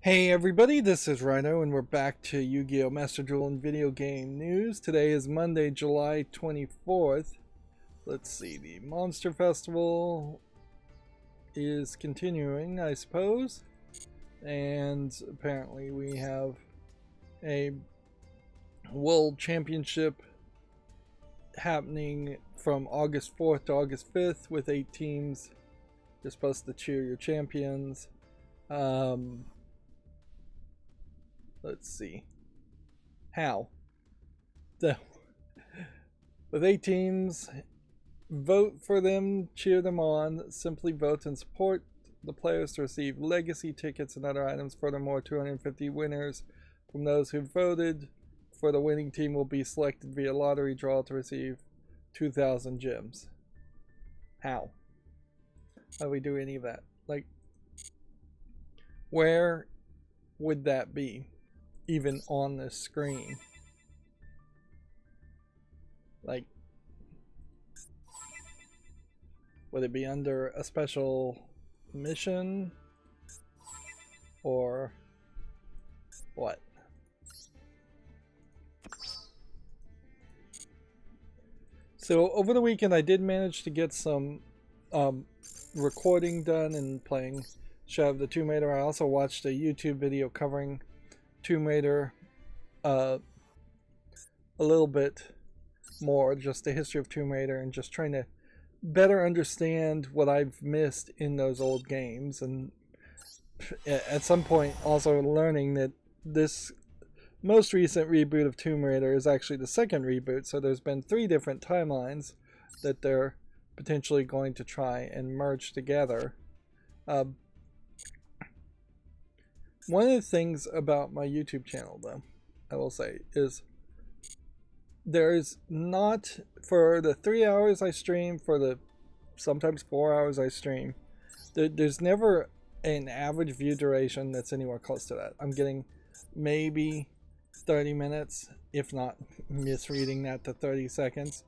Hey everybody, this is Rydo and we're back to Yu-Gi-Oh! Master Duel and video game news. Today is Monday, July 24th. Let's see, the Monster Festival is continuing, I suppose. And apparently we have a World Championship happening from August 4th to August 5th with 8 teams. You're supposed to cheer your champions. Let's see. How? With 8 teams, vote for them, cheer them on, simply vote and support the players to receive legacy tickets and other items. Furthermore, 250 winners from those who voted for the winning team will be selected via lottery draw to receive 2,000 gems. How? How do we do any of that? Like, where would that be? Even on the screen, like, would it be under a special mission or what? So over the weekend I did manage to get some recording done and playing Shadow of the Tomb Raider. I also watched a YouTube video covering Tomb Raider a little bit more, just the history of Tomb Raider, and just trying to better understand what I've missed in those old games, and at some point also learning that this most recent reboot of Tomb Raider is actually the second reboot, so there's been 3 different timelines that they're potentially going to try and merge together. One of the things about my YouTube channel, though, I will say, is there's not, for the 3 hours I stream, for the sometimes 4 hours I stream, there's never an average view duration that's anywhere close to that. I'm getting maybe 30 minutes, if not misreading that to 30 seconds.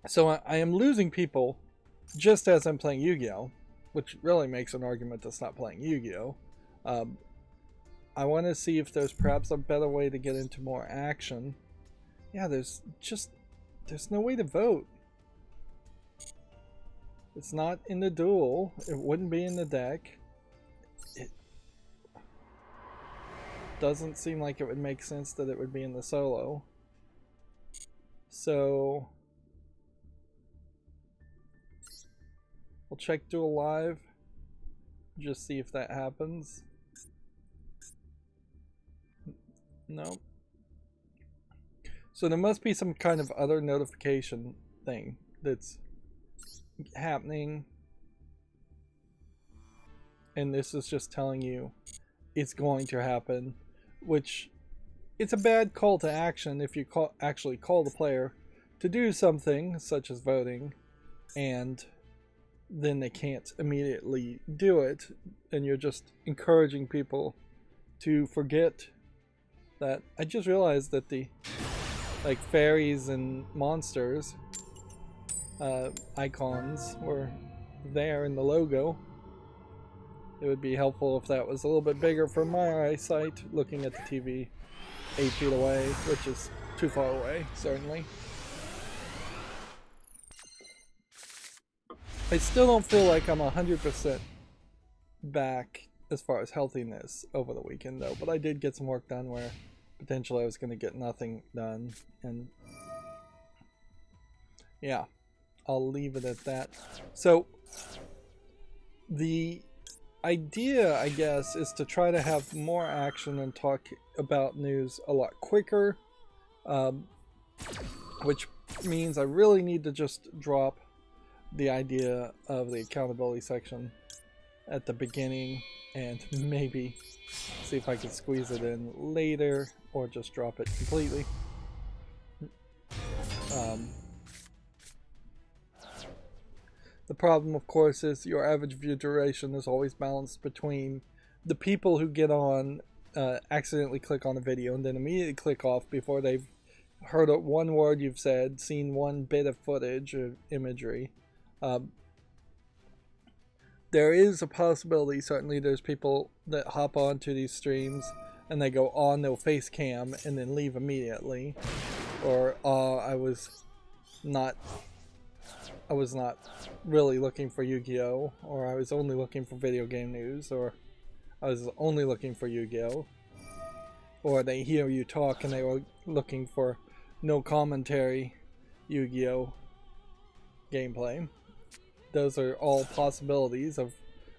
So I am losing people just as I'm playing Yu-Gi-Oh! Which really makes an argument to stop playing Yu-Gi-Oh! I want to see if there's perhaps a better way to get into more action. Yeah, there's no way to vote. It's not in the duel. It wouldn't be in the deck. It doesn't seem like it would make sense that it would be in the solo. So we'll check Duel Live, just see if that happens. No. So there must be some kind of other notification thing that's happening, and this is just telling you it's going to happen, which it's a bad call to action if you actually call the player to do something such as voting and then they can't immediately do it, and you're just encouraging people to forget that. I just realized that the fairies and monsters icons were there in the logo. It would be helpful if that was a little bit bigger for my eyesight, looking at the TV 8 feet away, which is too far away, certainly. I still don't feel like I'm 100% back as far as healthiness over the weekend, though, but I did get some work done where potentially I was going to get nothing done, and yeah, I'll leave it at that. So the idea, I guess, is to try to have more action and talk about news a lot quicker, which means I really need to just drop the idea of the accountability section at the beginning and maybe see if I can squeeze it in later or just drop it completely. The problem, of course, is your average view duration is always balanced between the people who get on, accidentally click on a video and then immediately click off before they've heard one word you've said, seen one bit of footage or imagery, there is a possibility, certainly there's people that hop onto these streams and they go on, they'll face cam and then leave immediately. Or I was not really looking for Yu-Gi-Oh! Or I was only looking for video game news, or I was only looking for Yu-Gi-Oh! Or they hear you talk and they were looking for no commentary Yu-Gi-Oh! Gameplay. Those are all possibilities, of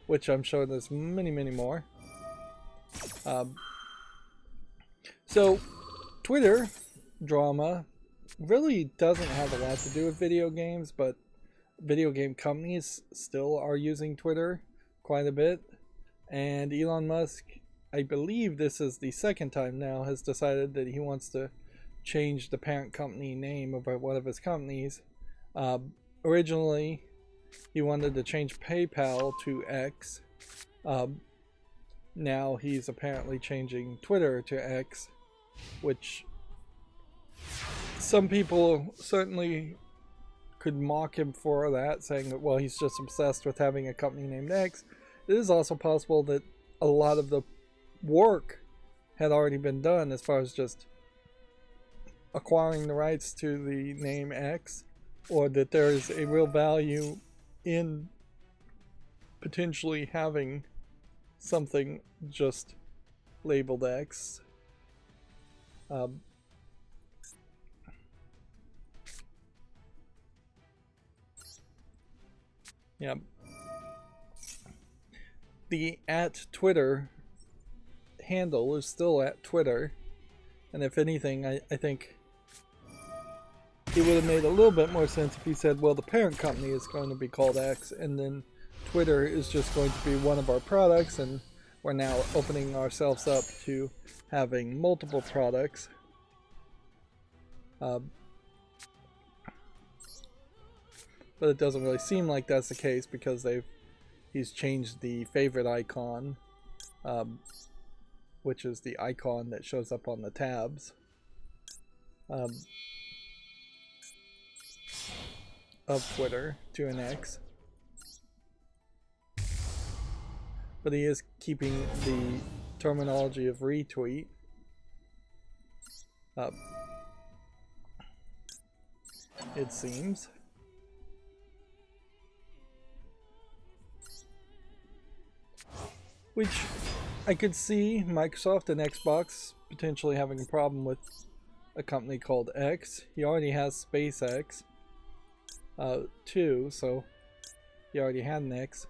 which I'm sure there's many, many more. So, Twitter drama really doesn't have a lot to do with video games, but video game companies still are using Twitter quite a bit. And Elon Musk, I believe this is the second time now, has decided that he wants to change the parent company name of one of his companies. Originally, he wanted to change PayPal to X. Now he's apparently changing Twitter to X, which some people certainly could mock him for that, saying that, well, he's just obsessed with having a company named X. It is also possible that a lot of the work had already been done as far as just acquiring the rights to the name X, or that there is a real value in potentially having something just labeled X. Yeah. The @Twitter handle is still @Twitter, and if anything, I think it would have made a little bit more sense if he said, well, the parent company is going to be called X, and then Twitter is just going to be one of our products, and we're now opening ourselves up to having multiple products. But it doesn't really seem like that's the case, because he's changed the favorite icon, which is the icon that shows up on the tabs, of Twitter to an X. But he is keeping the terminology of retweet. It seems. Which I could see Microsoft and Xbox potentially having a problem with a company called X. He already has SpaceX too, so he already had an X.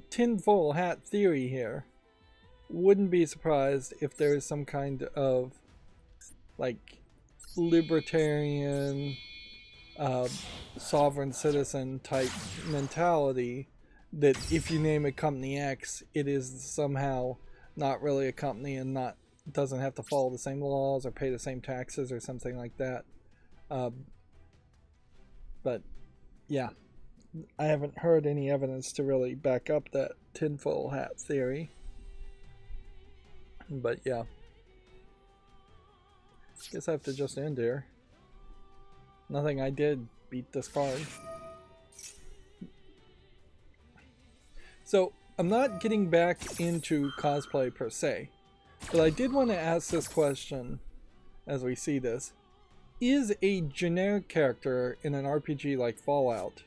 Tinfoil hat theory here. Wouldn't be surprised if there is some kind of like libertarian sovereign citizen type mentality, that if you name a company X, it is somehow not really a company and doesn't have to follow the same laws or pay the same taxes or something like that. But yeah, I haven't heard any evidence to really back up that tinfoil hat theory. But yeah, guess I have to just end here. Nothing I did beat this card. So I'm not getting back into cosplay per se, but I did want to ask this question as we see this. Is a generic character in an RPG like Fallout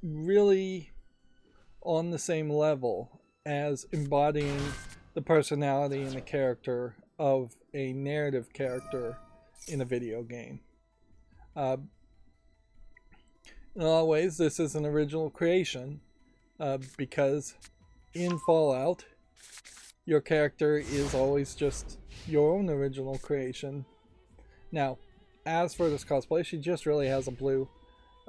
really on the same level as embodying the personality and the character of a narrative character in a video game? In a lot of ways, this is an original creation, because in Fallout, your character is always just your own original creation. Now, as for this cosplay, she just really has a blue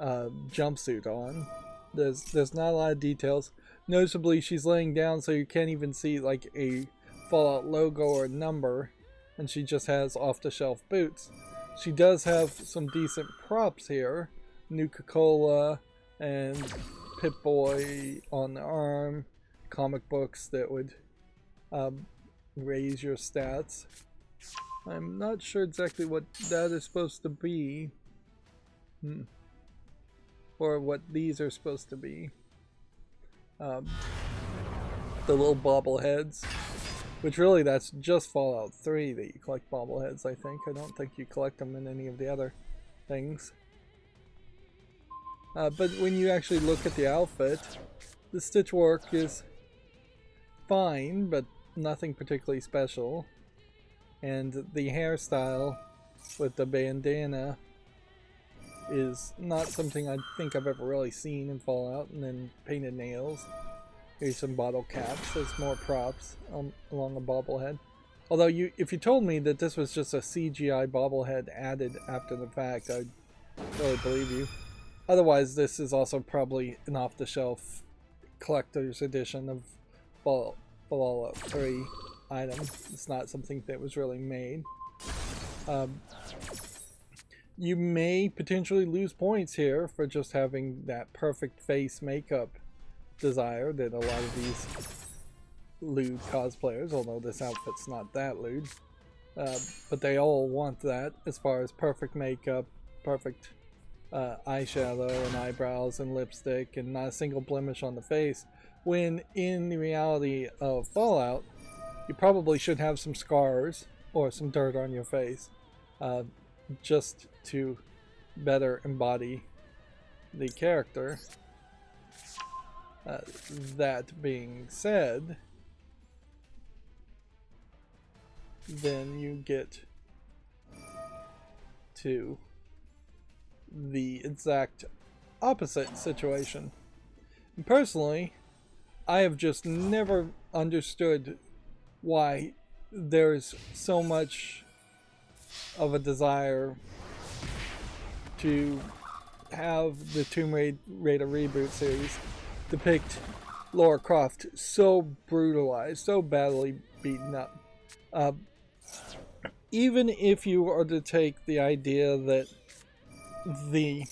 jumpsuit on. There's not a lot of details. Noticeably, she's laying down, so you can't even see like a Fallout logo or number, and she just has off-the-shelf boots. She does have some decent props here. Nuka-Cola and Pip-Boy on the arm, comic books that would raise your stats. I'm not sure exactly what that is supposed to be. Or what these are supposed to be. The little bobbleheads. Which really, that's just Fallout 3 that you collect bobbleheads, I think. I don't think you collect them in any of the other things. But when you actually look at the outfit, the stitch work is fine, but nothing particularly special. And the hairstyle with the bandana is not something I think I've ever really seen in Fallout. And then painted nails. Here's some bottle caps. There's more props along a bobblehead. Although, if you told me that this was just a CGI bobblehead added after the fact, I'd really believe you. Otherwise, this is also probably an off-the-shelf collector's edition of Fallout 3 item. It's not something that was really made. You may potentially lose points here for just having that perfect face makeup desire that a lot of these lewd cosplayers, although this outfit's not that lewd, but they all want that as far as perfect makeup, perfect eyeshadow and eyebrows and lipstick and not a single blemish on the face, when in the reality of Fallout you probably should have some scars or some dirt on your face just to better embody the character. That being said, then you get to the exact opposite situation. And personally, I have just never understood why there's so much of a desire to have the Tomb Raider reboot series depict Lara Croft so brutalized, so badly beaten up. Even if you are to take the idea that the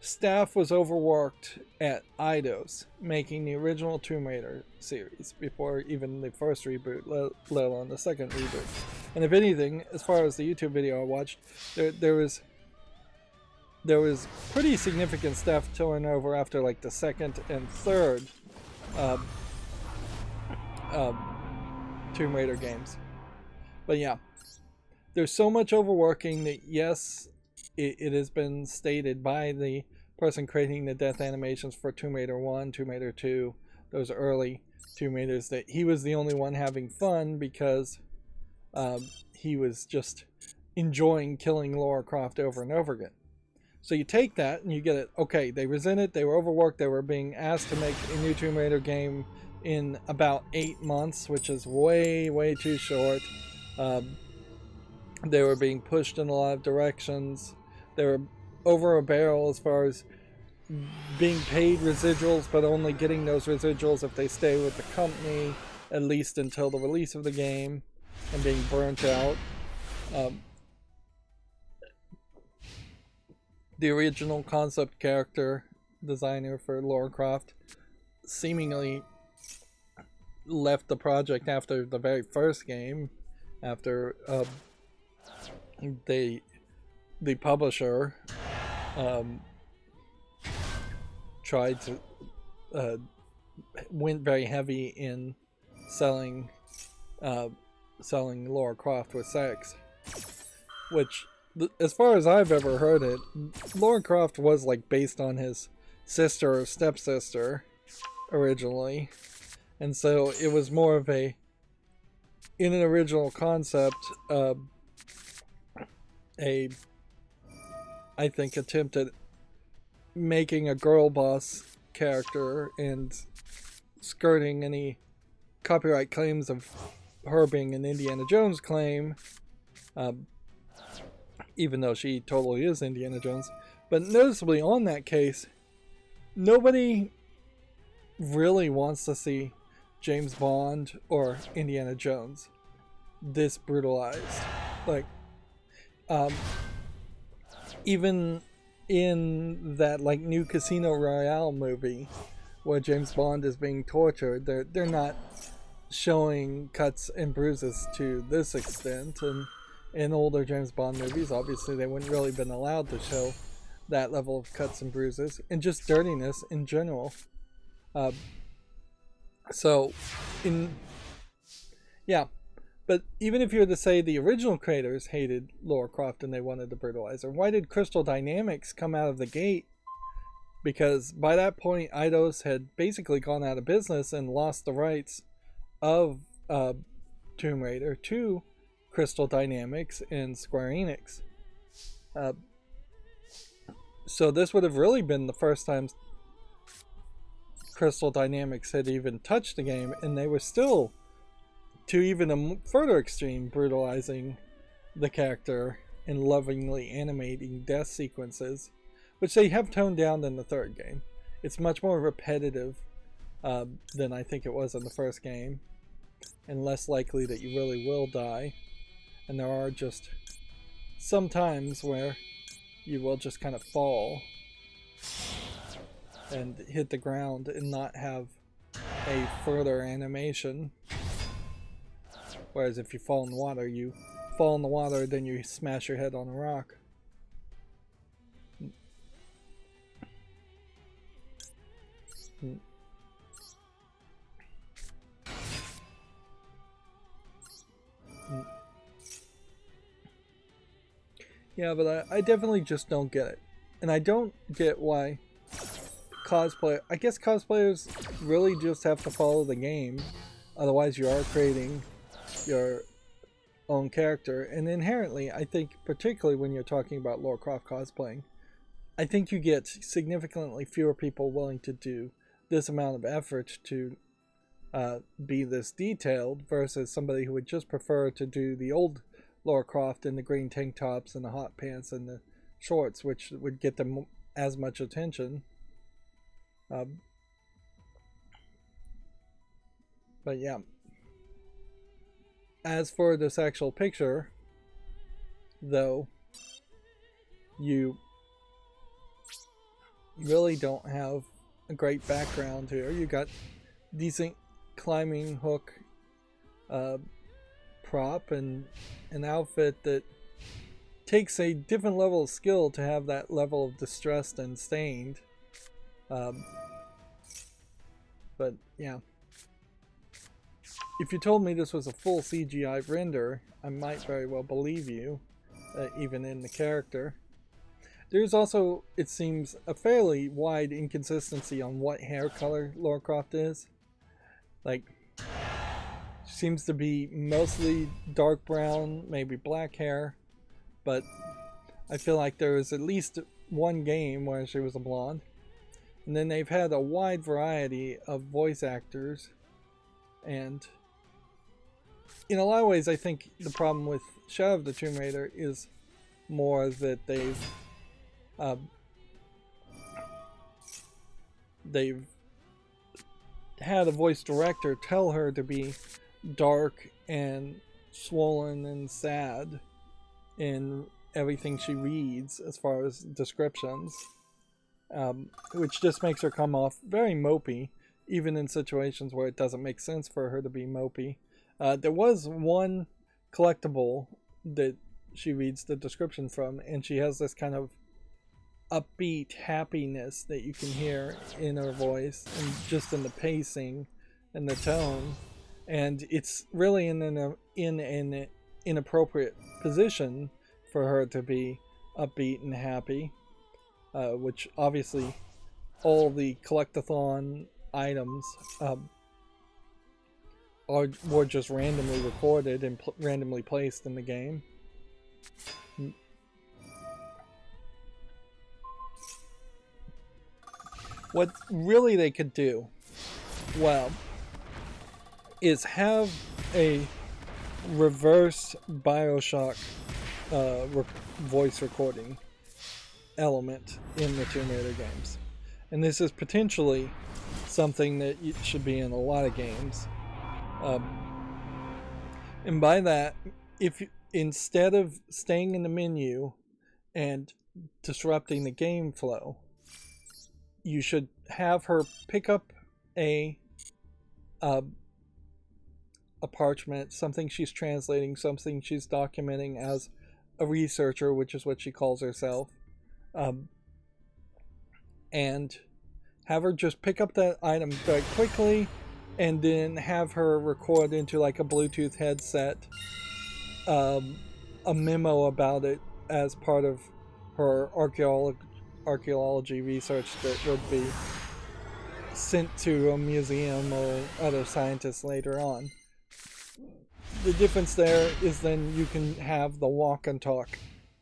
staff was overworked at Eidos making the original Tomb Raider series before even the first reboot, let alone the second reboot. And if anything, as far as the YouTube video I watched, there was pretty significant staff turnover after like the second and third Tomb Raider games. But yeah, there's so much overworking that yes, it has been stated by the person creating the death animations for Tomb Raider 1, Tomb Raider 2, those early Tomb Raiders, that he was the only one having fun because he was just enjoying killing Lara Croft over and over again. So you take that and you get it, okay, they resent it, they were overworked, they were being asked to make a new Tomb Raider game in about 8 months, which is way, way too short. They were being pushed in a lot of directions. They were over a barrel as far as being paid residuals, but only getting those residuals if they stay with the company, at least until the release of the game, and being burnt out. The original concept character designer for Lara Croft seemingly left the project after the very first game, after the publisher tried to went very heavy in selling Lara Croft with sex, which, as far as I've ever heard it, Lara Croft was like based on his sister or stepsister originally, and so it was more of in an original concept, I think, attempt at making a girl boss character and skirting any copyright claims of her being an Indiana Jones claim, even though she totally is Indiana Jones. But noticeably on that case, nobody really wants to see James Bond or Indiana Jones this brutalized. Like, even in that like new Casino Royale movie where James Bond is being tortured, they're not showing cuts and bruises to this extent, and in older James Bond movies. Obviously, they wouldn't really been allowed to show that level of cuts and bruises and just dirtiness in general. So, yeah. But even if you were to say the original creators hated Lara Croft and they wanted to brutalize her, why did Crystal Dynamics come out of the gate? Because by that point, Eidos had basically gone out of business and lost the rights of Tomb Raider to Crystal Dynamics and Square Enix. So this would have really been the first time Crystal Dynamics had even touched the game, and they were still, to even a further extreme, brutalizing the character and lovingly animating death sequences, which they have toned down in the third game. It's much more repetitive than I think it was in the first game, and less likely that you really will die. And there are just some times where you will just kind of fall and hit the ground and not have a further animation. Whereas if you fall in the water, you fall in the water, then you smash your head on a rock. Yeah, but I definitely just don't get it. And I don't get why I guess cosplayers really just have to follow the game. Otherwise you are creating your own character. And inherently, I think, particularly when you're talking about Lara Croft cosplaying, I think you get significantly fewer people willing to do this amount of effort to be this detailed versus somebody who would just prefer to do the old Lara Croft in the green tank tops and the hot pants and the shorts, which would get them as much attention. But yeah. As for this actual picture, though, you really don't have a great background here. You got decent climbing hook prop and an outfit that takes a different level of skill to have that level of distressed and stained. But yeah, if you told me this was a full CGI render, I might very well believe you, even in the character. There's also, it seems, a fairly wide inconsistency on what hair color Lara Croft is. Like, seems to be mostly dark brown, maybe black hair, but I feel like there was at least one game where she was a blonde. And then they've had a wide variety of voice actors, and in a lot of ways I think the problem with Shadow of the Tomb Raider is more that they've had a voice director tell her to be dark and swollen and sad in everything she reads as far as descriptions, which just makes her come off very mopey, even in situations where it doesn't make sense for her to be mopey. There was one collectible that she reads the description from, and she has this kind of upbeat happiness that you can hear in her voice and just in the pacing and the tone, and it's really in an inappropriate position for her to be upbeat and happy, which obviously all the collectathon items were just randomly recorded and randomly placed in the game. What really they could do, well, is have a reverse BioShock voice recording element in the Tomb Raider games. And this is potentially something that should be in a lot of games. And by that, if you, instead of staying in the menu and disrupting the game flow, you should have her pick up a a parchment, something she's translating, something she's documenting as a researcher, which is what she calls herself, um, and have her just pick up that item very quickly, and then have her record into like a Bluetooth headset a memo about it as part of her archaeology research that would be sent to a museum or other scientists later on. The difference there is then you can have the walk and talk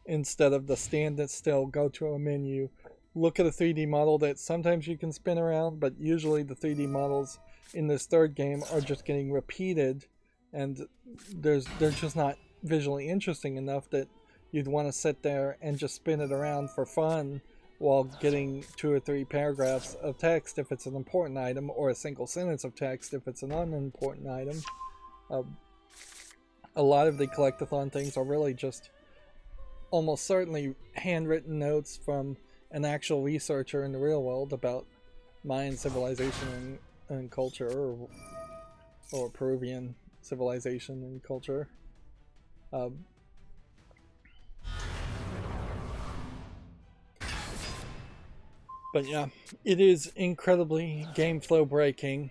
instead of the stand it still, go to a menu, look at a 3D model that sometimes you can spin around, but usually the 3D models in this third game are just getting repeated, and they're just not visually interesting enough that you'd want to sit there and just spin it around for fun while getting 2 or 3 paragraphs of text if it's an important item, or a single sentence of text if it's an unimportant item. A lot of the collectathon things are really just almost certainly handwritten notes from an actual researcher in the real world about Mayan civilization and culture, or Peruvian civilization and culture. But yeah, it is incredibly game flow breaking,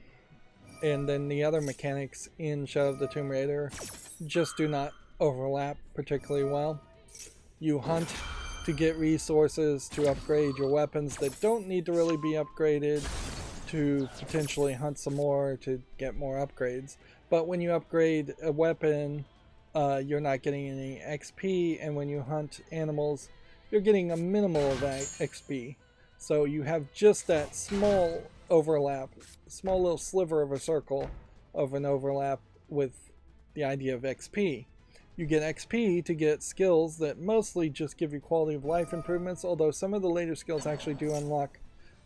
and then the other mechanics in Shadow of the Tomb Raider just do not overlap particularly well. You hunt to get resources to upgrade your weapons that don't need to really be upgraded, to potentially hunt some more to get more upgrades. But when you upgrade a weapon, you're not getting any XP, and when you hunt animals, you're getting a minimal of XP. So you have just that small overlap, small little sliver of a circle of an overlap with the idea of XP. You get XP to get skills that mostly just give you quality of life improvements, although some of the later skills actually do unlock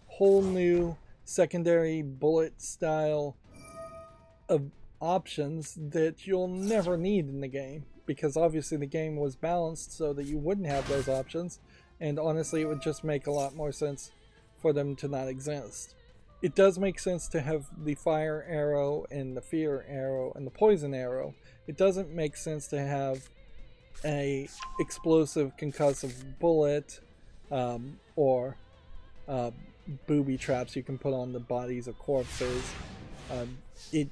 whole new secondary bullet style of options that you'll never need in the game, because obviously the game was balanced so that you wouldn't have those options, and honestly it would just make a lot more sense for them to not exist. It does make sense to have the fire arrow and the fear arrow and the poison arrow. It doesn't make sense to have a explosive concussive bullet, or booby traps you can put on the bodies of corpses. It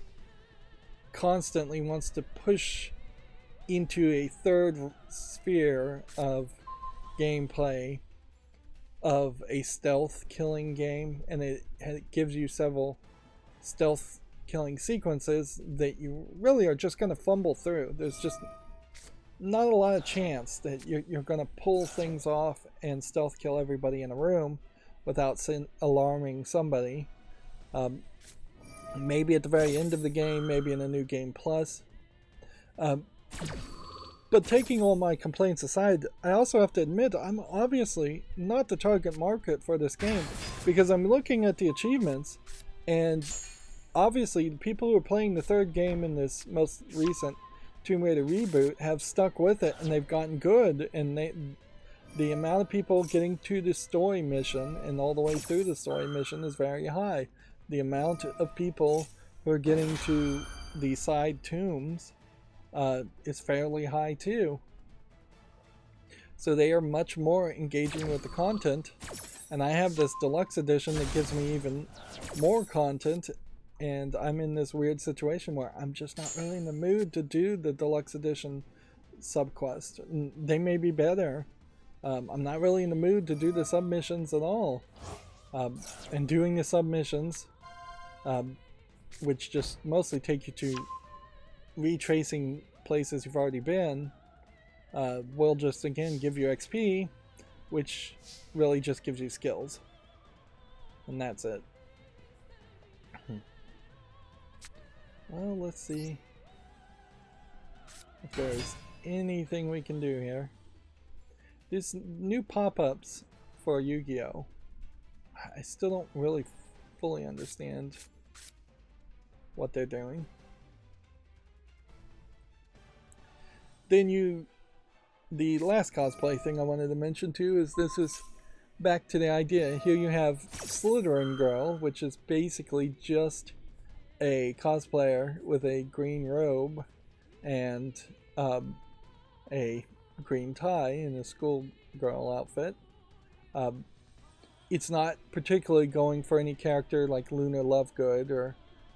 constantly wants to push into a third sphere of gameplay of a stealth killing game, and it gives you several stealth killing sequences that you really are just going to fumble through. There's just not a lot of chance that you're going to pull things off and stealth kill everybody in a room without alarming somebody. Maybe at the very end of the game, maybe in a new game plus. But taking all my complaints aside, I also have to admit I'm obviously not the target market for this game, because I'm looking at the achievements, and obviously the people who are playing the third game in this most recent Tomb Raider reboot have stuck with it, and they've gotten good, and the amount of people getting to the story mission and all the way through the story mission is very high. The amount of people who are getting to the side tombs is fairly high too. So they are much more engaging with the content, and I have this deluxe edition that gives me even more content, and I'm in this weird situation where I'm just not really in the mood to do the deluxe edition subquest. They may be better. I'm not really in the mood to do the submissions at all. And doing the submissions, which just mostly take you to retracing places you've already been, will just again give you XP, which really just gives you skills, and that's it. Well, let's see if there's anything we can do here. These new pop-ups for Yu-Gi-Oh! I still don't really fully understand what they're doing. Then the last cosplay thing I wanted to mention too is this is back to the idea. Here you have Slytherin Girl, which is basically just a cosplayer with a green robe and a green tie in a schoolgirl outfit. It's not particularly going for any character like Luna Lovegood or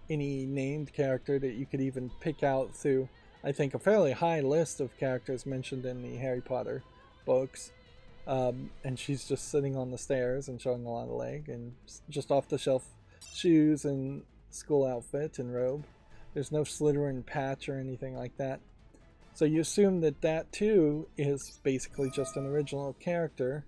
any named character that you could even pick out through, I think, a fairly high list of characters mentioned in the Harry Potter books. And she's just sitting on the stairs and showing a lot of leg and just off the shelf shoes and school outfit and robe. There's no Slytherin patch or anything like that. So you assume that that too is basically just an original character.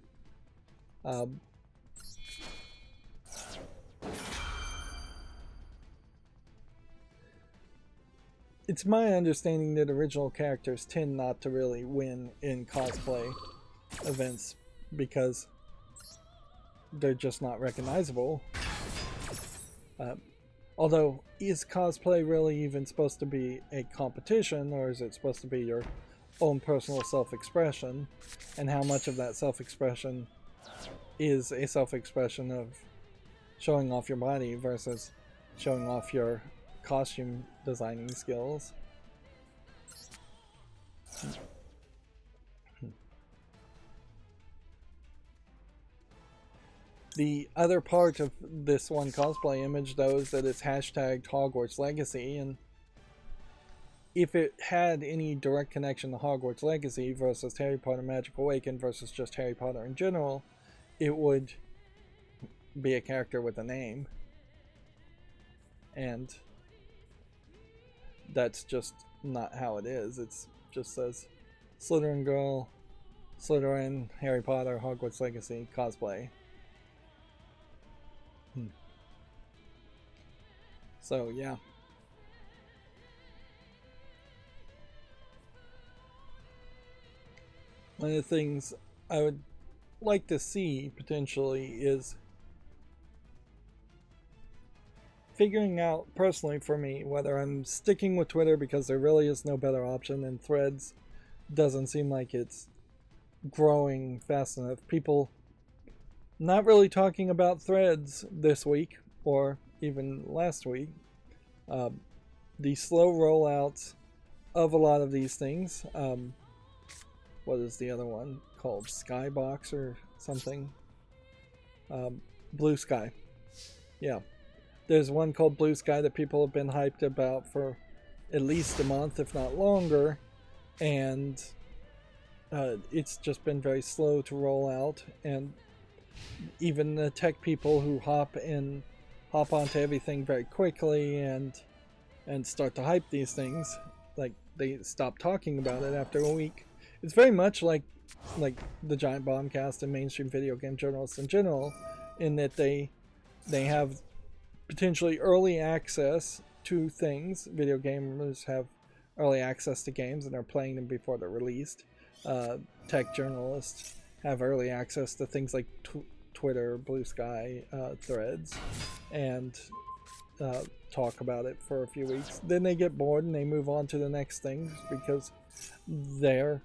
It's my understanding that original characters tend not to really win in cosplay events because they're just not recognizable. Although, is cosplay really even supposed to be a competition, or is it supposed to be your own personal self-expression? And how much of that self-expression is a self-expression of showing off your body versus showing off your costume designing skills? The other part of this one cosplay image, though, is that it's hashtagged Hogwarts Legacy, and if it had any direct connection to Hogwarts Legacy versus Harry Potter Magic Awakened versus just Harry Potter in general, it would be a character with a name. And that's just not how it is. It just says Slytherin Girl, Slytherin, Harry Potter, Hogwarts Legacy, cosplay. So, yeah. One of the things I would like to see, potentially, is figuring out, personally for me, whether I'm sticking with Twitter because there really is no better option, and Threads doesn't seem like it's growing fast enough. People not really talking about Threads this week, or even last week. The slow rollouts of a lot of these things. What is the other one called? Skybox or something? Blue Sky. Yeah. There's one called Blue Sky that people have been hyped about for at least a month, if not longer. And it's just been very slow to roll out. And even the tech people who hop onto everything very quickly and start to hype these things, like, they stop talking about it after a week. It's very much like the Giant Bombcast and mainstream video game journalists in general, in that they have potentially early access to things. Video gamers have early access to games and are playing them before they're released. Tech journalists have early access to things like Twitter, Blue Sky, Threads, and talk about it for a few weeks. Then they get bored and they move on to the next thing because their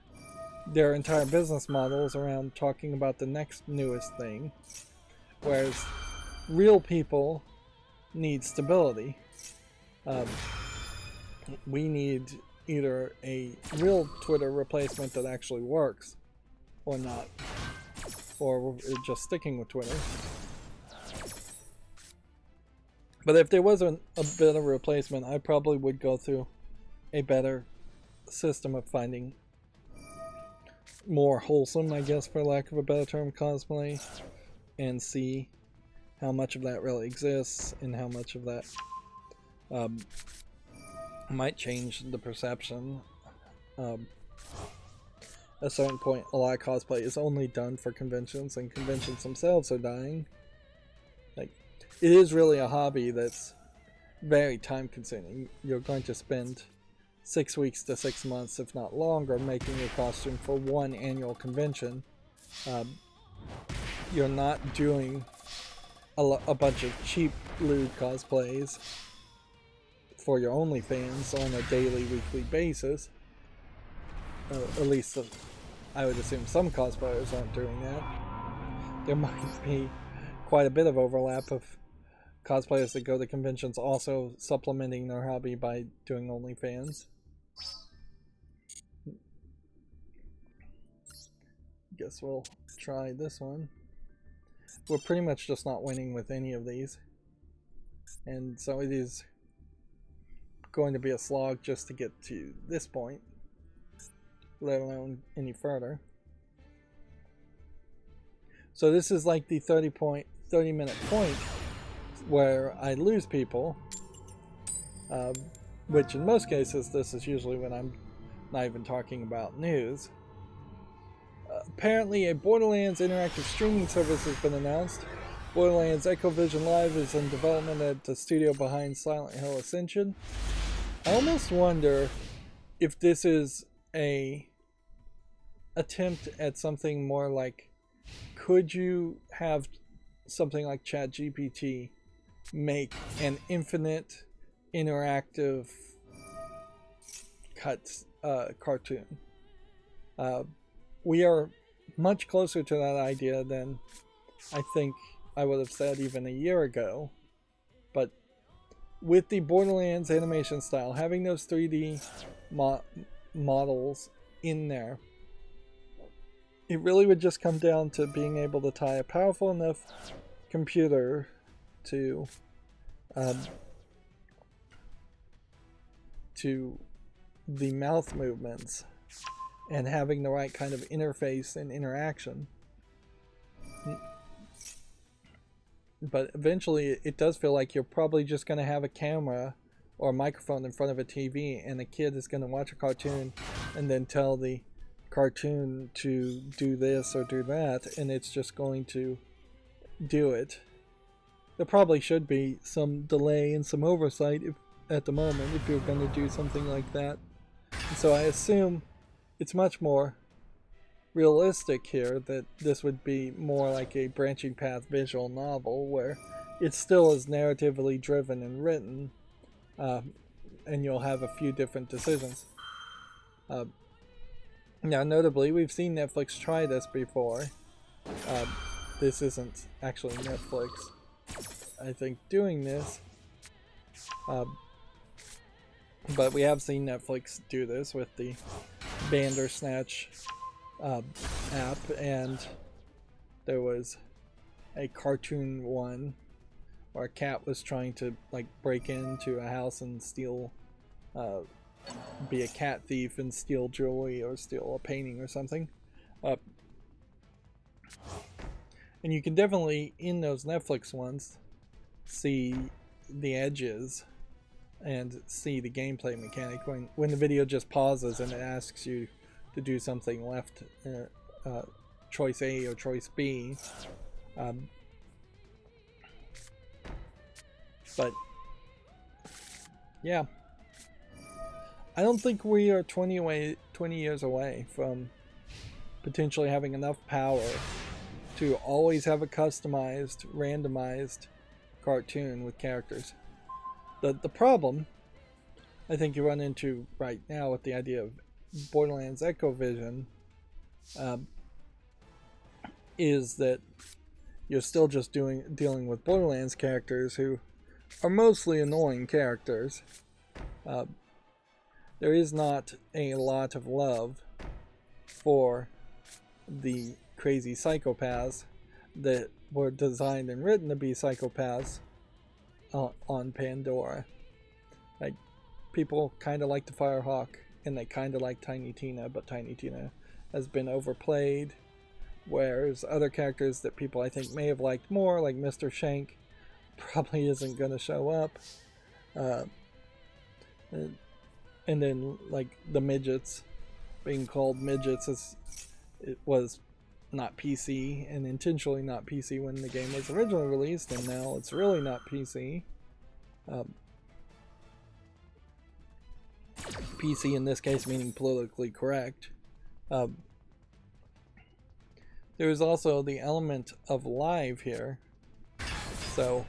entire business model is around talking about the next newest thing. Whereas real people need stability. We need either a real Twitter replacement that actually works or not, or we're just sticking with Twitter. But if there was a better replacement, I probably would go through a better system of finding more wholesome, I guess, for lack of a better term, cosplay, and see how much of that really exists and how much of that might change the perception. At a certain point, a lot of cosplay is only done for conventions, and conventions themselves are dying. Like, it is really a hobby that's very time consuming. You're going to spend 6 weeks to 6 months, if not longer, making your costume for one annual convention. You're not doing a bunch of cheap lewd cosplays for your OnlyFans on a daily, weekly basis. At least I would assume some cosplayers aren't doing that. There might be quite a bit of overlap of cosplayers that go to conventions also supplementing their hobby by doing OnlyFans. Guess we'll try this one. We're pretty much just not winning with any of these. And so it is going to be a slog just to get to this point, let alone any further. So this is like the 30-minute point where I lose people, which in most cases this is usually when I'm not even talking about news. Apparently a Borderlands interactive streaming service has been announced. Borderlands Echo Vision Live is in development at the studio behind Silent Hill Ascension. I almost wonder if this is a attempt at something more like, could you have something like ChatGPT make an infinite interactive cartoon? We are much closer to that idea than I think I would have said even a year ago. But with the Borderlands animation style, having those 3D models in there, it really would just come down to being able to tie a powerful enough computer to the mouth movements and having the right kind of interface and interaction. But eventually it does feel like you're probably just going to have a camera or a microphone in front of a TV, and the kid is going to watch a cartoon and then tell the cartoon to do this or do that, and it's just going to do it. There probably should be some delay and some oversight at the moment if you're going to do something like that. And so I assume it's much more realistic here that this would be more like a branching path visual novel where it still is narratively driven and written, and you'll have a few different decisions. Now notably, we've seen Netflix try this before. This isn't actually Netflix, I think, doing this, but we have seen Netflix do this with the Bandersnatch app, and there was a cartoon one where a cat was trying to like break into a house and steal, be a cat thief and steal jewelry or steal a painting or something. And you can definitely, in those Netflix ones, see the edges and see the gameplay mechanic when the video just pauses and it asks you to do something left, choice A or choice B. But yeah, I don't think we are 20 years away from potentially having enough power to always have a customized, randomized cartoon with characters. The problem I think you run into right now with the idea of Borderlands Echo Vision is that you're still just dealing with Borderlands characters who are mostly annoying characters. There is not a lot of love for the crazy psychopaths that were designed and written to be psychopaths on Pandora. Like, people kind of like the Firehawk, and they kind of like Tiny Tina, but Tiny Tina has been overplayed, whereas other characters that people I think may have liked more, like Mr. Shank, probably isn't going to show up. And then, like, the midgets, being called midgets, it was not PC, and intentionally not PC when the game was originally released, and now it's really not PC. PC in this case meaning politically correct. There's also the element of live here, so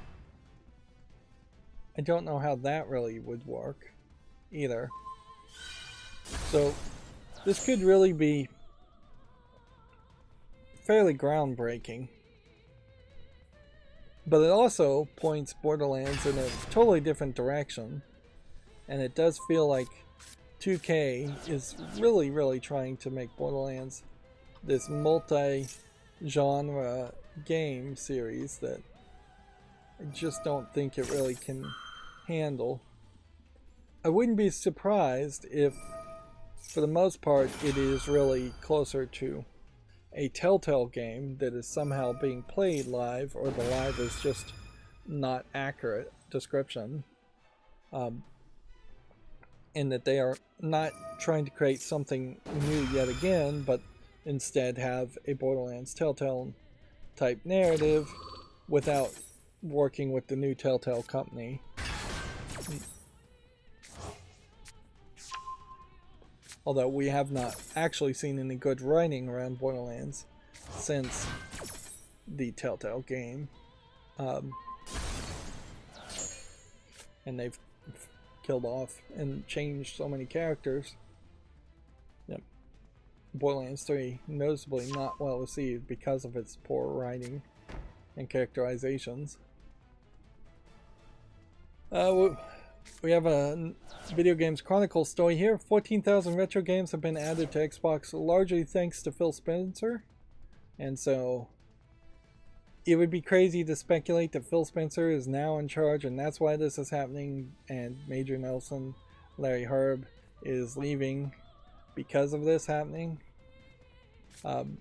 I don't know how that really would work either. So this could really be fairly groundbreaking. But it also points Borderlands in a totally different direction. And it does feel like 2K is really, really trying to make Borderlands this multi-genre game series that I just don't think it really can handle. I wouldn't be surprised if, for the most part, it is really closer to a Telltale game that is somehow being played live, or the live is just not accurate description. And that they are not trying to create something new yet again, but instead have a Borderlands Telltale type narrative without working with the new Telltale company. Although we have not actually seen any good writing around Borderlands since the Telltale game. And they've killed off and changed so many characters. Yep. Borderlands 3 noticeably not well received because of its poor writing and characterizations. We have a Video Games Chronicle story here. 14,000 retro games have been added to Xbox, largely thanks to Phil Spencer. And so it would be crazy to speculate that Phil Spencer is now in charge and that's why this is happening, and Major Nelson, Larry Herb, is leaving because of this happening. I'd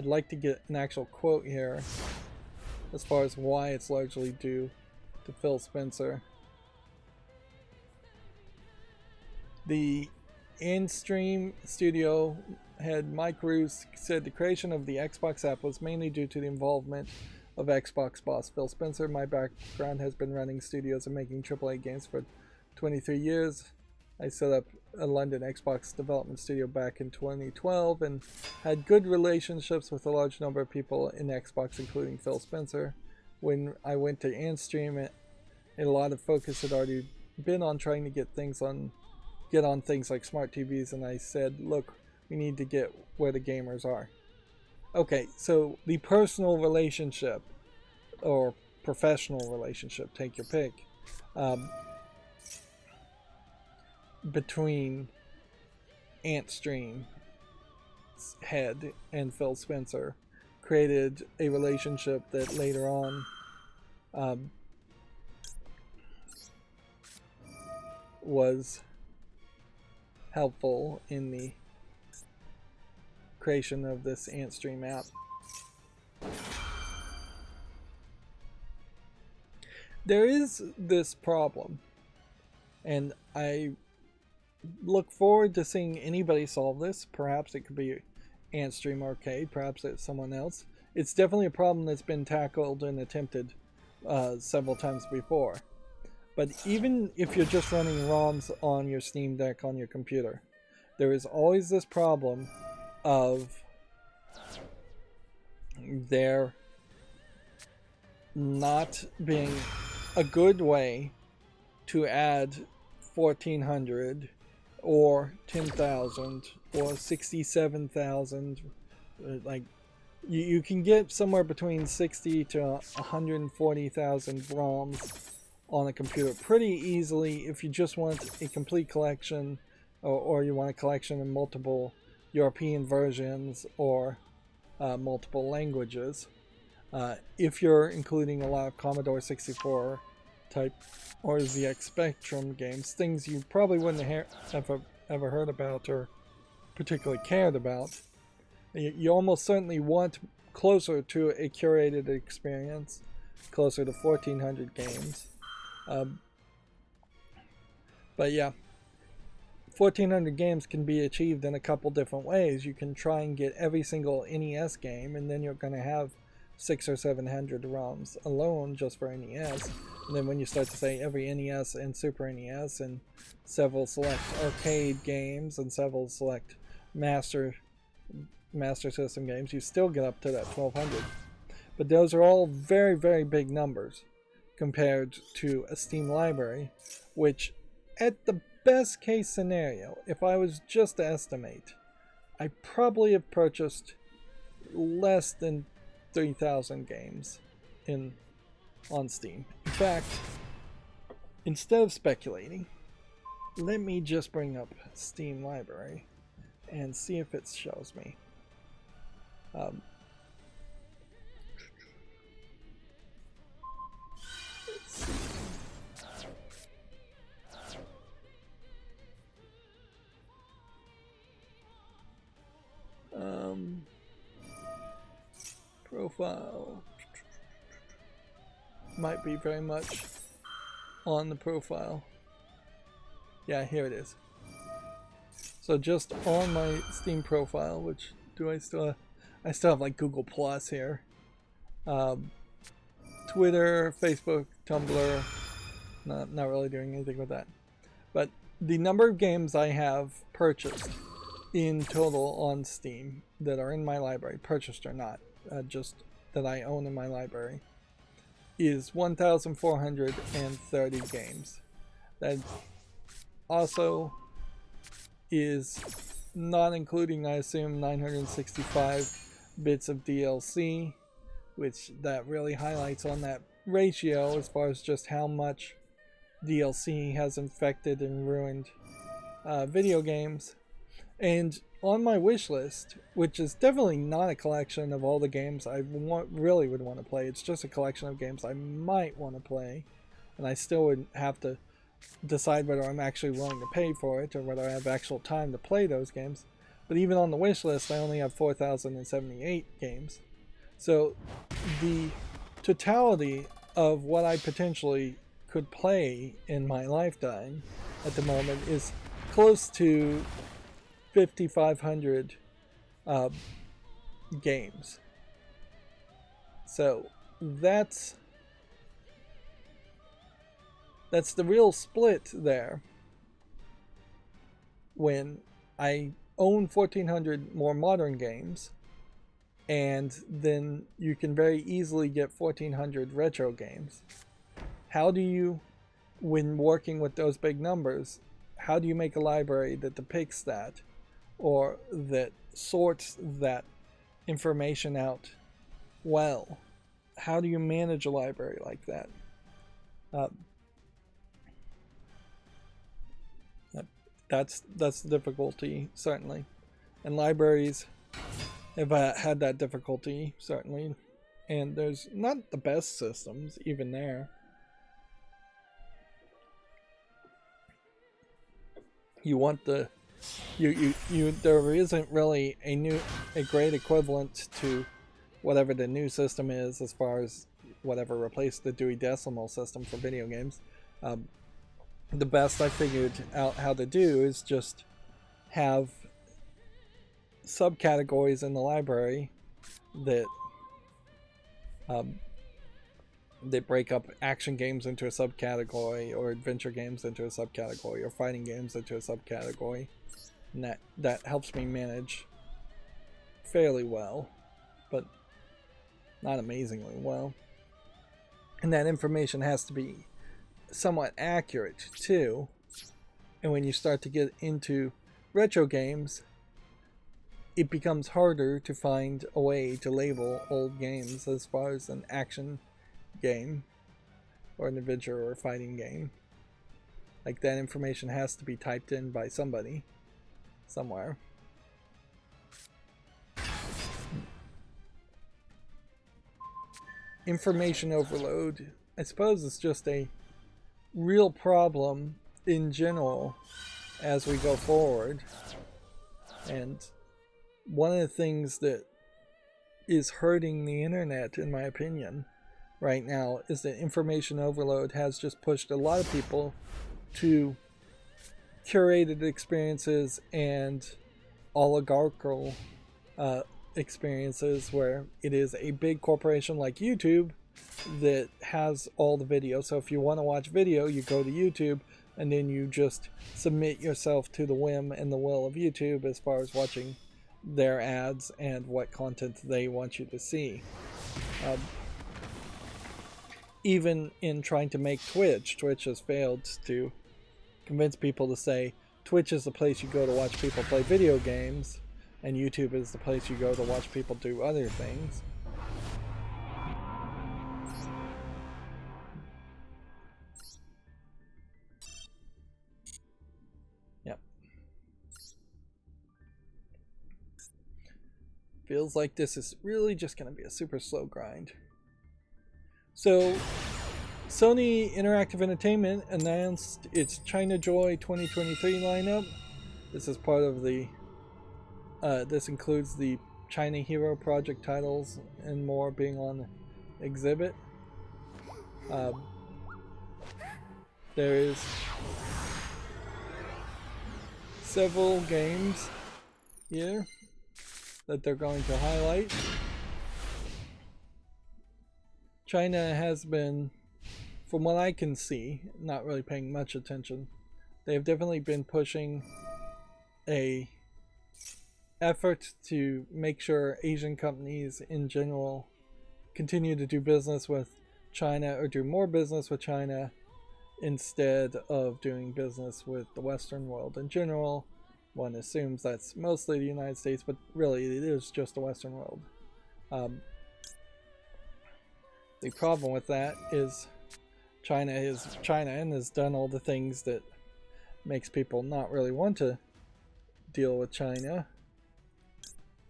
like to get an actual quote here as far as why it's largely due to Phil Spencer. The in-stream studio head Mike Roos said the creation of the Xbox app was mainly due to the involvement of Xbox boss Phil Spencer. My background has been running studios and making AAA games for 23 years. I set up a London Xbox development studio back in 2012 and had good relationships with a large number of people in Xbox, including Phil Spencer. When I went to Antstream, a lot of focus had already been on trying to get on things like smart TVs, and I said, look, we need to get where the gamers are. Okay, so the personal relationship, or professional relationship, take your pick, between Antstream's head and Phil Spencer created a relationship that later on was helpful in the creation of this Antstream app. There is this problem, and I look forward to seeing anybody solve this. Perhaps it could be Antstream Arcade, perhaps it's someone else. It's definitely a problem that's been tackled and attempted several times before. But even if you're just running ROMs on your Steam Deck on your computer, there is always this problem of there not being a good way to add 1,400 or 10,000 or 67,000. Like you can get somewhere between 60 to 140,000 ROMs on a computer pretty easily if you just want a complete collection, or you want a collection in multiple European versions or multiple languages. If you're including a lot of Commodore 64 type or ZX Spectrum games, things you probably wouldn't have ever heard about or particularly cared about, you almost certainly want closer to a curated experience, closer to 1,400 games. But yeah, 1,400 games can be achieved in a couple different ways. You can try and get every single NES game, and then you're going to have 600 or 700 ROMs alone just for NES. And then when you start to say every NES and Super NES and several select arcade games and several select Master System games, you still get up to that 1,200. But those are all very, very big numbers compared to a Steam library, which at the best case scenario, if I was just to estimate, I probably have purchased less than 3,000 games on Steam. In fact, instead of speculating, let me just bring up Steam Library and see if it shows me. Let's see. Profile might be very much on the profile. Yeah, here it is. So just on my Steam profile, which I still have like Google Plus here, Twitter, Facebook, Tumblr. Not really doing anything with that, but the number of games I have purchased in total on Steam that are in my library, purchased or not, just that I own in my library, is 1,430 games. That also is not including, I assume, 965 bits of DLC, which that really highlights on that ratio as far as just how much DLC has infected and ruined video games. And on my wish list, which is definitely not a collection of all the games I really would want to play, it's just a collection of games I might want to play, and I still would have to decide whether I'm actually willing to pay for it or whether I have actual time to play those games. But even on the wish list, I only have 4,078 games. So the totality of what I potentially could play in my lifetime at the moment is close to 5,500 games. So that's the real split there. When I own 1,400 more modern games, and then you can very easily get 1,400 retro games. How do you, when working with those big numbers, how do you make a library that depicts that, or that sorts that information out well? How do you manage a library like that? That's the difficulty, certainly. And libraries have had that difficulty, certainly. And there's not the best systems, even there. You want there isn't really a great equivalent to whatever the new system is, as far as whatever replaced the Dewey Decimal System for video games. The best I figured out how to do is just have subcategories in the library that they break up action games into a subcategory, or adventure games into a subcategory, or fighting games into a subcategory, and that helps me manage fairly well, but not amazingly well. And that information has to be somewhat accurate too. And when you start to get into retro games, it becomes harder to find a way to label old games as far as an action game or an adventure or fighting game. Like, that information has to be typed in by somebody somewhere. Information overload, I suppose, is just a real problem in general as we go forward. And one of the things that is hurting the internet, in my opinion, right now, is that information overload has just pushed a lot of people to curated experiences and oligarchical experiences, where it is a big corporation like YouTube that has all the video. So if you want to watch video, you go to YouTube, and then you just submit yourself to the whim and the will of YouTube as far as watching their ads and what content they want you to see. Even in trying to make Twitch has failed to convince people to say Twitch is the place you go to watch people play video games, and YouTube is the place you go to watch people do other things. Yep. Feels like this is really just going to be a super slow grind. So, Sony Interactive Entertainment announced its China Joy 2023 lineup. This is part of the this includes the China Hero Project titles and more being on exhibit. There is several games here that they're going to highlight. China has been, from what I can see, not really paying much attention. They've definitely been pushing a effort to make sure Asian companies in general continue to do business with China or do more business with China instead of doing business with the Western world in general. One assumes that's mostly the United States, but really it is just the Western world. The problem with that is China is China and has done all the things that makes people not really want to deal with China,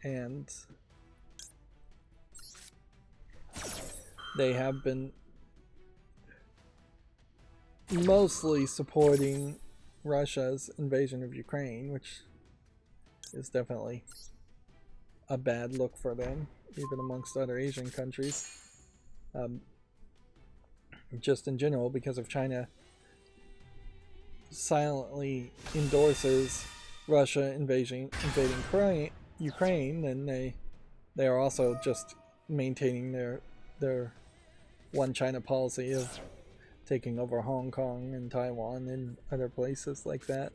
and they have been mostly supporting Russia's invasion of Ukraine, which is definitely a bad look for them, even amongst other Asian countries. Just in general, because if China silently endorses Russia invading Ukraine, then they are also just maintaining their one China policy of taking over Hong Kong and Taiwan and other places like that,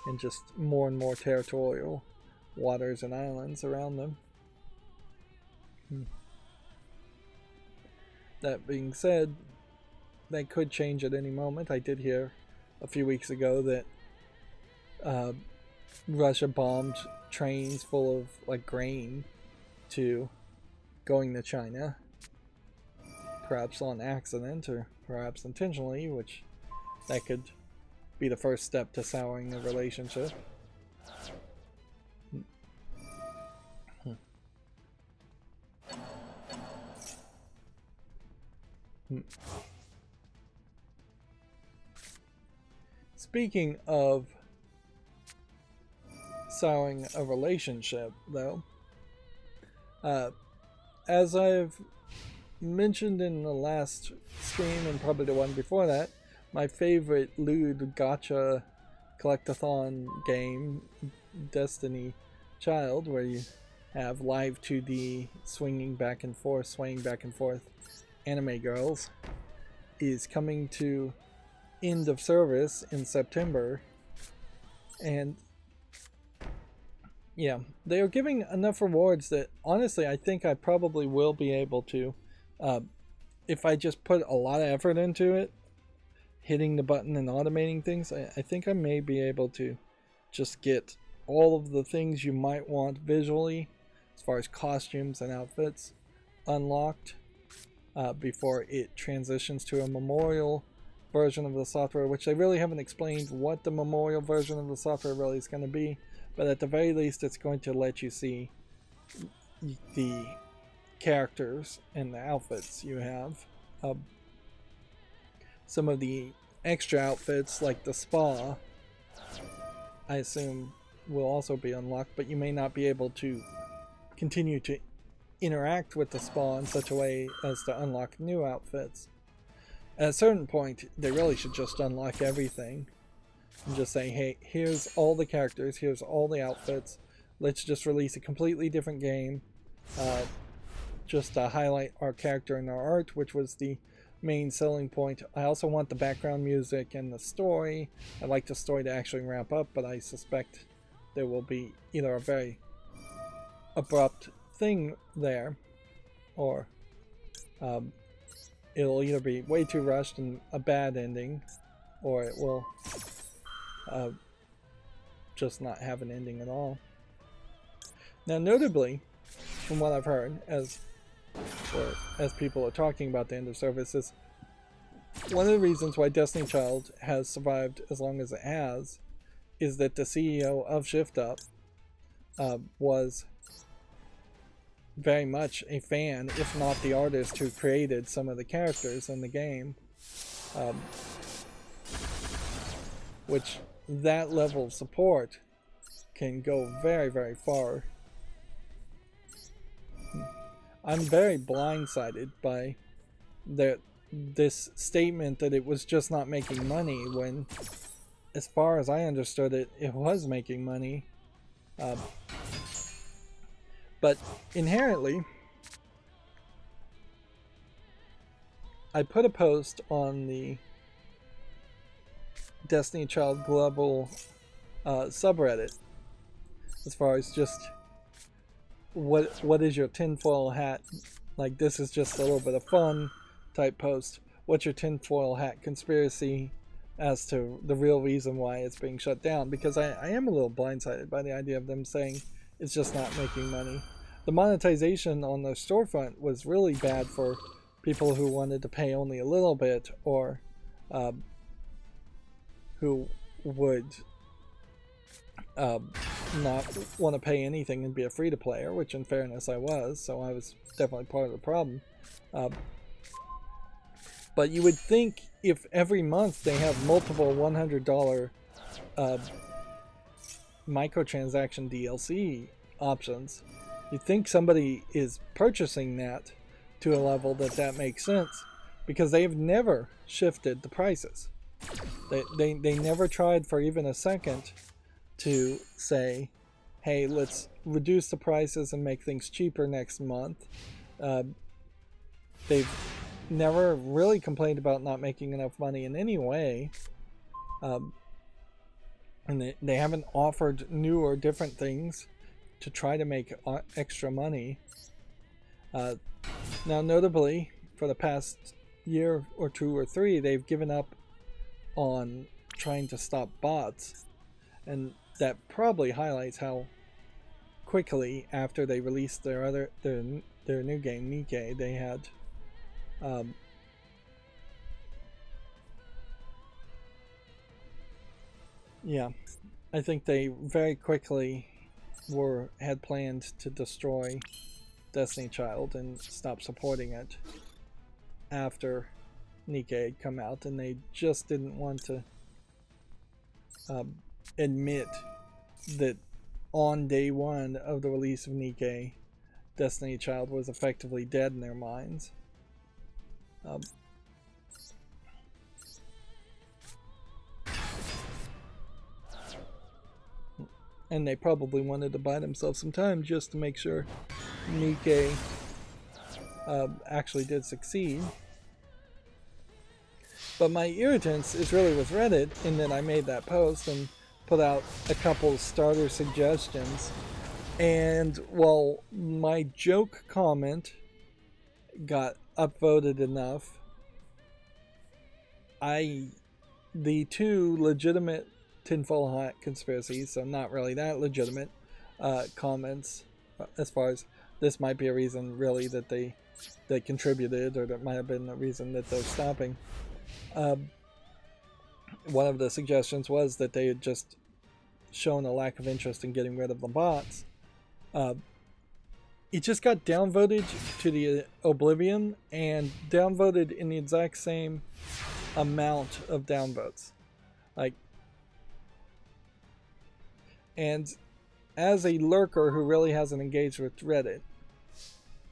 and just more and more territorial waters and islands around them. That being said, that could change at any moment. I did hear a few weeks ago that Russia bombed trains full of like grain to going to China, perhaps on accident or perhaps intentionally, which that could be the first step to souring the relationship. Speaking of souring a relationship, though, as I've mentioned in the last stream and probably the one before that, my favorite lewd gacha collectathon game, Destiny Child, where you have live 2D swaying back and forth anime girls, is coming to end of service in September. And yeah, they are giving enough rewards that honestly I think I probably will be able to, if I just put a lot of effort into it, hitting the button and automating things, I think I may be able to just get all of the things you might want visually as far as costumes and outfits unlocked before it transitions to a memorial version of the software, which they really haven't explained what the memorial version of the software really is going to be, but at the very least it's going to let you see the characters and the outfits you have. Some of the extra outfits like the spa, I assume, will also be unlocked, but you may not be able to continue to interact with the spa in such a way as to unlock new outfits. At a certain point, they really should just unlock everything and just say, hey, here's all the characters, here's all the outfits, let's just release a completely different game just to highlight our character and our art, which was the main selling point. I also want the background music and the story. I'd like the story to actually wrap up, but I suspect there will be either a very abrupt thing there, or it'll either be way too rushed and a bad ending, or it will just not have an ending at all. Now, notably, from what I've heard, as people are talking about the end of service, is one of the reasons why Destiny Child has survived as long as it has is that the CEO of Shift Up was very much a fan, if not the artist who created some of the characters in the game. Which that level of support can go very, very far. I'm very blindsided by this statement that it was just not making money when, as far as I understood it, it was making money. But inherently, I put a post on the Destiny Child Global subreddit as far as just what is your tinfoil hat, like this is just a little bit of fun type post. What's your tinfoil hat conspiracy as to the real reason why it's being shut down? Because I am a little blindsided by the idea of them saying it's just not making money. The monetization on the storefront was really bad for people who wanted to pay only a little bit, or who would not want to pay anything and be a free-to-player, which in fairness I was, so I was definitely part of the problem. But you would think if every month they have multiple $100 microtransaction DLC options, you'd think somebody is purchasing that to a level that makes sense, because they have never shifted the prices. They never tried for even a second to say, hey, let's reduce the prices and make things cheaper next month. They've never really complained about not making enough money in any way. And they haven't offered new or different things to try to make extra money. Now, notably, for the past year or two or three, they've given up on trying to stop bots. And that probably highlights how quickly after they released their new game, Nikke, they had yeah, I think they very quickly had planned to destroy Destiny Child and stop supporting it after Nikke had come out, and they just didn't want to admit that on day one of the release of Nikke, Destiny Child was effectively dead in their minds. And they probably wanted to buy themselves some time just to make sure Nikke actually did succeed. But my irritance is really with Reddit, in that I made that post and put out a couple starter suggestions. And while my joke comment got upvoted enough, the two legitimate tinfoil hat conspiracies, so not really that legitimate, comments, as far as this might be a reason really that they contributed, or that might have been a reason that they're stopping. One of the suggestions was that they had just shown a lack of interest in getting rid of the bots. It just got downvoted to the oblivion, and downvoted in the exact same amount of downvotes. And as a lurker who really hasn't engaged with Reddit,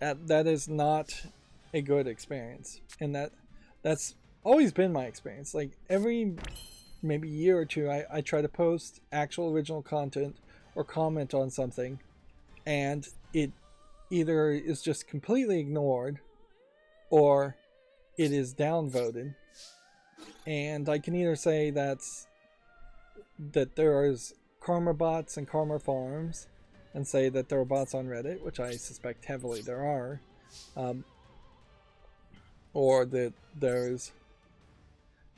that is not a good experience. And that's always been my experience. Like, every maybe year or two, I try to post actual original content or comment on something, and it either is just completely ignored or it is downvoted. And I can either say that there is karma bots and karma farms, and say that there are bots on Reddit, which I suspect heavily there are, or that there's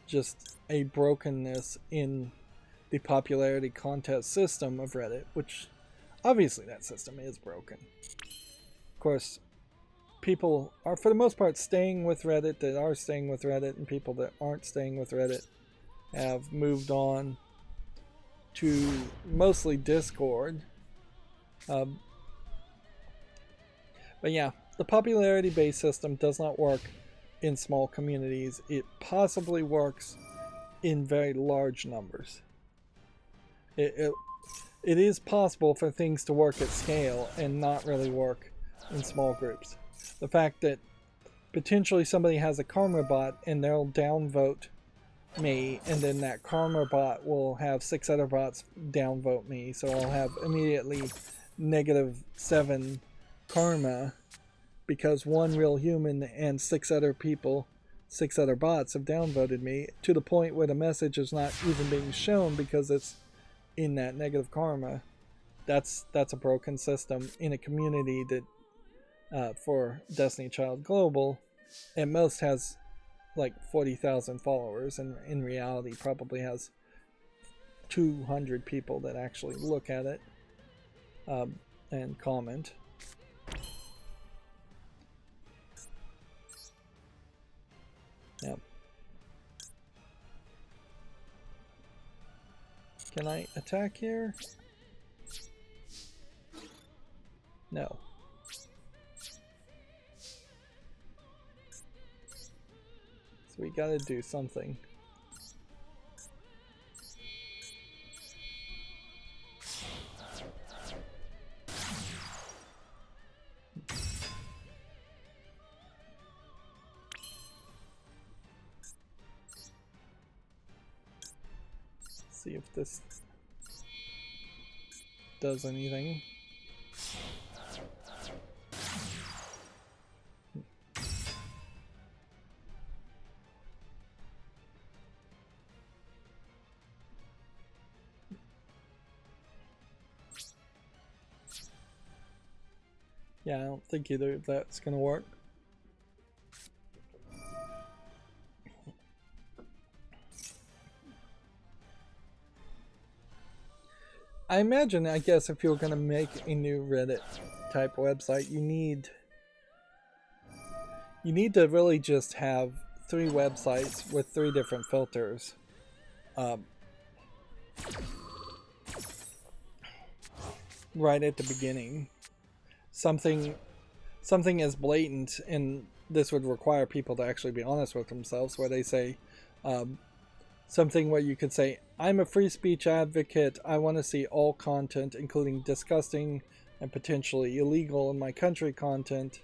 just a brokenness in the popularity contest system of Reddit, which obviously that system is broken. Of course, people are for the most part staying with Reddit that are staying with Reddit, and people that aren't staying with Reddit have moved on to mostly Discord. But yeah, the popularity-based system does not work in small communities. It possibly works in very large numbers. It is possible for things to work at scale and not really work in small groups. The fact that potentially somebody has a karma bot and they'll downvote me, and then that karma bot will have 6 other bots downvote me, so I'll have immediately -7 karma because one real human and 6 other people, 6 other bots have downvoted me, to the point where the message is not even being shown because it's in that negative karma. That's a broken system in a community that for Destiny Child Global at most has like 40,000 followers, and in reality probably has 200 people that actually look at it and comment. Yep. Can I attack here? No. So we gotta do something. See if this does anything. Yeah, I don't think either of that's gonna work. I imagine, I guess, if you're gonna make a new Reddit type website, you need to really just have 3 websites with 3 different filters. Right at the beginning. Something as blatant, and this would require people to actually be honest with themselves, where they say something where you could say, I'm a free speech advocate, I want to see all content, including disgusting and potentially illegal in my country content.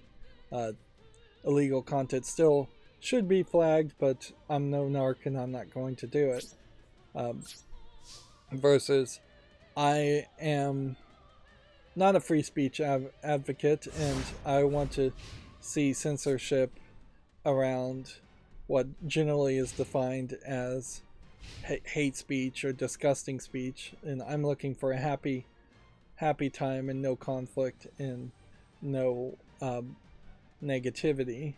Illegal content still should be flagged, but I'm no narc and I'm not going to do it. Versus, I am not a free speech advocate, and I want to see censorship around what generally is defined as hate speech or disgusting speech, and I'm looking for a happy time and no conflict and no negativity.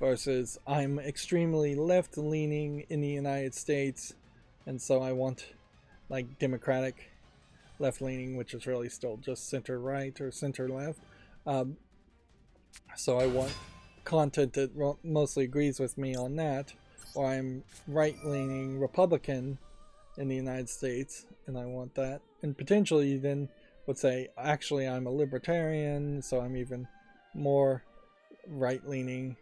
Versus, I'm extremely left-leaning in the United States, and so I want like democratic left-leaning, which is really still just center-right or center-left. So I want content that mostly agrees with me on that. Or I'm right-leaning Republican in the United States, and I want that. And potentially then would say, actually I'm a libertarian, so I'm even more right-leaning.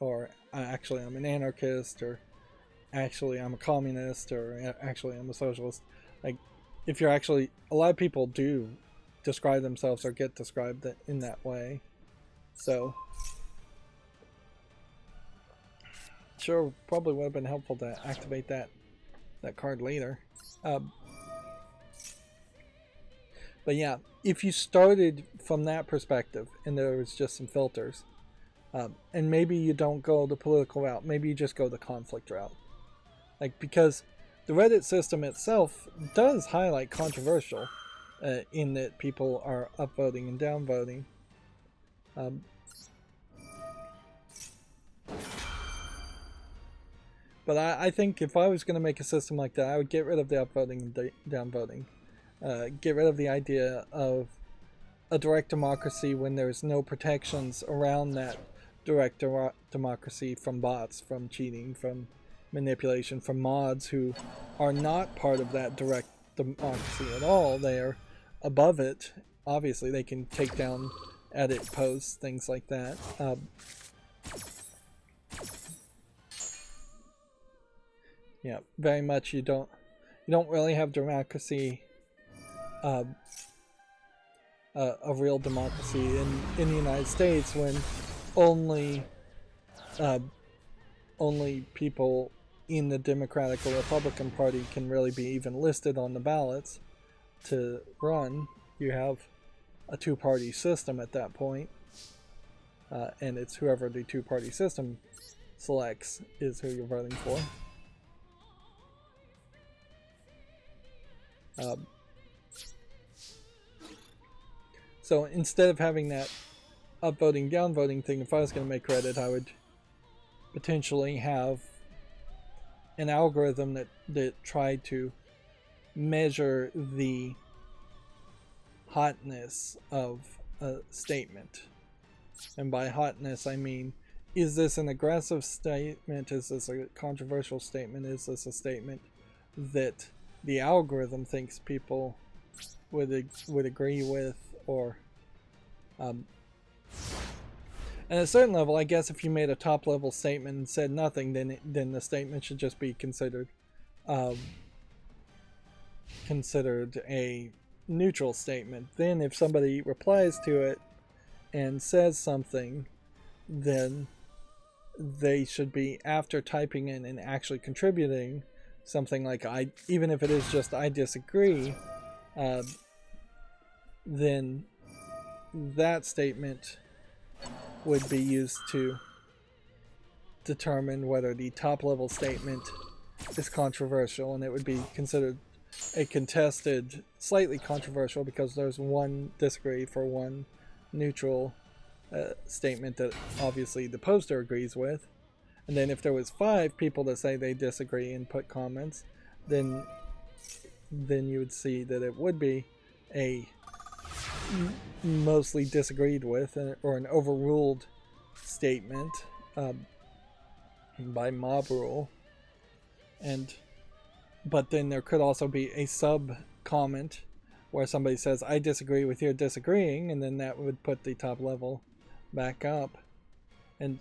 Or actually I'm an anarchist, or actually I'm a communist, or actually I'm a socialist. Like, if you're actually, a lot of people do describe themselves or get described in that way. So, sure, probably would have been helpful to activate that card later. But yeah, if you started from that perspective and there was just some filters, and maybe you don't go the political route, maybe you just go the conflict route. Like, because the Reddit system itself does highlight controversial in that people are upvoting and downvoting. But I think if I was going to make a system like that, I would get rid of the upvoting and downvoting. get rid of the idea of a direct democracy when there's no protections around that direct democracy from bots, from cheating, from manipulation, from mods who are not part of that direct democracy at all. They are above it. Obviously, they can take down, edit posts, things like that. Yeah, very much you don't really have democracy, a real democracy in the United States when only people in the Democratic or Republican Party can really be even listed on the ballots to run. You have a two-party system at that point, and it's whoever the two-party system selects is who you're voting for. So instead of having that upvoting, downvoting thing, if I was going to make Reddit, I would potentially have an algorithm that tried to measure the hotness of a statement. And by hotness, I mean, is this an aggressive statement? Is this a controversial statement? Is this a statement that the algorithm thinks people would agree with? Or and at a certain level, I guess if you made a top level statement and said nothing, then the statement should just be considered a neutral statement. Then if somebody replies to it and says something, then they should be, after typing in and actually contributing something like even if it is just I disagree, then that statement would be used to determine whether the top level statement is controversial, and it would be considered a contested, slightly controversial, because there's one disagree for one neutral statement that obviously the poster agrees with. And then if there was 5 people that say they disagree and put comments, then you would see that it would be a mostly disagreed with or an overruled statement by mob rule. But then there could also be a sub comment where somebody says I disagree with your disagreeing, and then that would put the top level back up. And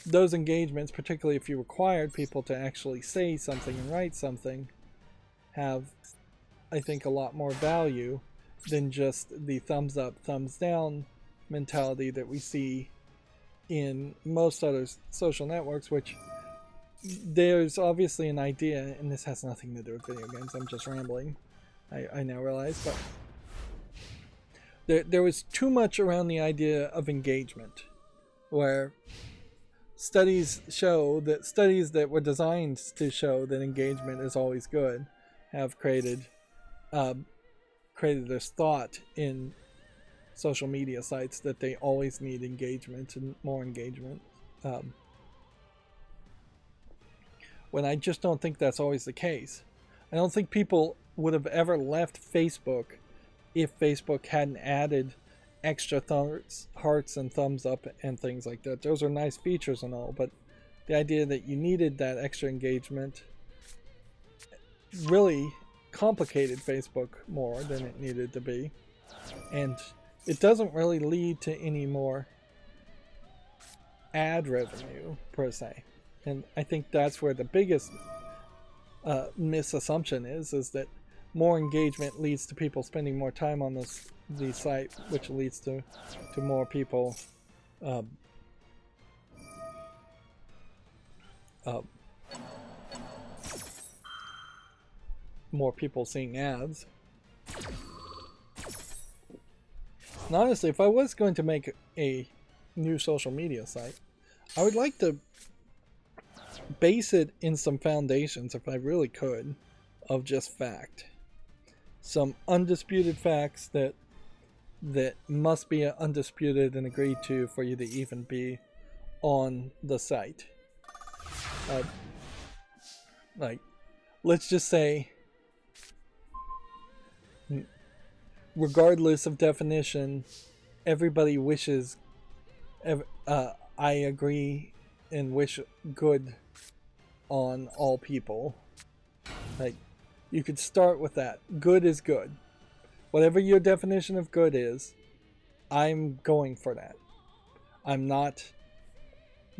those engagements, particularly if you required people to actually say something and write something, have, I think, a lot more value than just the thumbs up, thumbs down mentality that we see in most other social networks, which there's obviously an idea, and this has nothing to do with video games, I'm just rambling, I now realize, but there was too much around the idea of engagement, where studies that were designed to show that engagement is always good have created this thought in social media sites that they always need engagement and more engagement, when I just don't think that's always the case. I don't think people would have ever left Facebook if Facebook hadn't added extra hearts and thumbs up and things like that. Those are nice features and all, but the idea that you needed that extra engagement really complicated Facebook more than it needed to be, and it doesn't really lead to any more ad revenue per se. And I think that's where the biggest misassumption is that more engagement leads to people spending more time on the site, which leads to more people seeing ads. And honestly, if I was going to make a new social media site, I would like to base it in some foundations, if I really could, of just fact. Some undisputed facts that must be undisputed and agreed to for you to even be on the site. Like, let's just say regardless of definition, everybody wishes, I agree and wish good on all people. Like, you could start with that. Good is good. Whatever your definition of good is, I'm going for that. I'm not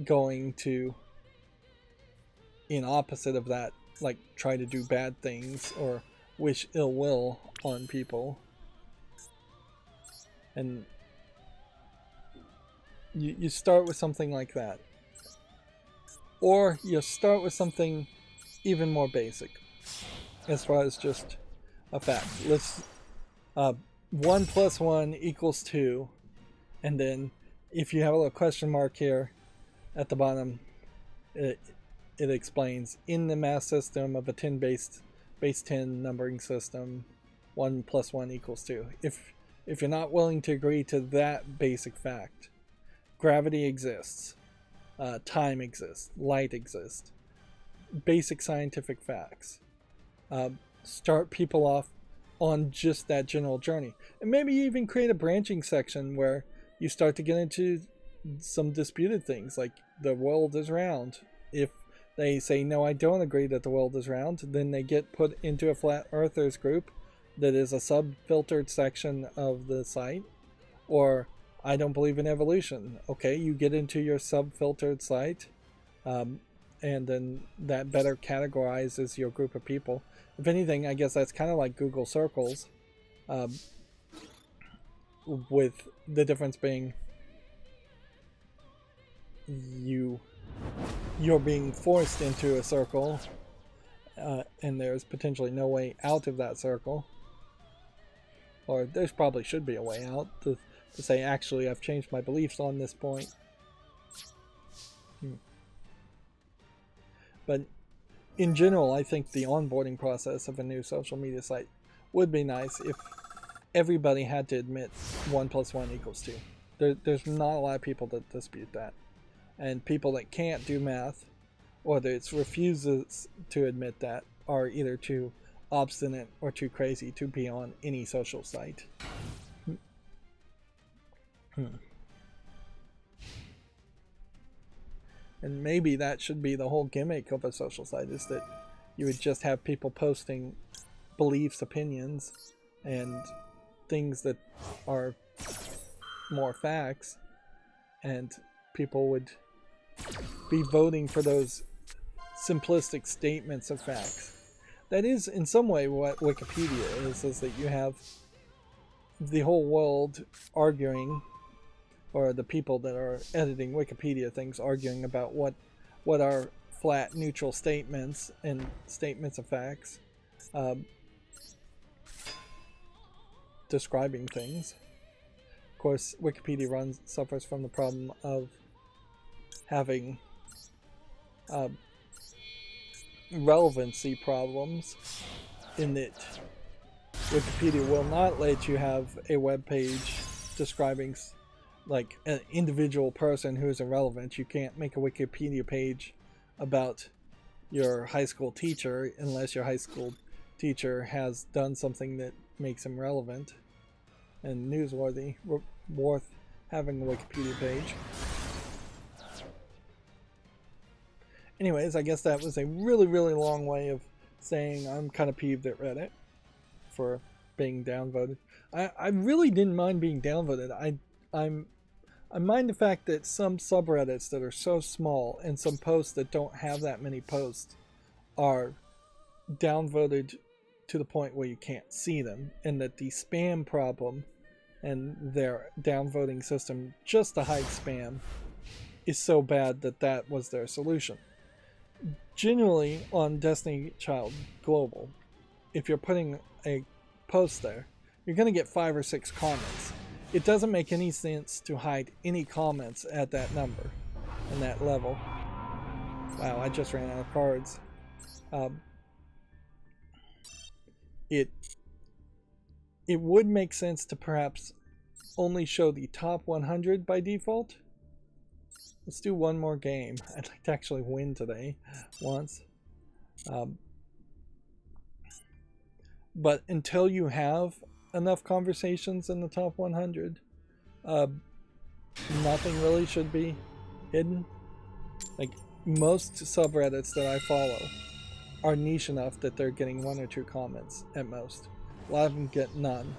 going to, in opposite of that, like try to do bad things or wish ill will on people. And you start with something like that. Or you start with something even more basic, as far as just a fact. Let's 1 + 1 = 2, and then if you have a little question mark here at the bottom, it explains in the math system of a 10 base 10 numbering system, 1 + 1 = 2. If you're not willing to agree to that basic fact, gravity exists, time exists, light exists, basic scientific facts. Start people off on just that general journey, and maybe even create a branching section where you start to get into some disputed things, like the world is round. If they say, no, I don't agree that the world is round, then they get put into a flat earthers group that is a sub-filtered section of the site. Or, I don't believe in evolution. Okay, you get into your sub-filtered site, and then that better categorizes your group of people. If anything, I guess that's kind of like Google Circles, with the difference being you're being forced into a circle, and there's potentially no way out of that circle. Or there's probably should be a way out to say, actually, I've changed my beliefs on this point. But in general, I think the onboarding process of a new social media site would be nice if everybody had to admit 1 + 1 = 2. There's not a lot of people that dispute that. And people that can't do math, or that refuses to admit that, are either too obstinate or too crazy to be on any social site. And maybe that should be the whole gimmick of a social site, is that you would just have people posting beliefs, opinions, and things that are more facts, and people would be voting for those simplistic statements of facts. That is, in some way, what Wikipedia is that you have the whole world arguing, or the people that are editing Wikipedia things arguing about what are flat, neutral statements and statements of facts, describing things. Of course, Wikipedia suffers from the problem of having relevancy problems, in that Wikipedia will not let you have a web page describing like an individual person who is irrelevant. You can't make a Wikipedia page about your high school teacher unless your high school teacher has done something that makes him relevant and newsworthy, worth having a Wikipedia page. Anyways, I guess that was a really, really long way of saying I'm kind of peeved at Reddit for being downvoted. I really didn't mind being downvoted. I mind the fact that some subreddits that are so small and some posts that don't have that many posts are downvoted to the point where you can't see them, and that the spam problem and their downvoting system just to hide spam is so bad that was their solution. Generally, on Destiny Child Global, if you're putting a post there, you're going to get 5 or 6 comments. It doesn't make any sense to hide any comments at that number and that level. Wow, I just ran out of cards. It would make sense to perhaps only show the top 100 by default. Let's do one more game. I'd like to actually win today once. But until you have enough conversations in the top 100. Nothing really should be hidden. Like, most subreddits that I follow are niche enough that they're getting 1 or 2 comments at most. A lot of them get none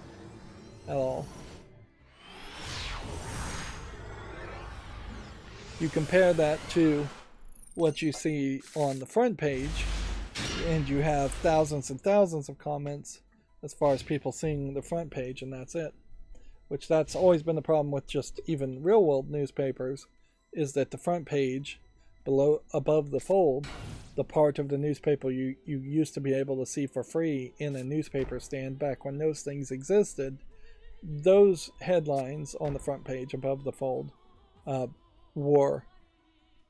at all. You compare that to what you see on the front page, and you have thousands and thousands of comments as far as people seeing the front page, and that's it. Which that's always been the problem with just even real world newspapers, is that the front page, above the fold, the part of the newspaper you used to be able to see for free in a newspaper stand back when those things existed, those headlines on the front page above the fold were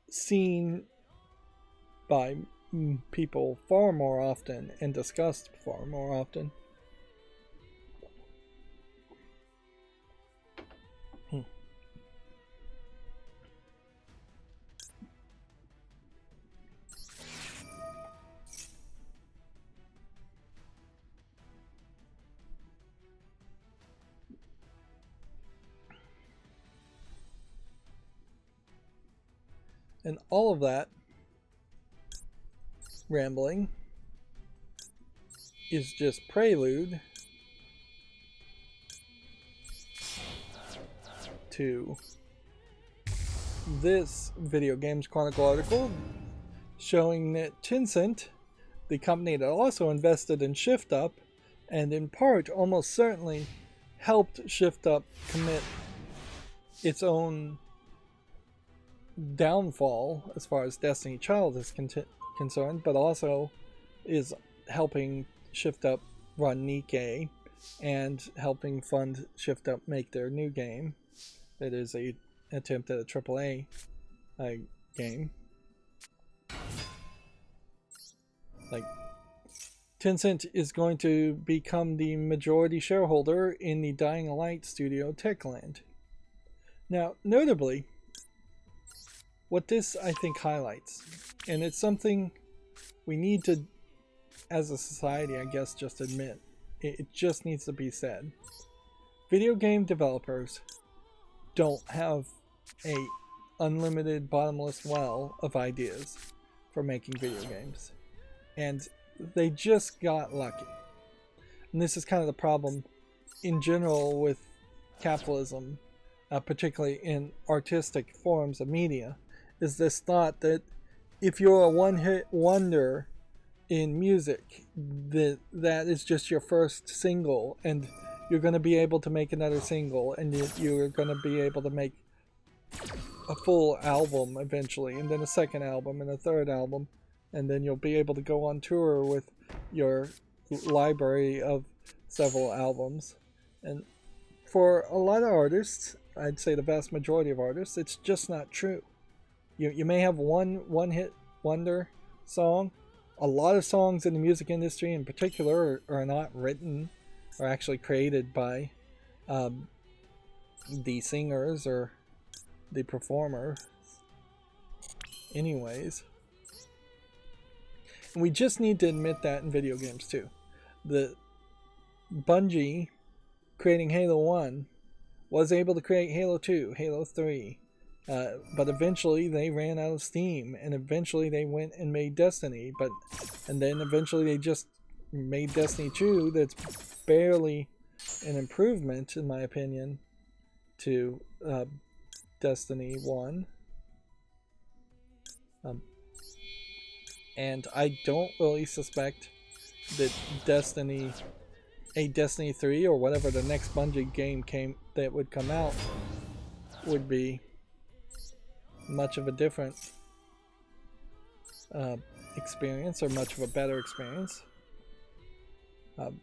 seen by people far more often and discussed far more often. And all of that rambling is just prelude to this Video Games Chronicle article showing that Tencent, the company that also invested in ShiftUp and in part almost certainly helped ShiftUp commit its own downfall as far as Destiny Child is concerned, but also is helping ShiftUp run Nikkei and helping fund ShiftUp make their new game that is a attempt at a AAA game. Like, Tencent is going to become the majority shareholder in the Dying Light studio Techland. Now, notably, what this, I think, highlights, and it's something we need to, as a society, I guess, just admit. It just needs to be said. Video game developers don't have a unlimited bottomless well of ideas for making video games. And they just got lucky. And this is kind of the problem in general with capitalism, particularly in artistic forms of media, is this thought that if you're a one-hit wonder in music, that is just your first single, and you're going to be able to make another single, and you're going to be able to make a full album eventually, and then a second album, and a third album, and then you'll be able to go on tour with your library of several albums. And for a lot of artists, I'd say the vast majority of artists, it's just not true. You may have one hit wonder song. A lot of songs in the music industry in particular are not written or actually created by the singers or the performer. Anyways, and we just need to admit that in video games too. The Bungie creating Halo 1 was able to create Halo 2, Halo 3, but eventually they ran out of steam, and eventually they went and made Destiny, and then eventually they just made Destiny 2 that's barely an improvement, in my opinion, to Destiny 1. And I don't really suspect that Destiny 3 or whatever the next Bungie game that would come out would be much of a different experience or much of a better experience. And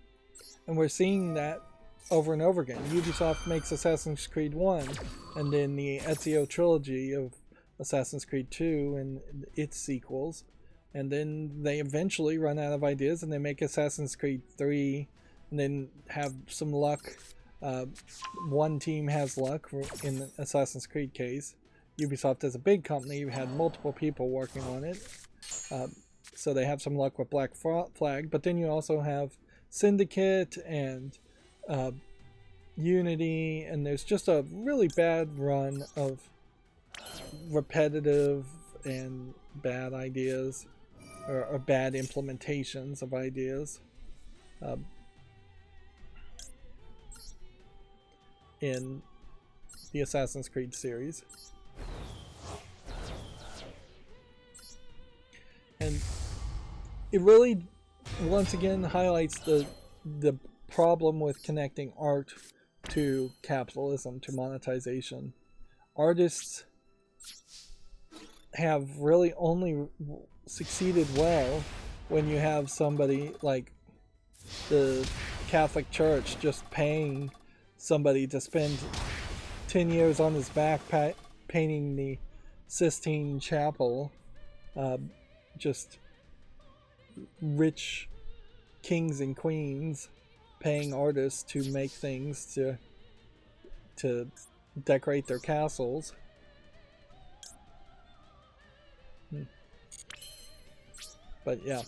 we're seeing that over and over again. Ubisoft makes Assassin's Creed 1 and then the Ezio trilogy of Assassin's Creed 2 and its sequels, and then they eventually run out of ideas and they make Assassin's Creed 3 and then have some luck. One team has luck in the Assassin's Creed case. Ubisoft is a big company, you had multiple people working on it, so they have some luck with Black Flag, but then you also have Syndicate and uh, Unity, and there's just a really bad run of repetitive and bad ideas, or bad implementations of ideas in the Assassin's Creed series. And it really, once again, highlights the problem with connecting art to capitalism, to monetization. Artists have really only succeeded well when you have somebody like the Catholic Church just paying somebody to spend 10 years on his back painting the Sistine Chapel. Just rich kings and queens paying artists to make things to decorate their castles. But yeah,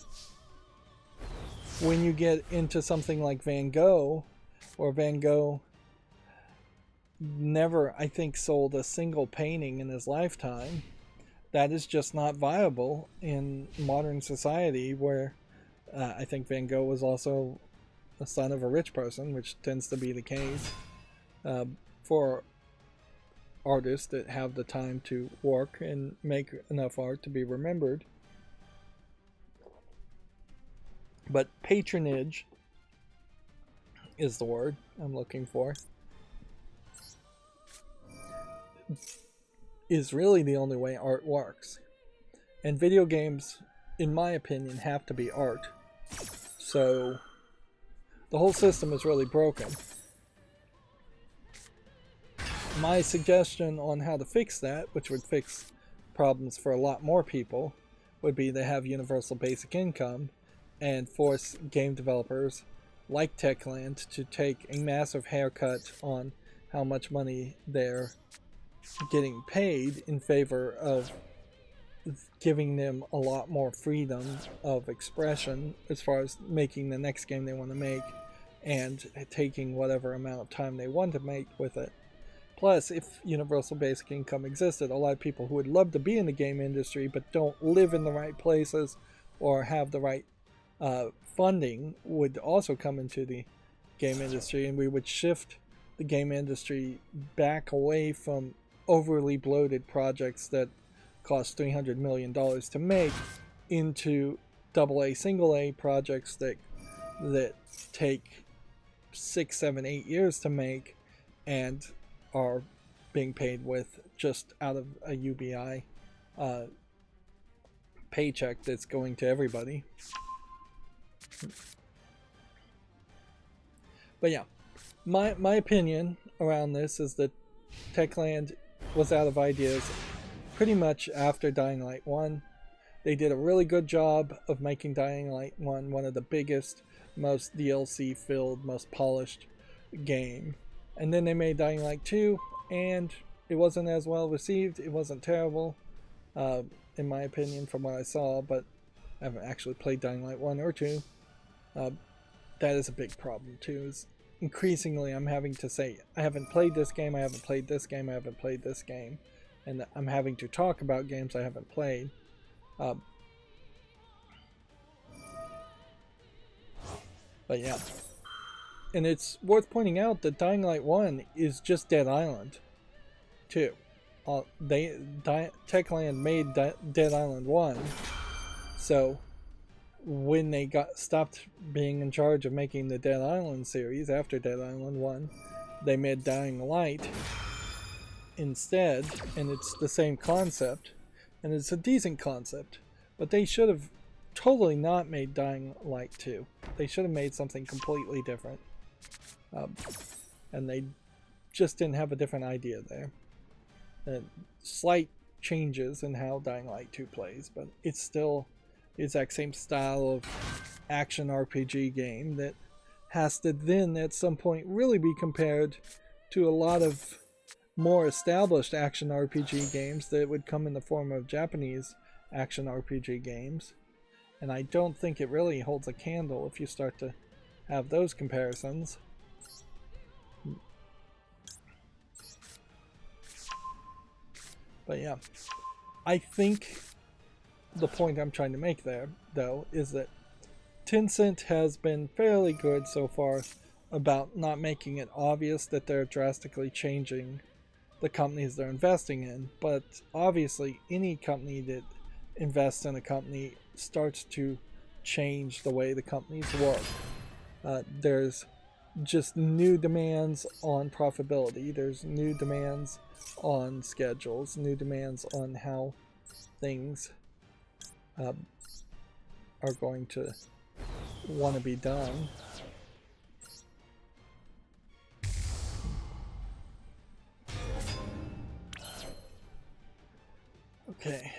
when you get into something like Van Gogh, or Van Gogh never, I think, sold a single painting in his lifetime, that is just not viable in modern society, where I think Van Gogh was also the son of a rich person, which tends to be the case for artists that have the time to work and make enough art to be remembered. But patronage is the word I'm looking for. Is really the only way art works. And video games, in my opinion, have to be art. So the whole system is really broken. My suggestion on how to fix that, which would fix problems for a lot more people, would be to have universal basic income and force game developers like Techland to take a massive haircut on how much money they're getting paid, in favor of giving them a lot more freedom of expression as far as making the next game they want to make, and taking whatever amount of time they want to make with it. Plus, if universal basic income existed, a lot of people who would love to be in the game industry but don't live in the right places or have the right funding would also come into the game industry, and we would shift the game industry back away from overly bloated projects that cost $300 million to make into AA, single A projects that take 6, 7, 8 years to make and are being paid with just out of a UBI paycheck that's going to everybody. But yeah, my opinion around this is that Techland was out of ideas pretty much after Dying Light 1. They did a really good job of making Dying Light 1 one of the biggest, most DLC filled, most polished game. And then they made Dying Light 2, and it wasn't as well received. It wasn't terrible, in my opinion, from what I saw, but I haven't actually played Dying Light 1 or 2. That is a big problem too, is increasingly I'm having to say, I haven't played this game, I haven't played this game, I haven't played this game. And I'm having to talk about games I haven't played. But yeah. And it's worth pointing out that Dying Light 1 is just Dead Island 2. Techland made Dead Island 1. So when they stopped being in charge of making the Dead Island series after Dead Island 1, they made Dying Light instead, and it's the same concept, and it's a decent concept, but they should have totally not made Dying Light 2. They should have made something completely different, and they just didn't have a different idea there. Slight changes in how Dying Light 2 plays, but it's still the exact same style of action RPG game that has to then at some point really be compared to a lot of more established action RPG games that would come in the form of Japanese action RPG games. And I don't think it really holds a candle if you start to have those comparisons. But yeah, I think the point I'm trying to make there, though, is that Tencent has been fairly good so far about not making it obvious that they're drastically changing the companies they're investing in. But obviously, any company that invests in a company starts to change the way the companies work. There's just new demands on profitability. There's new demands on schedules, new demands on how things are going to want to be done. Okay.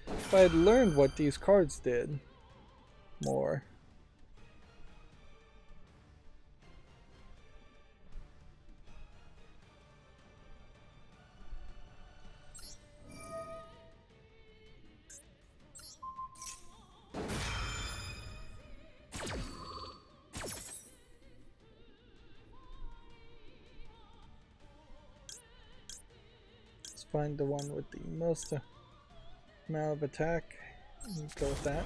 If I had learned what these cards did more. Let's find the one with the most amount of attack and go with that.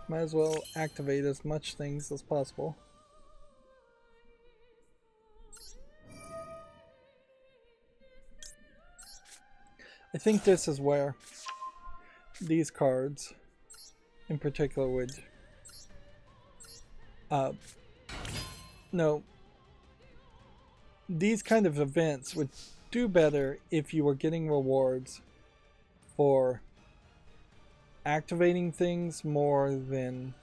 Might as well activate as much things as possible. I think this is where these cards in particular would no, these kind of events would do better if you were getting rewards for activating things more than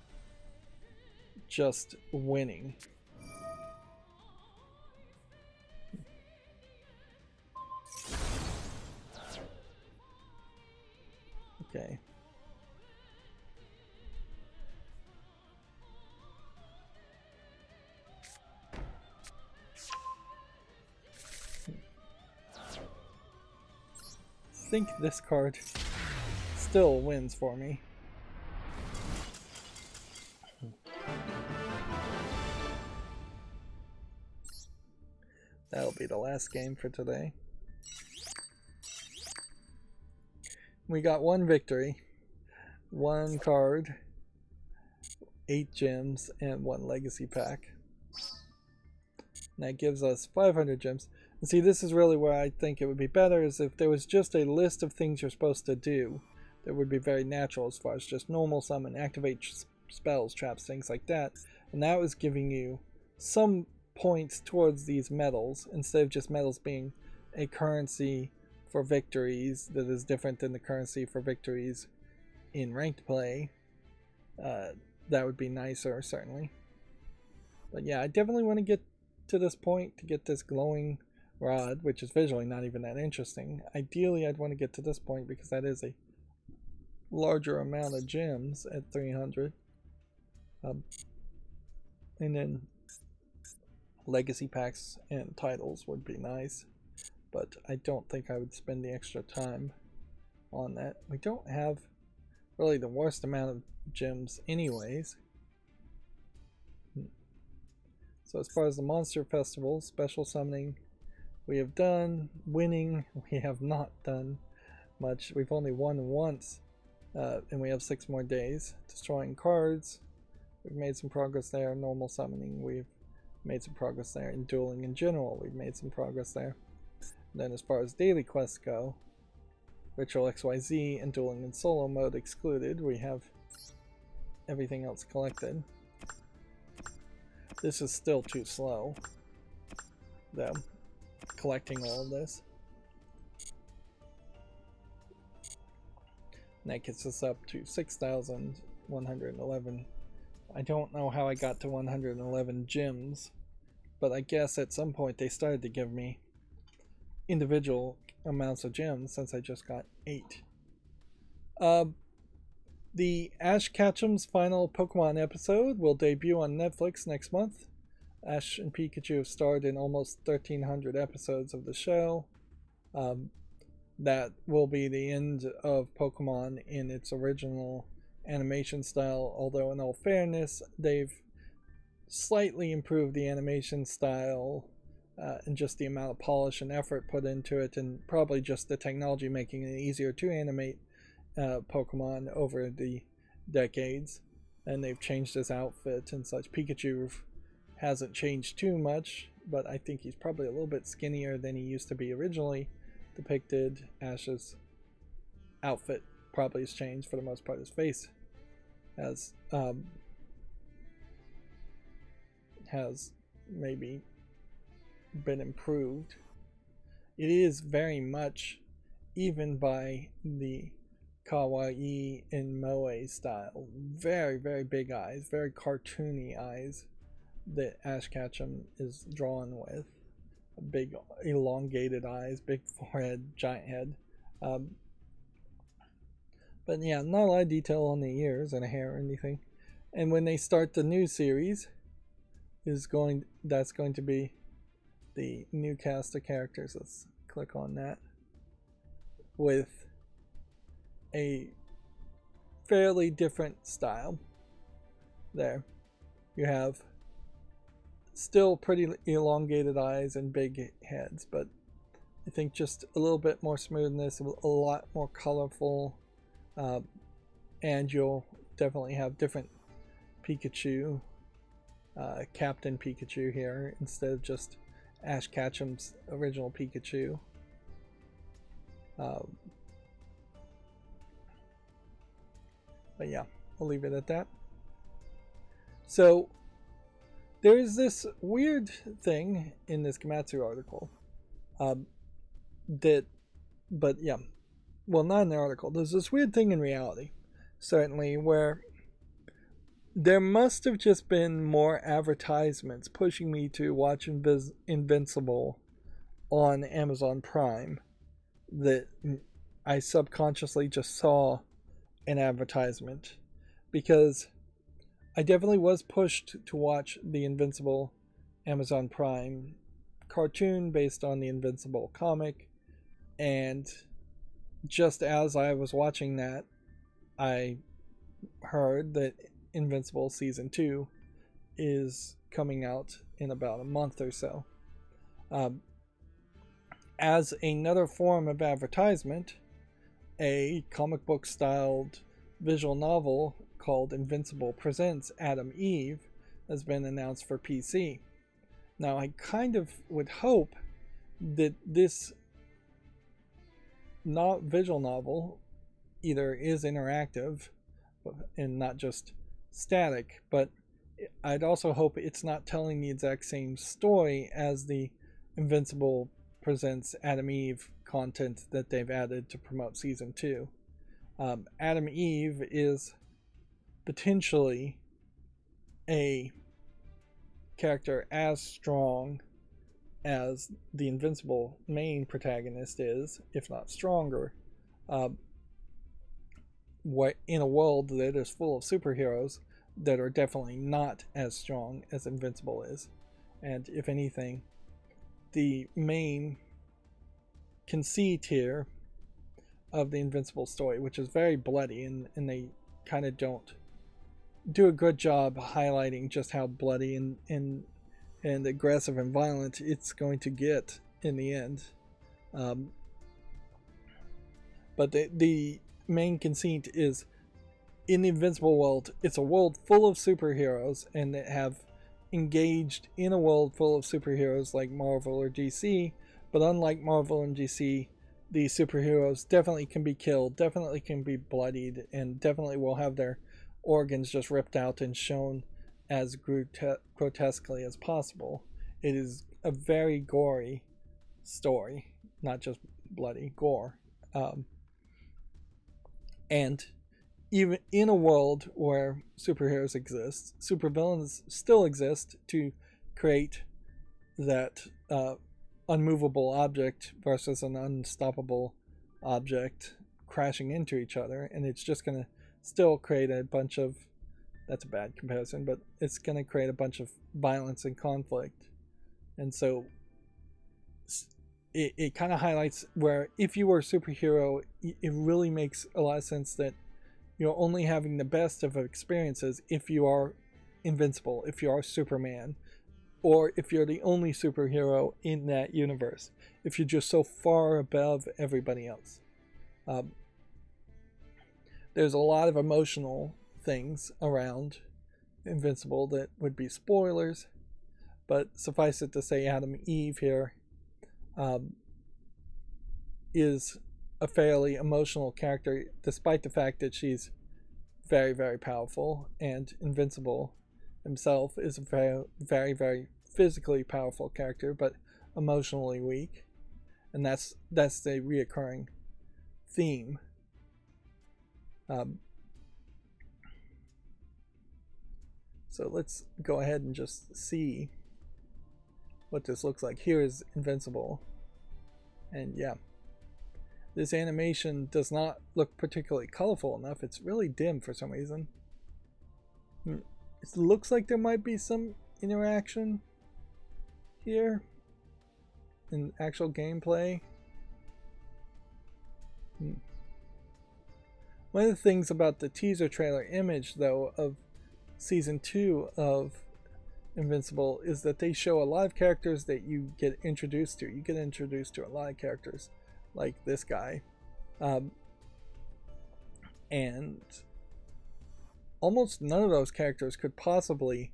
just winning. Okay. I think this card still wins for me. That'll be the last game for today. We got one victory, one card, 8 gems, and 1 legacy pack. And that gives us 500 gems. And see, this is really where I think it would be better, is if there was just a list of things you're supposed to do that would be very natural as far as just normal summon, activate spells, traps, things like that. And that was giving you some points towards these medals, instead of just medals being a currency for victories that is different than the currency for victories in ranked play. That would be nicer, certainly. But yeah, I definitely want to get to this point to get this glowing rod, which is visually not even that interesting. Ideally, I'd want to get to this point because that is a larger amount of gems at 300. And then legacy packs and titles would be nice, but I don't think I would spend the extra time on that. We don't have really the worst amount of gems anyways. So as far as the monster festival, special summoning, we have done. Winning, we have not done much. We've only won once and we have 6 more days. Destroying cards, we've made some progress there. Normal summoning, we've made some progress there. In dueling in general, we've made some progress there. And then as far as daily quests go, Ritual XYZ and dueling in solo mode excluded, we have everything else collected. This is still too slow, though, collecting all of this. And that gets us up to 6,111. I don't know how I got to 111 gems, but I guess at some point they started to give me individual amounts of gems since I just got 8. The Ash Ketchum's final Pokemon episode will debut on Netflix next month. Ash and Pikachu have starred in almost 1,300 episodes of the show. That will be the end of Pokemon in its original animation style, although in all fairness, they've slightly improved the animation style and just the amount of polish and effort put into it, and probably just the technology making it easier to animate Pokemon over the decades. And they've changed his outfit and such. Pikachu hasn't changed too much, but I think he's probably a little bit skinnier than he used to be originally depicted. Ash's outfit probably has changed for the most part. His face has maybe been improved. It is very much, even by the kawaii and moe style, very, very big eyes, very cartoony eyes that Ash Ketchum is drawn with. Big elongated eyes, big forehead, giant head. But yeah, not a lot of detail on the ears and hair or anything. And when they start the new series, that's going to be the new cast of characters. Let's click on that. With a fairly different style. There. You have still pretty elongated eyes and big heads, but I think just a little bit more smoothness, a lot more colorful, and you'll definitely have different Pikachu, Captain Pikachu here, instead of just Ash Ketchum's original Pikachu. But yeah, I'll leave it at that. So there's this weird thing in this Komatsu article well, not in the article. There's this weird thing in reality, certainly, where there must have just been more advertisements pushing me to watch Invincible on Amazon Prime that I subconsciously just saw an advertisement, because I definitely was pushed to watch the Invincible Amazon Prime cartoon based on the Invincible comic, and just as I was watching that, I heard that Invincible Season 2 is coming out in about a month or so. As another form of advertisement, a comic book styled visual novel called Invincible Presents Adam Eve has been announced for PC. Now, I kind of would hope that this visual novel either is interactive and not just static, but I'd also hope it's not telling the exact same story as the Invincible Presents Adam Eve content that they've added to promote Season 2. Adam Eve is potentially a character as strong as the Invincible main protagonist is, if not stronger, in a world that is full of superheroes that are definitely not as strong as Invincible is. And if anything, the main conceit here of the Invincible story, which is very bloody, and they kind of don't do a good job highlighting just how bloody and aggressive and violent it's going to get in the end. But the main conceit is, in the Invincible world, it's a world full of superheroes, and that have engaged in a world full of superheroes like Marvel or DC. But unlike Marvel and DC, the superheroes definitely can be killed, definitely can be bloodied, and definitely will have their organs just ripped out and shown as grotesquely as possible. It is a very gory story, not just bloody gore. And even in a world where superheroes exist, supervillains still exist to create that unmovable object versus an unstoppable object crashing into each other, and it's just going to still create a bunch of, that's a bad comparison, but it's going to create a bunch of violence and conflict. And so it kind of highlights where if you were a superhero, it really makes a lot of sense that you're only having the best of experiences if you are invincible, if you are Superman, or if you're the only superhero in that universe, if you're just so far above everybody else. There's a lot of emotional things around Invincible that would be spoilers, but suffice it to say, Adam Eve here is a fairly emotional character, despite the fact that she's very, very powerful, and Invincible himself is a very, very, very physically powerful character, but emotionally weak, and that's the reoccurring theme. So let's go ahead and just see what this looks like. Here is Invincible, and yeah, this animation does not look particularly colorful enough. It's really dim for some reason. It looks like there might be some interaction here in actual gameplay. One of the things about the teaser trailer image, though, of Season 2 of Invincible is that they show a lot of characters that you get introduced to. You get introduced to a lot of characters, like this guy. And almost none of those characters could possibly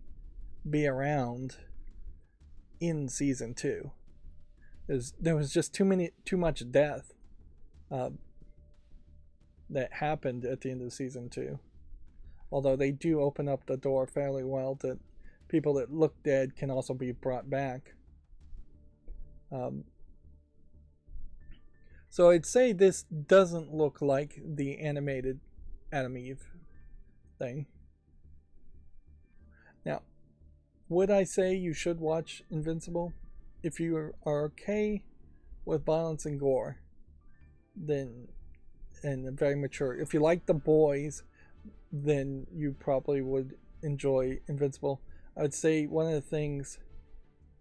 be around in Season 2. There was just too much death that happened at the end of Season 2. Although they do open up the door fairly well that people that look dead can also be brought back. So I'd say this doesn't look like the animated Adam Eve thing. Now, would I say you should watch Invincible? If you are okay with violence and gore, then, and very mature. If you like The Boys, then you probably would enjoy Invincible. I'd say one of the things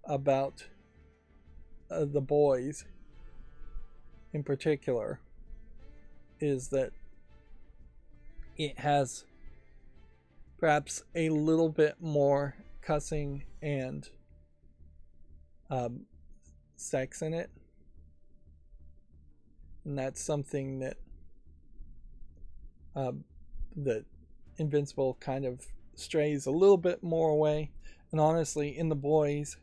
about The Boys in particular is that it has perhaps a little bit more cussing and sex in it, and that's something that that Invincible kind of strays a little bit more away. And honestly, in The Boys,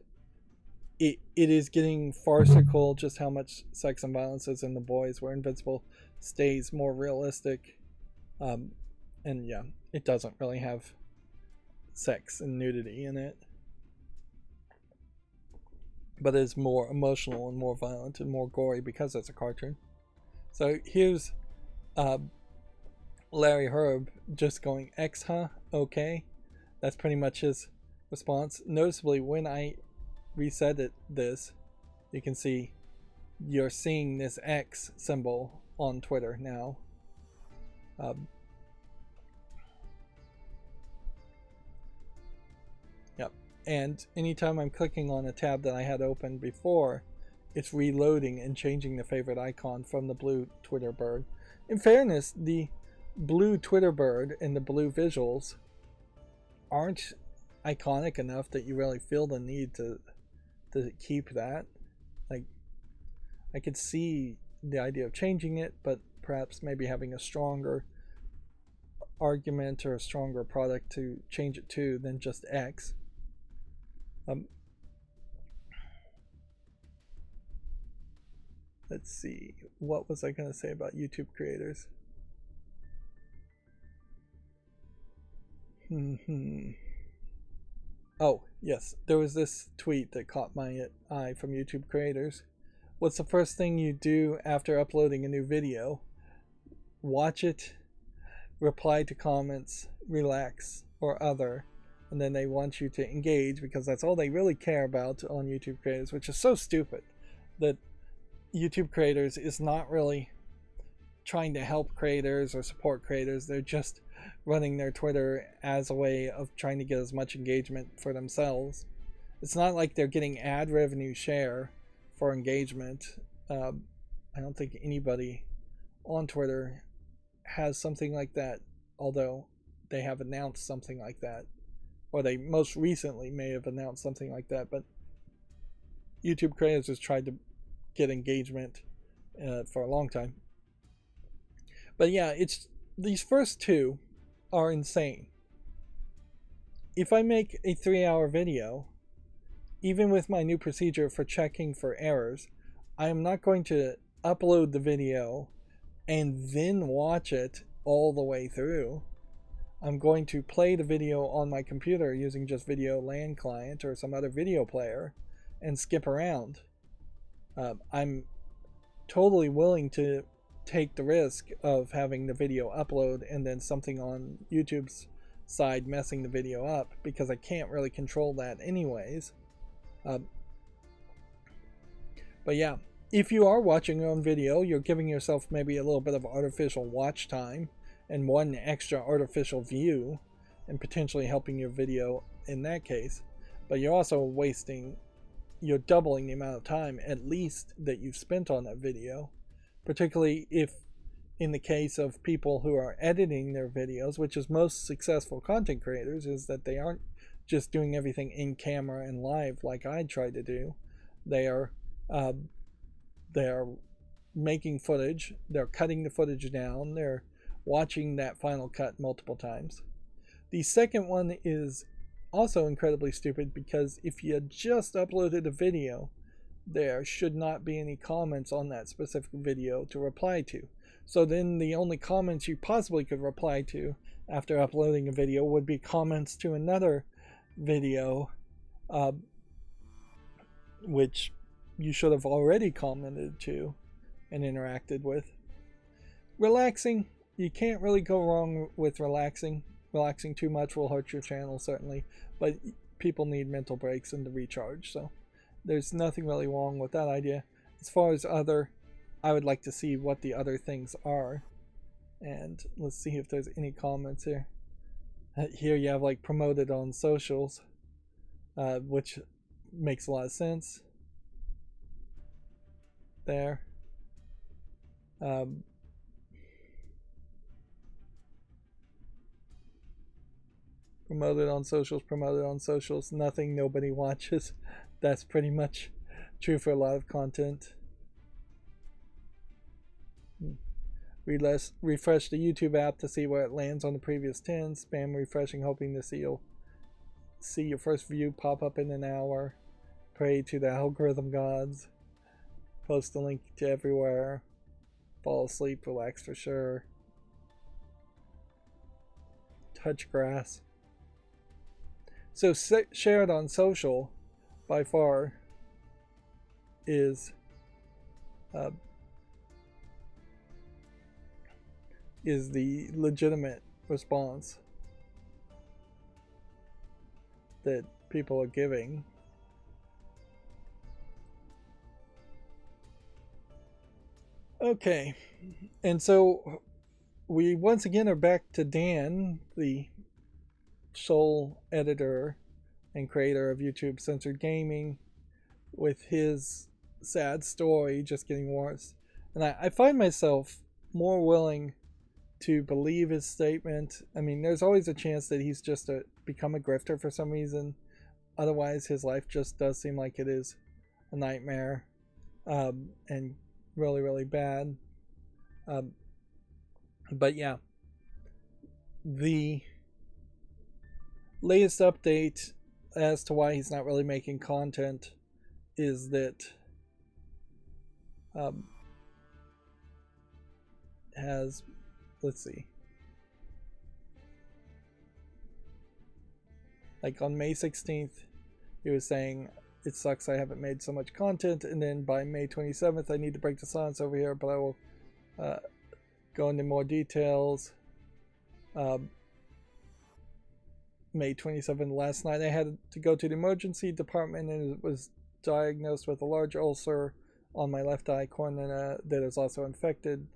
it is getting farcical just how much sex and violence is in The Boys, where Invincible stays more realistic. And yeah, it doesn't really have sex and nudity in it, but it's more emotional and more violent and more gory because it's a cartoon. So here's Larry Herb just going, X, huh? Okay. That's pretty much his response. Noticeably, when I reset this, you can see you're seeing this X symbol on Twitter now. Yep. And anytime I'm clicking on a tab that I had open before, it's reloading and changing the favorite icon from the blue Twitter bird. In fairness, the blue Twitter bird and the blue visuals aren't iconic enough that you really feel the need to keep that. Like, I could see the idea of changing it, but perhaps maybe having a stronger argument or a stronger product to change it to than just X. Let's see, what was I going to say about YouTube creators? Oh, yes, there was this tweet that caught my eye from YouTube creators. What's the first thing you do after uploading a new video? Watch it, reply to comments, relax, or other, and then they want you to engage because that's all they really care about on YouTube creators, which is so stupid that YouTube creators is not really trying to help creators or support creators. They're just running their Twitter as a way of trying to get as much engagement for themselves. It's not like they're getting ad revenue share for engagement. I don't think anybody on Twitter has something like that, although they have announced something like that, or they most recently may have announced something like that. But YouTube creators has tried to get engagement for a long time. But yeah, it's these first two are insane. If I make a 3-hour video, even with my new procedure for checking for errors, I am not going to upload the video and then watch it all the way through. I'm going to play the video on my computer using just Video LAN client or some other video player and skip around. I'm totally willing to take the risk of having the video upload and then something on YouTube's side messing the video up, because I can't really control that anyways. But yeah, if you are watching your own video, you're giving yourself maybe a little bit of artificial watch time and one extra artificial view, and potentially helping your video in that case. But you're also you're doubling the amount of time at least that you've spent on that video, particularly if in the case of people who are editing their videos, which is most successful content creators, is that they aren't just doing everything in camera and live like I try to do. They are making footage, they're cutting the footage down, they're watching that final cut multiple times. The second one is also incredibly stupid, because if you just uploaded a video, there should not be any comments on that specific video to reply to. So then the only comments you possibly could reply to after uploading a video would be comments to another video, which you should have already commented to and interacted with. Relaxing, you can't really go wrong with relaxing. Relaxing too much will hurt your channel, certainly, but people need mental breaks and to recharge, so there's nothing really wrong with that idea. As far as other, I would like to see what the other things are, and let's see if there's any comments here. Here you have like promoted on socials, which makes a lot of sense there. Promoted on socials, nothing nobody watches. That's pretty much true for a lot of content. Refresh the YouTube app to see where it lands on the previous 10. Spam refreshing, hoping to see your first view pop up in an hour. Pray to the algorithm gods. Post the link to everywhere. Fall asleep, relax for sure. Touch grass. So shared on social, by far, is the legitimate response that people are giving. Okay, and so we once again are back to Dan, the sole editor and creator of YouTube Censored Gaming, with his sad story just getting worse. And I find myself more willing to believe his statement. I mean, there's always a chance that he's just become a grifter for some reason. Otherwise, his life just does seem like it is a nightmare, and really, really bad. But yeah, the latest update as to why he's not really making content is that um, has, let's see, like on May 16th, he was saying, it sucks I haven't made so much content, and then by May 27th, I need to break the silence over here, but I will go into more details. May 27th, last night, I had to go to the emergency department and was diagnosed with a large ulcer on my left eye cornea that is also infected.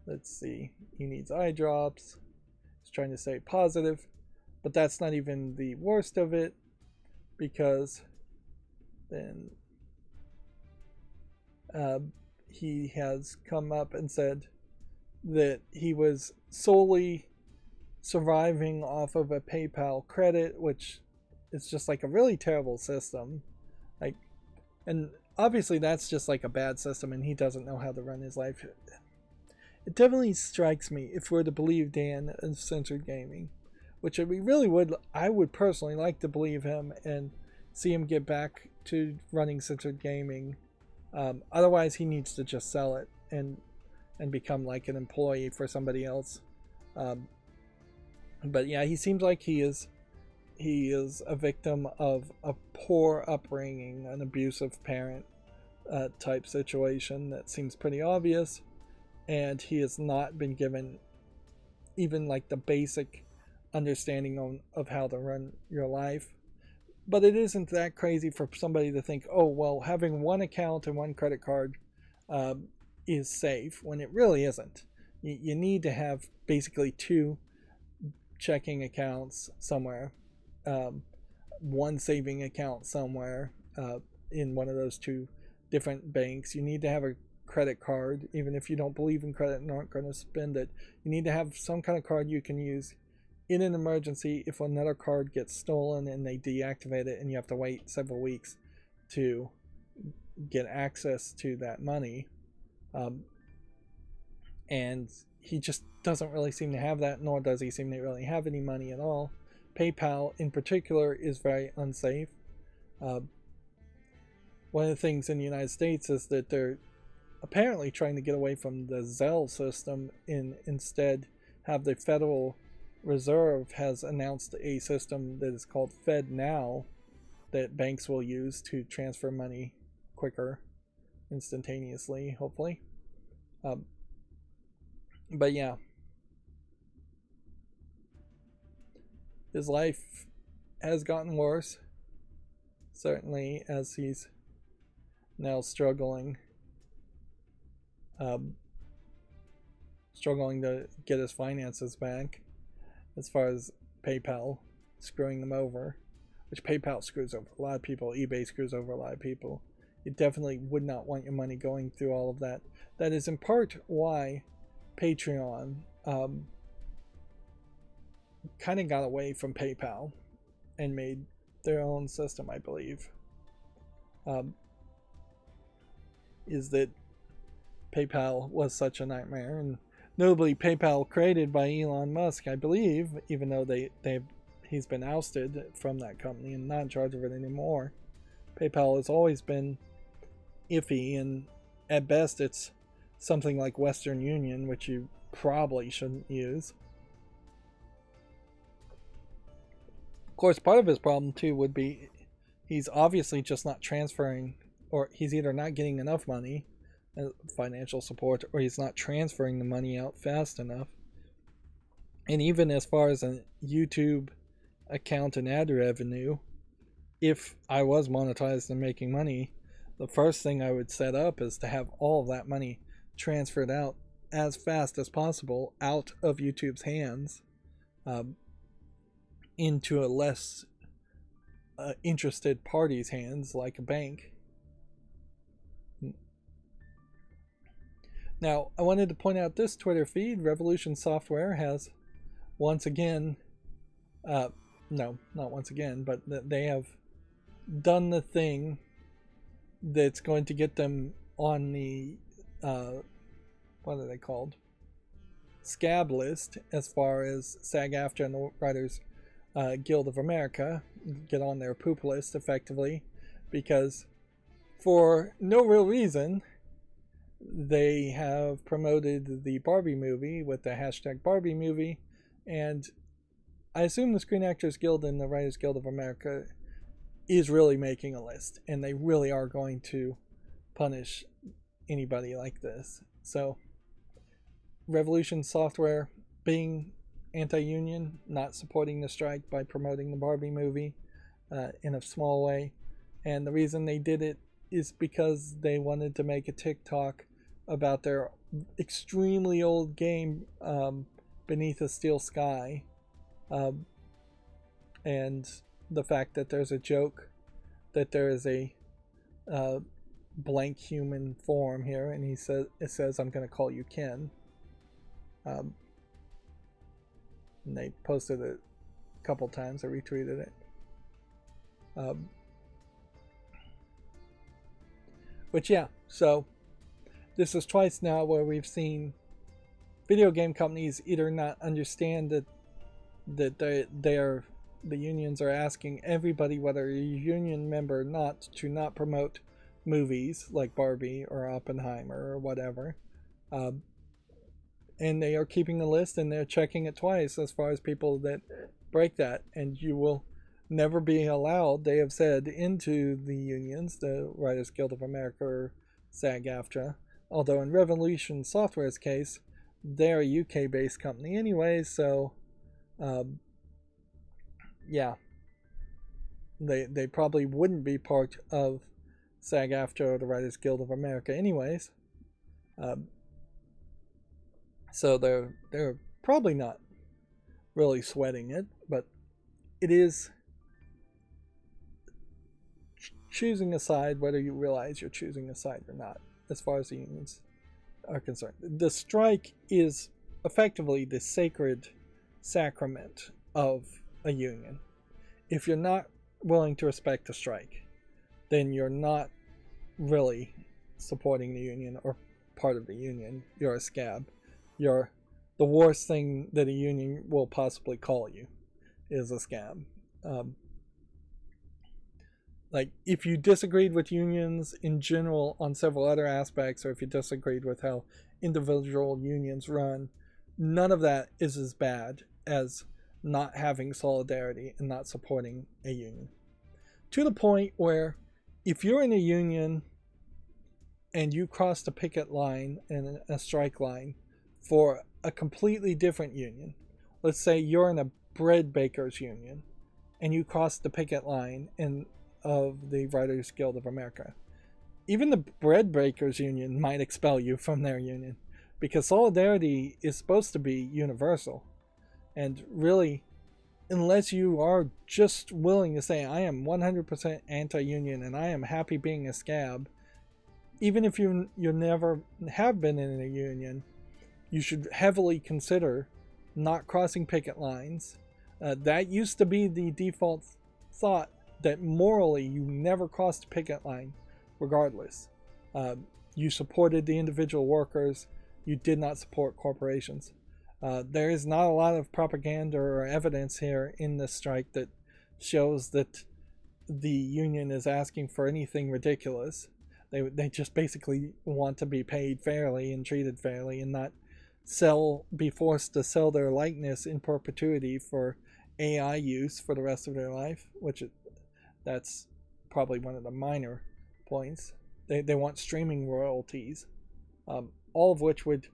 Let's see, he needs eye drops. He's trying to stay positive, but that's not even the worst of it, because then he has come up and said that he was solely surviving off of a PayPal credit, which is just like a really terrible system. Like, and obviously that's just like a bad system, and he doesn't know how to run his life. It definitely strikes me, if we're to believe Dan of Censored Gaming, which we really would, I would personally like to believe him and see him get back to running Censored Gaming. Otherwise, he needs to just sell it and become like an employee for somebody else. But yeah, he seems like he is a victim of a poor upbringing, an abusive parent type situation that seems pretty obvious, and he has not been given even like the basic understanding of how to run your life. But it isn't that crazy for somebody to think, oh, well, having one account and one credit card is safe, when it really isn't. You need to have basically two checking accounts somewhere, one saving account somewhere in one of those two different banks. You need to have a credit card, even if you don't believe in credit and aren't going to spend it. You need to have some kind of card you can use in an emergency if another card gets stolen and they deactivate it and you have to wait several weeks to get access to that money. And he just doesn't really seem to have that, nor does he seem to really have any money at all. PayPal in particular is very unsafe. One of the things in the United States is that they're apparently trying to get away from the Zelle system and instead have the Federal Reserve has announced a system that is called FedNow that banks will use to transfer money quicker, instantaneously, hopefully. But yeah, his life has gotten worse, certainly, as he's now struggling to get his finances back, as far as PayPal screwing them over, which PayPal screws over a lot of people, eBay screws over a lot of people. You definitely would not want your money going through all of that. That is in part why Patreon kind of got away from PayPal and made their own system, I believe. Is that PayPal was such a nightmare, and notably PayPal created by Elon Musk, I believe, even though he's been ousted from that company and not in charge of it anymore. PayPal has always been iffy, and at best it's something like Western Union, which you probably shouldn't use. Of course, part of his problem too would be he's obviously just not transferring, or he's either not getting enough money, financial support, or he's not transferring the money out fast enough. And even as far as a YouTube account and ad revenue, if I was monetized and making money, the first thing I would set up is to have all of that money transferred out as fast as possible out of YouTube's hands into a less interested party's hands, like a bank. Now, I wanted to point out this Twitter feed. Revolution Software has once again, no, not once again, but they have done the thing that's going to get them on the, what are they called? scab list as far as SAG-AFTRA and the Writers Guild of America get on their poop list effectively, because for no real reason they have promoted the Barbie movie with the hashtag Barbie movie, and I assume the Screen Actors Guild and the Writers Guild of America is really making a list, and they really are going to punish anybody like this. So Revolution Software being anti-union, not supporting the strike by promoting the Barbie movie in a small way, and the reason they did it is because they wanted to make a TikTok about their extremely old game, Beneath a Steel Sky, and the fact that there's a joke that there is a blank human form here, and it says I'm going to call you Ken. And they posted it a couple times. I retweeted it. But yeah, so this is twice now where we've seen video game companies either not understand that the unions are asking everybody, whether you're a union member or not, to not promote movies like Barbie or Oppenheimer or whatever. And they are keeping the list, and they're checking it twice as far as people that break that. And you will never be allowed, they have said, into the unions, the Writers Guild of America or SAG-AFTRA. Although in Revolution Software's case, they're a UK-based company anyway, so yeah, they probably wouldn't be part of SAG-AFTRA or the Writers Guild of America anyways. So they're probably not really sweating it, but it is choosing a side, whether you realize you're choosing a side or not, as far as the unions are concerned. The strike is effectively the sacred sacrament of a union. If you're not willing to respect a strike, then you're not really supporting the union or part of the union. You're a scab. You're the worst thing that a union will possibly call you is a scab. Like, if you disagreed with unions in general on several other aspects, or if you disagreed with how individual unions run, none of that is as bad as not having solidarity and not supporting a union. To the point where if you're in a union and you cross the picket line and a strike line for a completely different union, let's say you're in a bread bakers union and you cross the picket line of the Writers Guild of America, even the bread bakers union might expel you from their union, because solidarity is supposed to be universal. And really, unless you are just willing to say, I am 100% anti-union and I am happy being a scab, even if you never have been in a union, you should heavily consider not crossing picket lines. That used to be the default thought, that morally you never crossed the picket line regardless. You supported the individual workers. You did not support corporations. There is not a lot of propaganda or evidence here in this strike that shows that the union is asking for anything ridiculous. They just basically want to be paid fairly and treated fairly, and not be forced to sell their likeness in perpetuity for AI use for the rest of their life, that's probably one of the minor points. They want streaming royalties, all of which would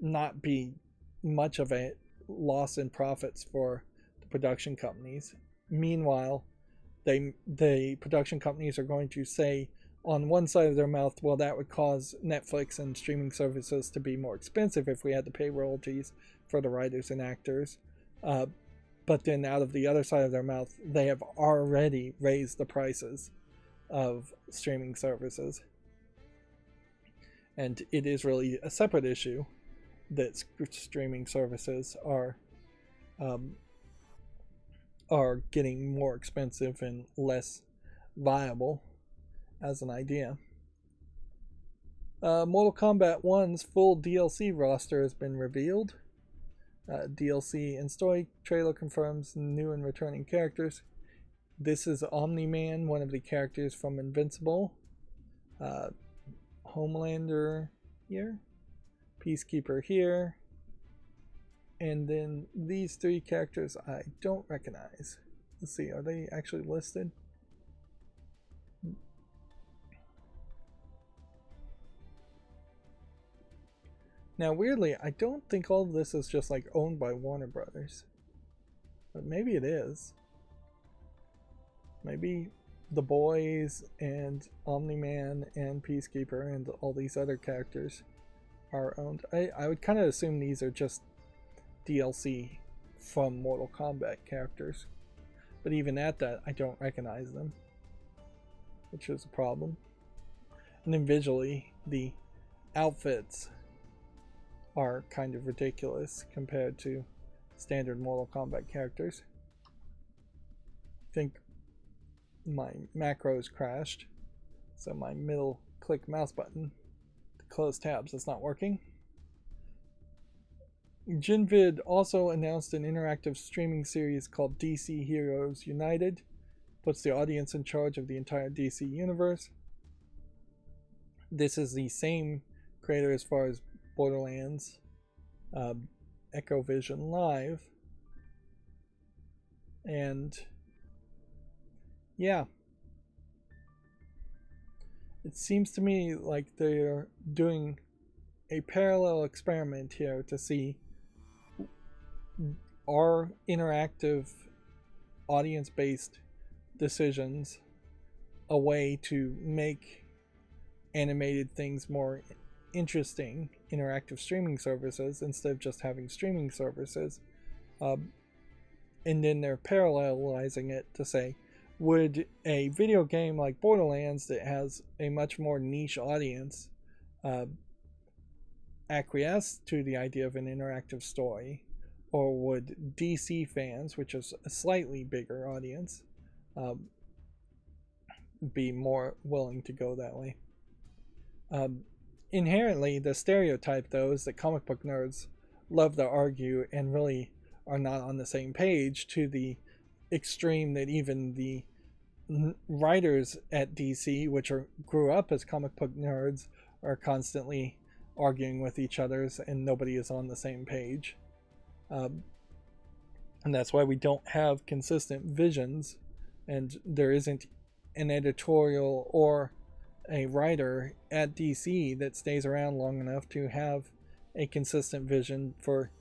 not be much of a loss in profits for the production companies. Meanwhile, the production companies are going to say on one side of their mouth, well, that would cause Netflix and streaming services to be more expensive if we had to pay royalties for the writers and actors. But then out of the other side of their mouth, they have already raised the prices of streaming services. And it is really a separate issue that streaming services are getting more expensive and less viable as an idea. Mortal Kombat 1's full DLC roster has been revealed. DLC and story trailer confirms new and returning characters. This is Omni-Man, one of the characters from Invincible. Homelander here. Peacekeeper here. And then these three characters I don't recognize. Let's see, are they actually listed? Now, weirdly, I don't think all of this is just like owned by Warner Brothers. But maybe it is. Maybe the boys and Omni-Man and Peacekeeper and all these other characters are owned. I would kind of assume these are just DLC from Mortal Kombat characters. But even at that, I don't recognize them, which is a problem. And then visually, the outfits are kind of ridiculous compared to standard Mortal Kombat characters. I think my macros crashed, so my middle click mouse button to close tabs is not working. Jinvid also announced an interactive streaming series called DC Heroes United. Puts the audience in charge of the entire DC universe. This is the same creator as far as Borderlands, Echo Vision Live, and yeah, it seems to me like they're doing a parallel experiment here to see, are interactive audience-based decisions a way to make animated things more interesting interactive streaming services instead of just having streaming services. And then they're parallelizing it to say, would a video game like Borderlands that has a much more niche audience acquiesce to the idea of an interactive story, or would DC fans, which is a slightly bigger audience, be more willing to go that way? Inherently, the stereotype, though, is that comic book nerds love to argue and really are not on the same page, to the extreme that even the writers at DC, which grew up as comic book nerds, are constantly arguing with each other, and nobody is on the same page. And that's why we don't have consistent visions, and there isn't an editorial or a writer at DC that stays around long enough to have a consistent vision for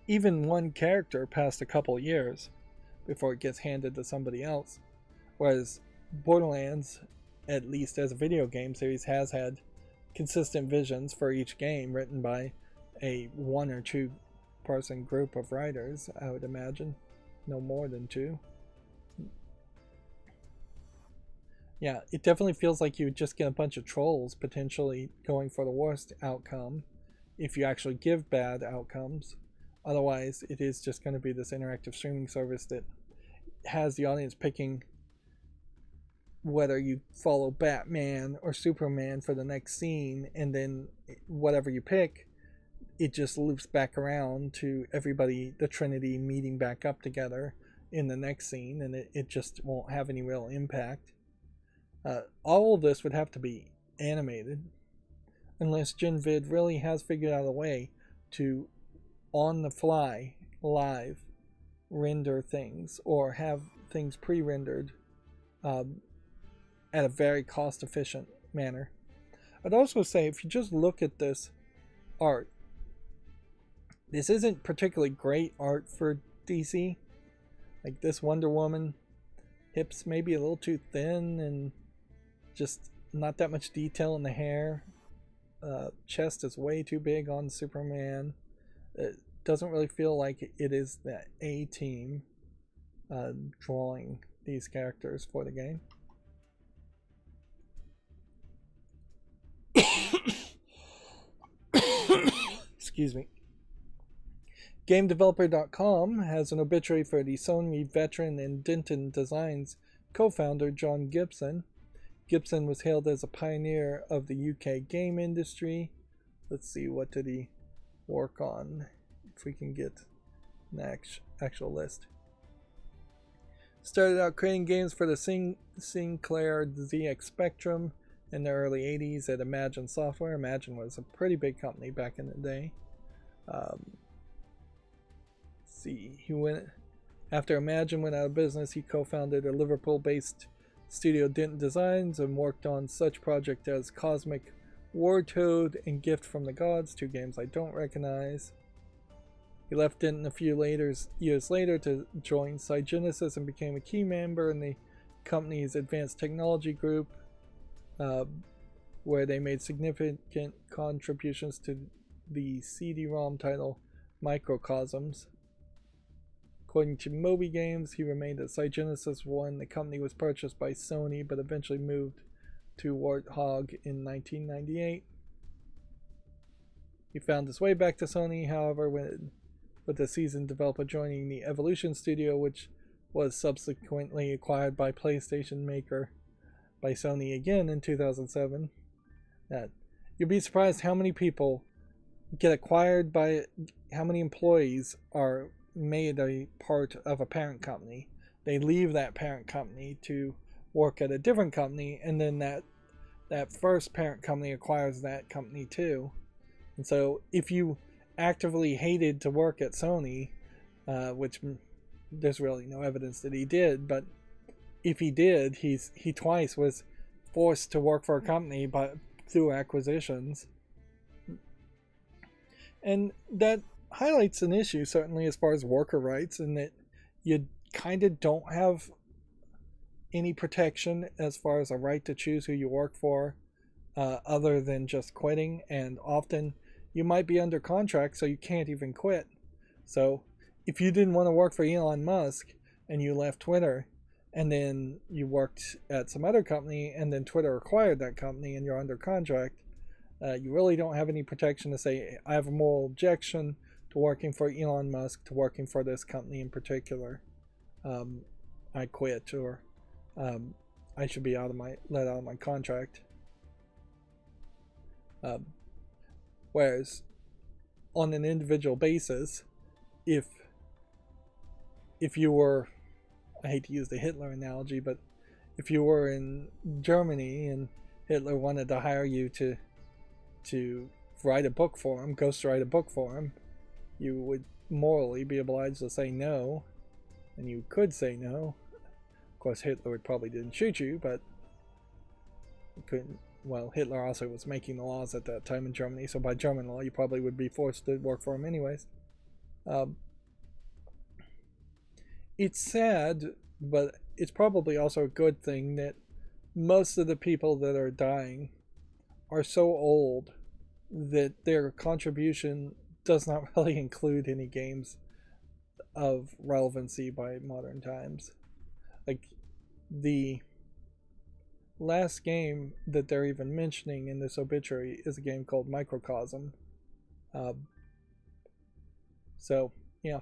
even one character past a couple years before it gets handed to somebody else. Whereas Borderlands, at least as a video game series, has had consistent visions for each game written by a 1 or 2 person group of writers, I would imagine. No more than 2. Yeah, it definitely feels like you would just get a bunch of trolls potentially going for the worst outcome if you actually give bad outcomes. Otherwise, it is just going to be this interactive streaming service that has the audience picking whether you follow Batman or Superman for the next scene, and then whatever you pick, it just loops back around to everybody, the Trinity, meeting back up together in the next scene, and it just won't have any real impact. All of this would have to be animated, unless Jinvid really has figured out a way to, on the fly, live, render things, or have things pre-rendered at a very cost-efficient manner. I'd also say, if you just look at this art, this isn't particularly great art for DC. Like this Wonder Woman, hips maybe a little too thin, and just not that much detail in the hair. Chest is way too big on Superman. It doesn't really feel like it is the A-team drawing these characters for the game. Excuse me. GameDeveloper.com has an obituary for the Sony veteran and Denton Designs co-founder John Gibson. Gibson was hailed as a pioneer of the UK game industry. Let's see, what did he work on? If we can get the actual list. Started out creating games for the Sinclair ZX Spectrum in the early 80s at Imagine Software. Imagine was a pretty big company back in the day. After Imagine went out of business, he co-founded a Liverpool-based studio, Dent Designs, and worked on such projects as Cosmic War Toad and Gift from the Gods, two games I don't recognize. He left Denton a few years later to join Cygenesis and became a key member in the company's advanced technology group, where they made significant contributions to the CD-ROM title Microcosms. According to Moby Games, he remained at Cygenesis when the company was purchased by Sony, but eventually moved to Warthog in 1998. He found his way back to Sony, however, with a seasoned developer joining the Evolution Studio, which was subsequently acquired by PlayStation maker by Sony again in 2007. You'd be surprised how many people get acquired by, how many employees are made a part of a parent company. They leave that parent company to work at a different company, and then that first parent company acquires that company too. And so if you actively hated to work at Sony, which there's really no evidence that he did, but if he did, he twice was forced to work for a company through acquisitions. And that highlights an issue, certainly as far as worker rights, in that you kind of don't have any protection as far as a right to choose who you work for, other than just quitting, and often you might be under contract, so you can't even quit. So if you didn't want to work for Elon Musk and you left Twitter, and then you worked at some other company, and then Twitter acquired that company and you're under contract, you really don't have any protection to say, I have a moral objection to working for Elon Musk, to working for this company in particular. I quit, or I should be let out of my contract. Whereas on an individual basis, if you were, I hate to use the Hitler analogy, but if you were in Germany and Hitler wanted to hire you to write a book for him, ghostwrite a book for him, you would morally be obliged to say no, and you could say no. Of course, Hitler probably didn't shoot you, but you couldn't. Well, Hitler also was making the laws at that time in Germany, so by German law, you probably would be forced to work for him anyways. It's sad, but it's probably also a good thing that most of the people that are dying are so old that their contribution does not really include any games of relevancy by modern times. Like, the last game that they're even mentioning in this obituary is a game called Microcosm. So yeah,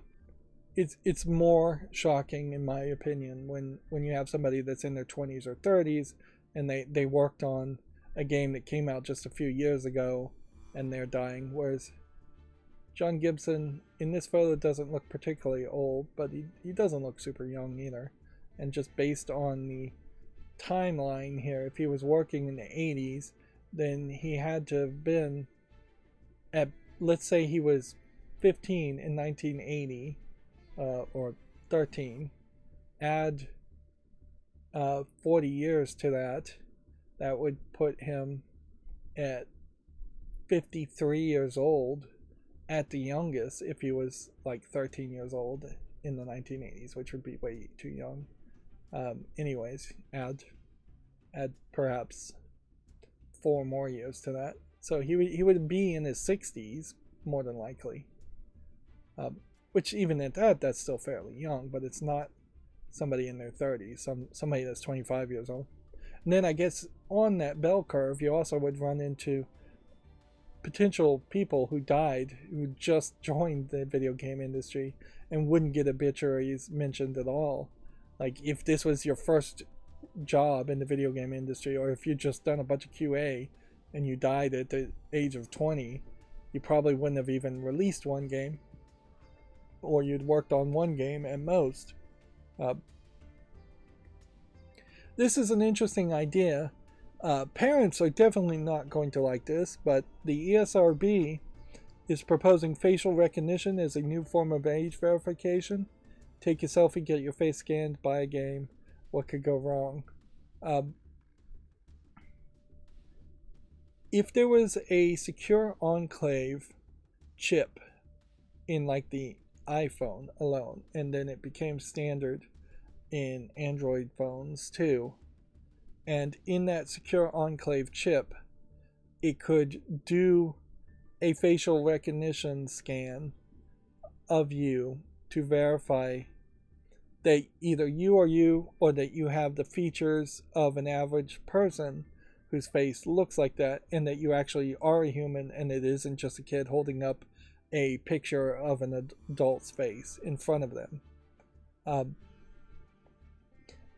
it's more shocking, in my opinion, when you have somebody that's in their 20s or 30s and they worked on a game that came out just a few years ago and they're dying. Whereas John Gibson in this photo doesn't look particularly old, but he doesn't look super young either. And just based on the timeline here, if he was working in the 80s, then he had to have been at, let's say he was 15 in 1980, or 13, add 40 years to that would put him at 53 years old at the youngest, if he was like 13 years old in the 1980s, which would be way too young. Anyways, add perhaps 4 more years to that, so he would be in his 60s more than likely. Which even at that's still fairly young, but it's not somebody in their 30s. Somebody that's 25 years old. And then I guess on that bell curve, you also would run into potential people who died, who just joined the video game industry and wouldn't get obituaries mentioned at all. Like, if this was your first job in the video game industry, or if you'd just done a bunch of QA and you died at the age of 20, you probably wouldn't have even released one game. or you'd worked on one game at most. Uh, this is an interesting idea. Parents are definitely not going to like this, but the ESRB is proposing facial recognition as a new form of age verification. Take a selfie, get your face scanned, buy a game. What could go wrong? If there was a secure enclave chip in like the iPhone alone, and then it became standard in Android phones too, and in that secure enclave chip, it could do a facial recognition scan of you to verify that either you are you, or that you have the features of an average person whose face looks like that, and that you actually are a human and it isn't just a kid holding up a picture of an adult's face in front of them.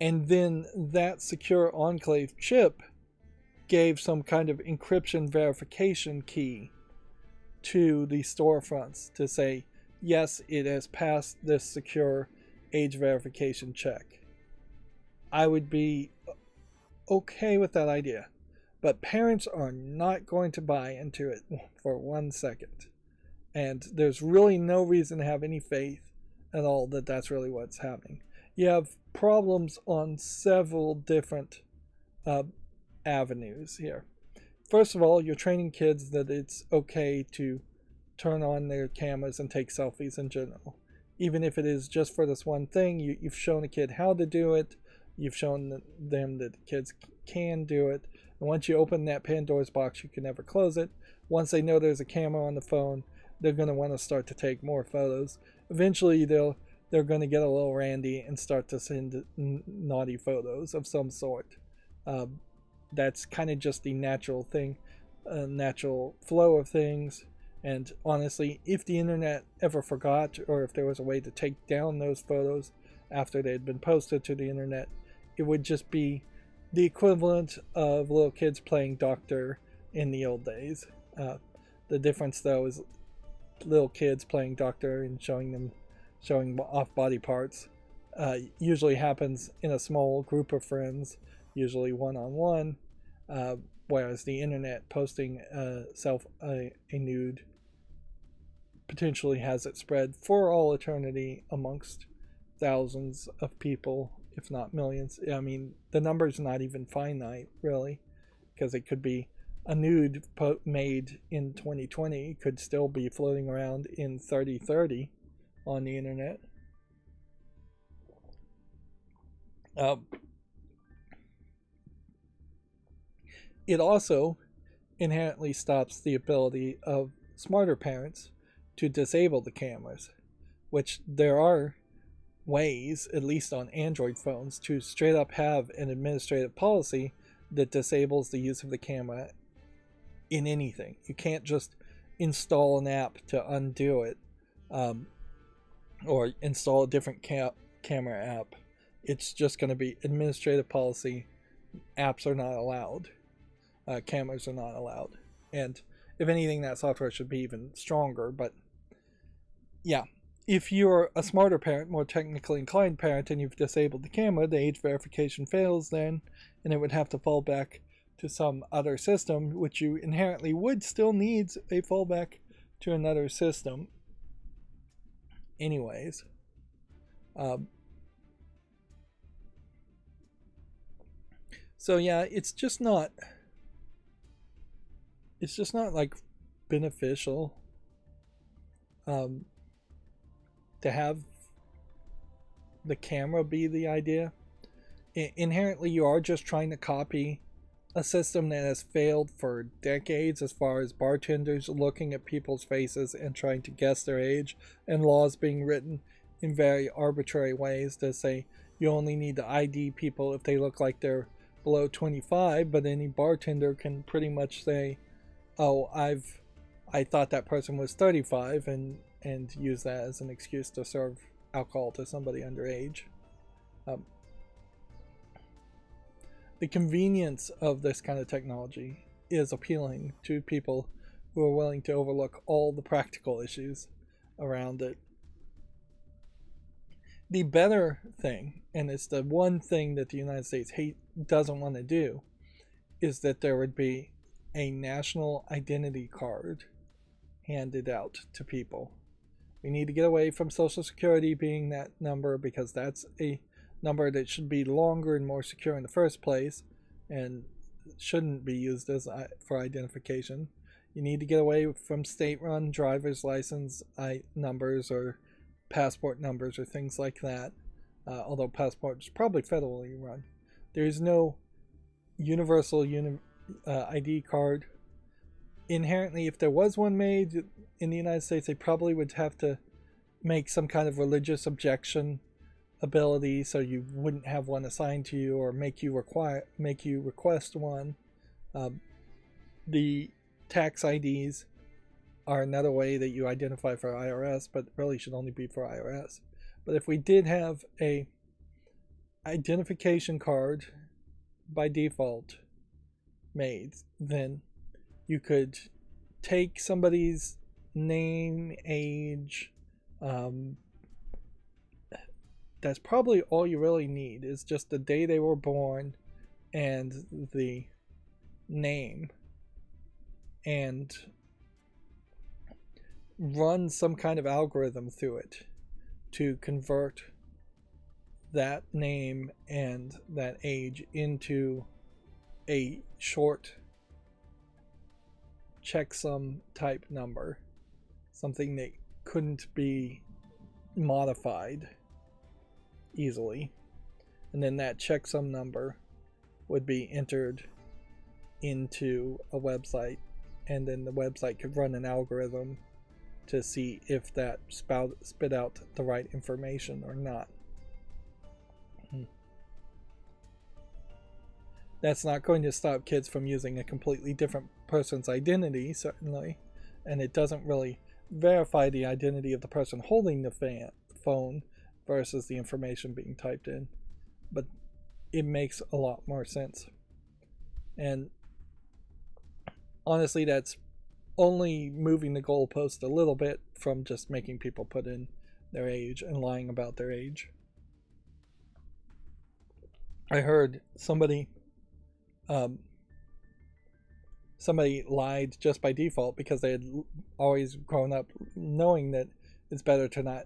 And then that secure enclave chip gave some kind of encryption verification key to the storefronts to say, yes, it has passed this secure age verification check. I would be okay with that idea, but parents are not going to buy into it for 1 second. And there's really no reason to have any faith at all that that's really what's happening. You have problems on several different avenues here. First of all, you're training kids that it's okay to turn on their cameras and take selfies in general. Even if it is just for this one thing, you've shown a kid how to do it. You've shown them that kids can do it. And once you open that Pandora's box, you can never close it. Once they know there's a camera on the phone, they're going to want to start to take more photos. Eventually, they're going to get a little randy and start to send naughty photos of some sort. That's kind of just the natural thing, natural flow of things. And honestly, if the internet ever forgot, or if there was a way to take down those photos after they had been posted to the internet, it would just be the equivalent of little kids playing doctor in the old days. The difference, though, is little kids playing doctor and showing off body parts usually happens in a small group of friends, usually one-on-one, whereas the internet posting a nude potentially has it spread for all eternity amongst thousands of people, if not millions. I mean, the number's not even finite, really, because it could be a nude made in 2020 could still be floating around in 3030 on the internet. It also inherently stops the ability of smarter parents to disable the cameras, which there are ways, at least on Android phones, to straight up have an administrative policy that disables the use of the camera in anything. You can't just install an app to undo it, or install a different camera app. It's just going to be administrative policy. Apps are not allowed. Cameras are not allowed. And if anything, that software should be even stronger. But yeah, if you're a smarter parent, more technically inclined parent, and you've disabled the camera, the age verification fails then, and it would have to fall back to some other system, which you inherently would still need a fallback to another system anyways. So yeah, it's just not like beneficial to have the camera be the idea. Inherently, you are just trying to copy a system that has failed for decades as far as bartenders looking at people's faces and trying to guess their age, and laws being written in very arbitrary ways to say you only need to ID people if they look like they're below 25, but any bartender can pretty much say, oh, I thought that person was 35, and use that as an excuse to serve alcohol to somebody underage. The convenience of this kind of technology is appealing to people who are willing to overlook all the practical issues around it. The better thing, and it's the one thing that the United States doesn't want to do, is that there would be a national identity card handed out to people. We need to get away from Social Security being that number, because that's a number that should be longer and more secure in the first place and shouldn't be used as for identification. You need to get away from state-run driver's license numbers or passport numbers or things like that, although passport is probably federally run. There is no universal ID card. Inherently, if there was one made in the United States, they probably would have to make some kind of religious objection ability, so you wouldn't have one assigned to you, or make you request one. The tax IDs are another way that you identify for IRS, but really should only be for IRS. But if we did have a identification card by default made, then you could take somebody's name, age, that's probably all you really need, is just the day they were born and the name, and run some kind of algorithm through it to convert that name and that age into a short checksum type number, something that couldn't be modified easily, and then that checksum number would be entered into a website, and then the website could run an algorithm to see if that spit out the right information or not. That's not going to stop kids from using a completely different person's identity, certainly, and it doesn't really verify the identity of the person holding the phone versus the information being typed in, but it makes a lot more sense. And honestly, that's only moving the goalpost a little bit from just making people put in their age and lying about their age. I heard somebody lied just by default because they had always grown up knowing that it's better to not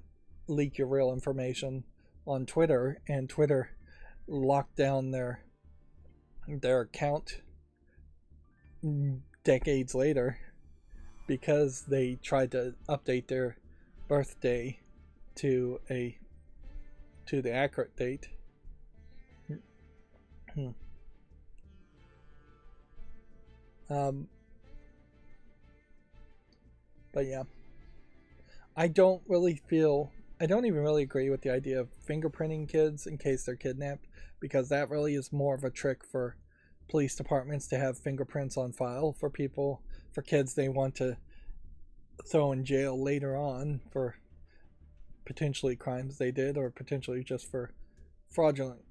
leak your real information on Twitter, and Twitter locked down their account decades later because they tried to update their birthday to the accurate date. But yeah, I don't even really agree with the idea of fingerprinting kids in case they're kidnapped, because that really is more of a trick for police departments to have fingerprints on file for kids they want to throw in jail later on for potentially crimes they did, or potentially just for fraudulent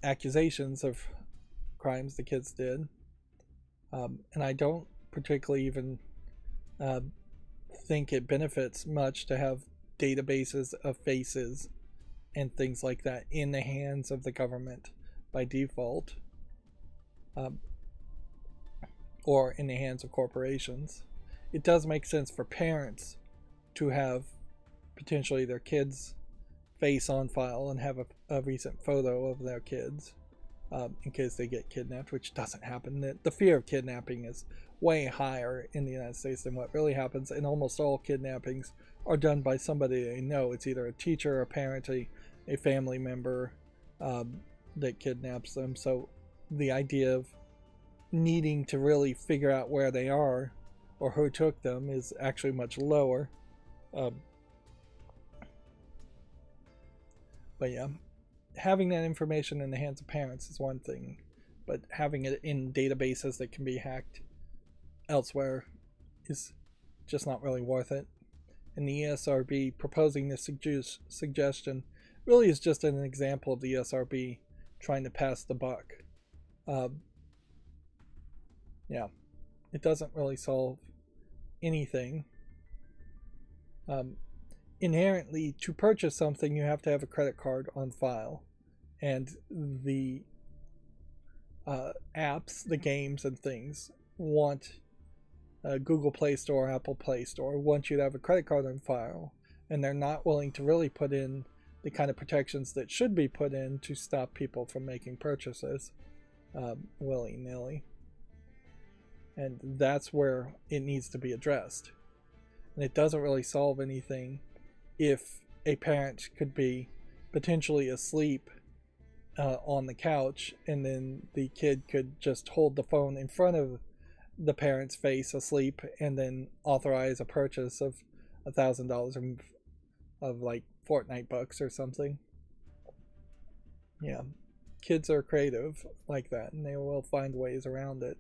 accusations of crimes the kids did. And I don't particularly even think it benefits much to have databases of faces and things like that in the hands of the government by default, or in the hands of corporations. It does make sense for parents to have potentially their kids' face on file and have a recent photo of their kids in case they get kidnapped, which doesn't happen. The fear of kidnapping is way higher in the United States than what really happens, and almost all kidnappings are done by somebody they know. It's either a teacher, a parent, a family member that kidnaps them. So the idea of needing to really figure out where they are or who took them is actually much lower. But yeah, having that information in the hands of parents is one thing, but having it in databases that can be hacked elsewhere is just not really worth it. And the ESRB proposing this suggestion really is just an example of the ESRB trying to pass the buck. Yeah, it doesn't really solve anything. inherently, to purchase something, you have to have a credit card on file. And the apps, the games and things want Google Play Store, Apple Play Store, want you to have a credit card on file. And they're not willing to really put in the kind of protections that should be put in to stop people from making purchases willy-nilly. And that's where it needs to be addressed. And it doesn't really solve anything if a parent could be potentially asleep on the couch, and then the kid could just hold the phone in front of the parent's face asleep and then authorize a purchase of $1,000 of like Fortnite bucks or something. Yeah, kids are creative like that, and they will find ways around it.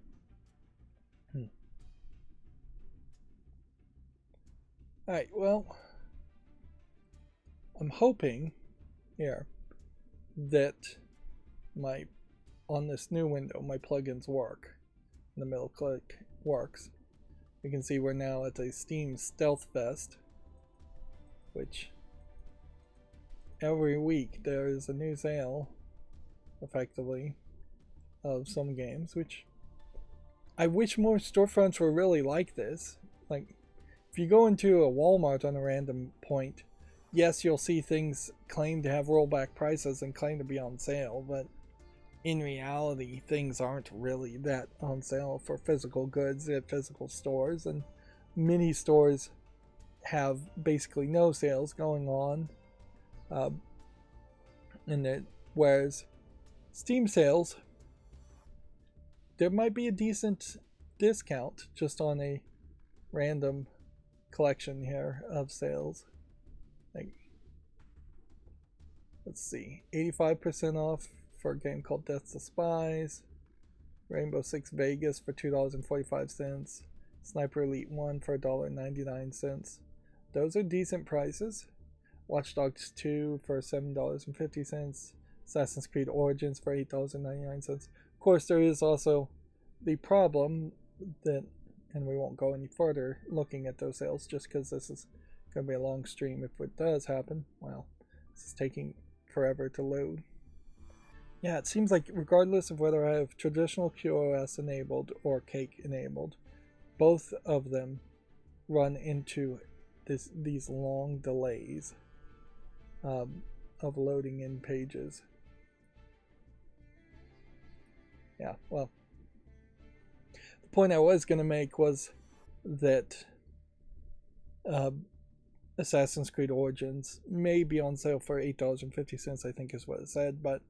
Alright, well, I'm hoping here that on this new window, my plugins work. The middle click works. You can see we're now at the Steam Stealth Fest, which every week there is a new sale, effectively, of some games, which I wish more storefronts were really like this. Like, if you go into a Walmart on a random point, yes, you'll see things claim to have rollback prices and claim to be on sale, but in reality, things aren't really that on sale for physical goods at physical stores, and many stores have basically no sales going on. Whereas Steam sales, there might be a decent discount just on a random collection here of sales. Like, let's see, 85% off for a game called Death to Spies, Rainbow Six Vegas for $2.45, Sniper Elite 1 for $1.99. Those are decent prices. Watch Dogs 2 for $7.50, Assassin's Creed Origins for $8.99. Of course, there is also the problem that, and we won't go any further looking at those sales just because this is going to be a long stream if it does happen. Wow, this is taking forever to load. Yeah, it seems like regardless of whether I have traditional QoS enabled or Cake enabled, both of them run into these long delays of loading in pages. Yeah, well, the point I was going to make was that Assassin's Creed Origins may be on sale for $8.50, I think is what it said, but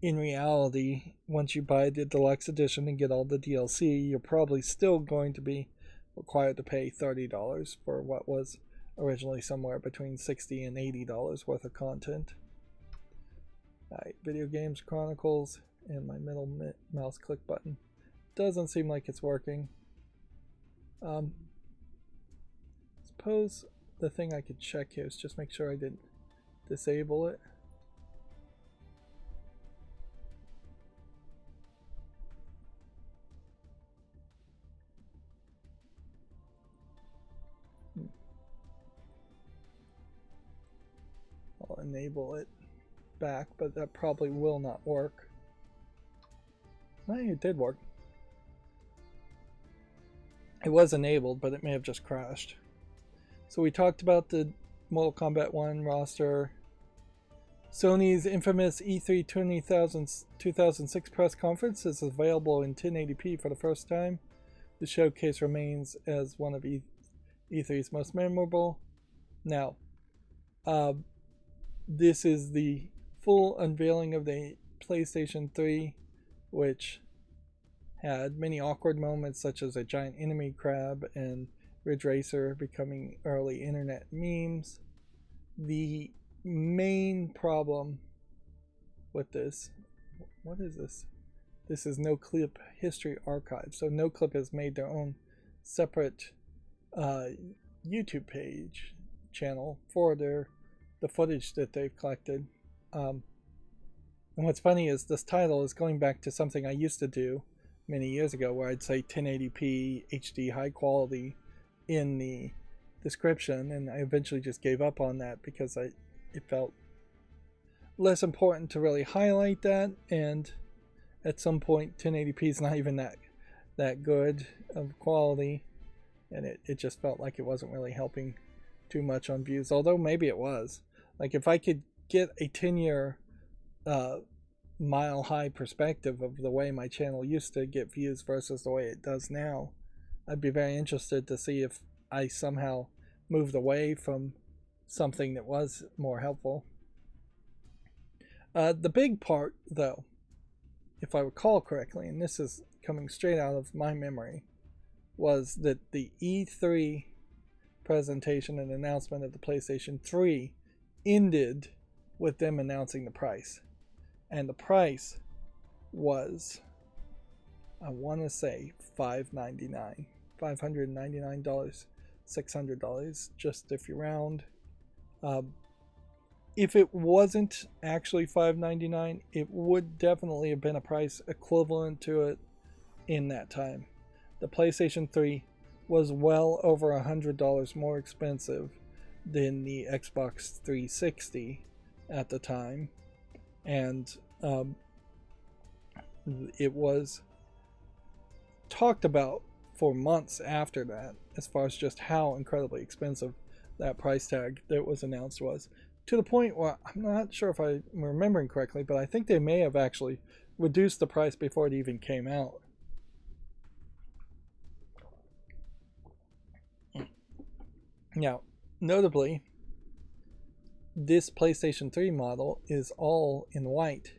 in reality, once you buy the deluxe edition and get all the DLC, you're probably still going to be required to pay $30 for what was originally somewhere between $60 and $80 worth of content. Alright, Video Games Chronicles, and my middle mouse click button doesn't seem like it's working. Suppose the thing I could check here is just make sure I didn't disable it. I'll enable it back, but that probably will not work. Well, it did work. It was enabled, but it may have just crashed. So we talked about the Mortal Kombat 1 roster. Sony's infamous E3 2006 press conference is available in 1080p for the first time. The showcase remains as one of E3's most memorable. Now, this is the full unveiling of the PlayStation 3, which had many awkward moments such as a giant enemy crab and Ridge Racer becoming early internet memes. The main problem with this, what is this? This is No Clip History Archive. So No Clip has made their own separate YouTube channel for the footage that they've collected. And what's funny is this title is going back to something I used to do many years ago, where I'd say 1080p HD high quality in the description, and I eventually just gave up on that because it felt less important to really highlight that, and at some point 1080p is not even that good of quality, and it just felt like it wasn't really helping too much on views, although maybe it was. Like, if I could get a 10-year mile high perspective of the way my channel used to get views versus the way it does now, I'd be very interested to see if I somehow moved away from something that was more helpful. The big part, though, if I recall correctly, and this is coming straight out of my memory, was that the E3 presentation and announcement of the PlayStation 3 ended with them announcing the price. And the price was, I want to say, $599, $600, just if you round. If it wasn't actually $599, it would definitely have been a price equivalent to it in that time. The PlayStation 3 was well over $100 more expensive than the Xbox 360 at the time, and it was talked about for months after that as far as just how incredibly expensive that price tag that was announced was, to the point where I'm not sure if I'm remembering correctly, but I think they may have actually reduced the price before it even came out. Now, notably, this PlayStation 3 model is all in white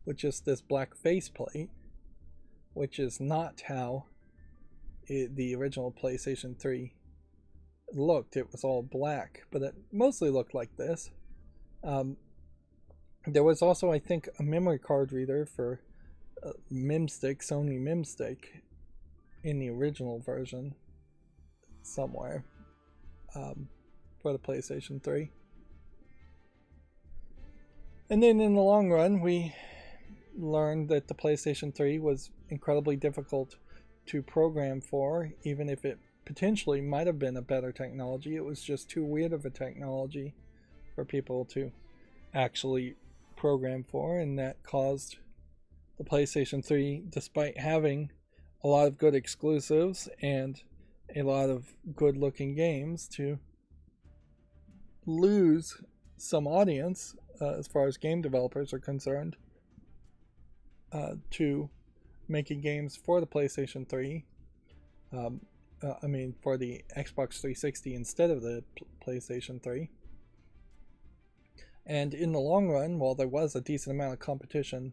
with just this black faceplate, which is not how the original PlayStation 3 looked. It was all black, but it mostly looked like this. There was also, I think, a memory card reader for Sony Mimstick in the original version somewhere for the PlayStation 3. And then in the long run, we learned that the PlayStation 3 was incredibly difficult to program for, even if it potentially might have been a better technology. It was just too weird of a technology for people to actually program for, and that caused the PlayStation 3, despite having a lot of good exclusives and a lot of good looking games, to lose some audience as far as game developers are concerned to making games for the PlayStation 3. For the Xbox 360 instead of the PlayStation 3. And in the long run, while there was a decent amount of competition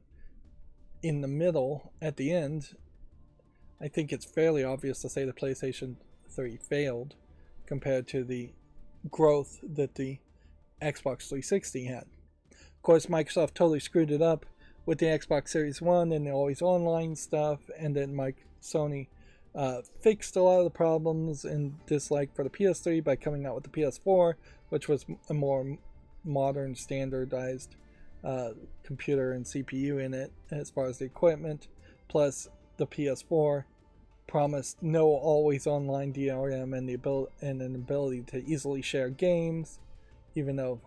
in the middle at the end, I think it's fairly obvious to say the PlayStation 3 failed compared to the growth that the Xbox 360 had. Of course, Microsoft totally screwed it up with the Xbox Series 1 and the always online stuff, and then Sony fixed a lot of the problems and dislike for the PS3 by coming out with the PS4, which was a more modern, standardized computer and CPU in it as far as the equipment. Plus, the PS4 promised no always online DRM and an ability to easily share games, even though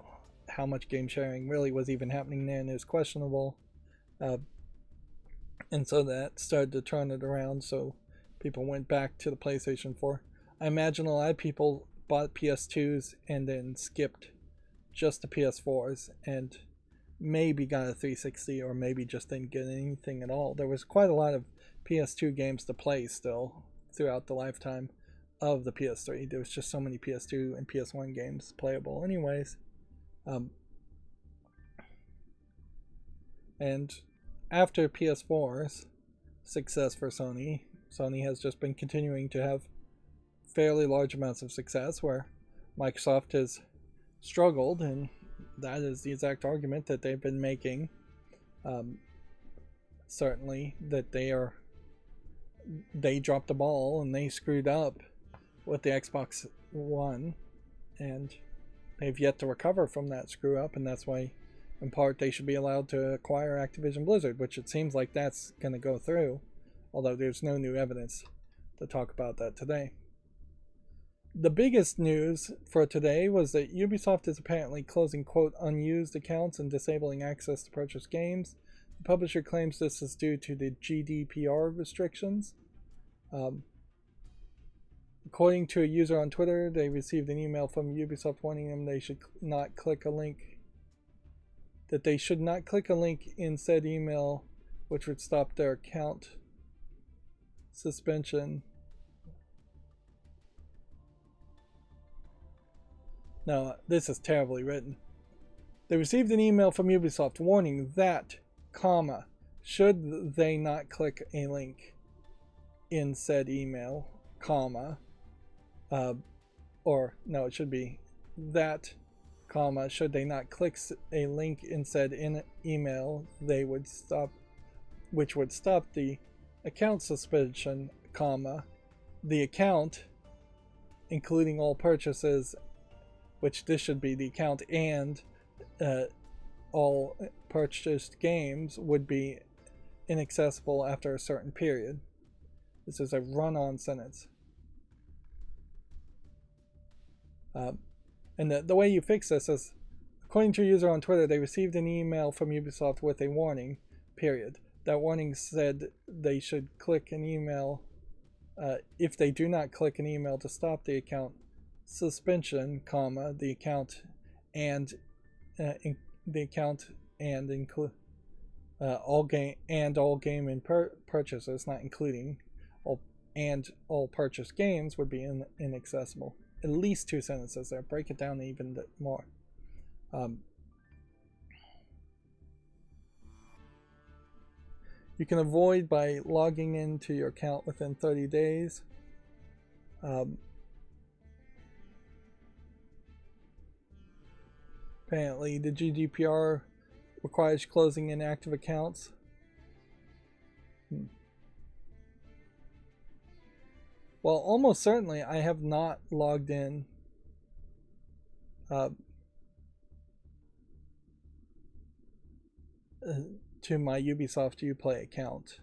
how much game sharing really was even happening then is questionable. And so that started to turn it around, so people went back to the PlayStation 4. I imagine a lot of people bought PS2s and then skipped just the PS4s and maybe got a 360, or maybe just didn't get anything at all. There was quite a lot of PS2 games to play still throughout the lifetime of the PS3. There was just so many PS2 and PS1 games playable anyways. And after PS4's success for Sony has just been continuing to have fairly large amounts of success, where Microsoft has struggled, and that is the exact argument that they've been making. Certainly that they dropped the ball and they screwed up with the Xbox One, and they've yet to recover from that screw up, and that's why in part they should be allowed to acquire Activision Blizzard, which it seems like that's going to go through, although there's no new evidence to talk about that today. The biggest news for today was that Ubisoft is apparently closing quote unused accounts and disabling access to purchase games. The publisher claims this is due to the GDPR restrictions. According to a user on Twitter, they received an email from Ubisoft warning them they should not click a link. That they should not click a link in said email, which would stop their account suspension. No, this is terribly written. They received an email from Ubisoft warning that, comma, should they not click a link in said email, comma, or no, it should be that, comma, should they not click a link in said email, they would stop, which would stop the account suspension, comma, the account, including all purchases, which this should be the account, and all purchased games would be inaccessible after a certain period. This is a run-on sentence. And the way you fix this is, according to a user on Twitter, they received an email from Ubisoft with a warning, period. That warning said they should click an email. If they do not click an email to stop the account suspension, comma, the account and include all game and purchases, not including all purchased games, would be inaccessible. At least 2 sentences there. Break it down even more. You can avoid by logging into your account within 30 days. Apparently, the GDPR requires closing inactive accounts. Well, almost certainly I have not logged in to my Ubisoft Uplay account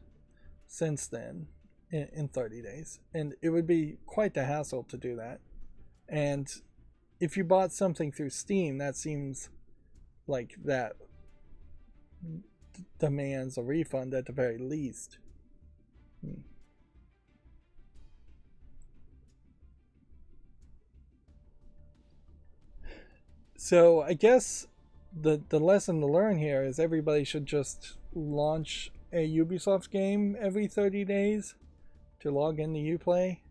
since then in 30 days. And it would be quite the hassle to do that. And if you bought something through Steam, that seems like that demands a refund at the very least. So I guess the lesson to learn here is everybody should just launch a Ubisoft game every 30 days to log into Uplay.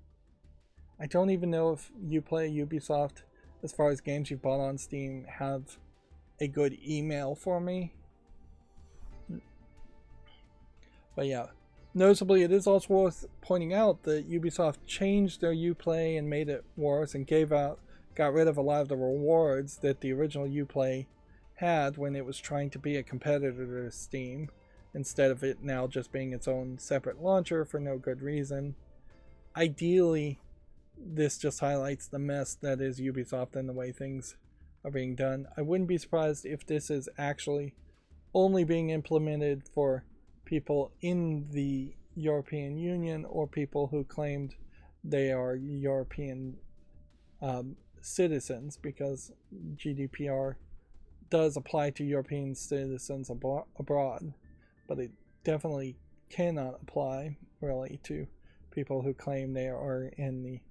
I don't even know if Uplay, Ubisoft, as far as games you've bought on Steam, have a good email for me. But yeah, notably, it is also worth pointing out that Ubisoft changed their Uplay and made it worse and got rid of a lot of the rewards that the original Uplay had when it was trying to be a competitor to Steam, instead of it now just being its own separate launcher for no good reason. Ideally, this just highlights the mess that is Ubisoft and the way things are being done. I wouldn't be surprised if this is actually only being implemented for people in the European Union or people who claimed they are European citizens, because GDPR does apply to European citizens abroad, but it definitely cannot apply really to people who claim they are in the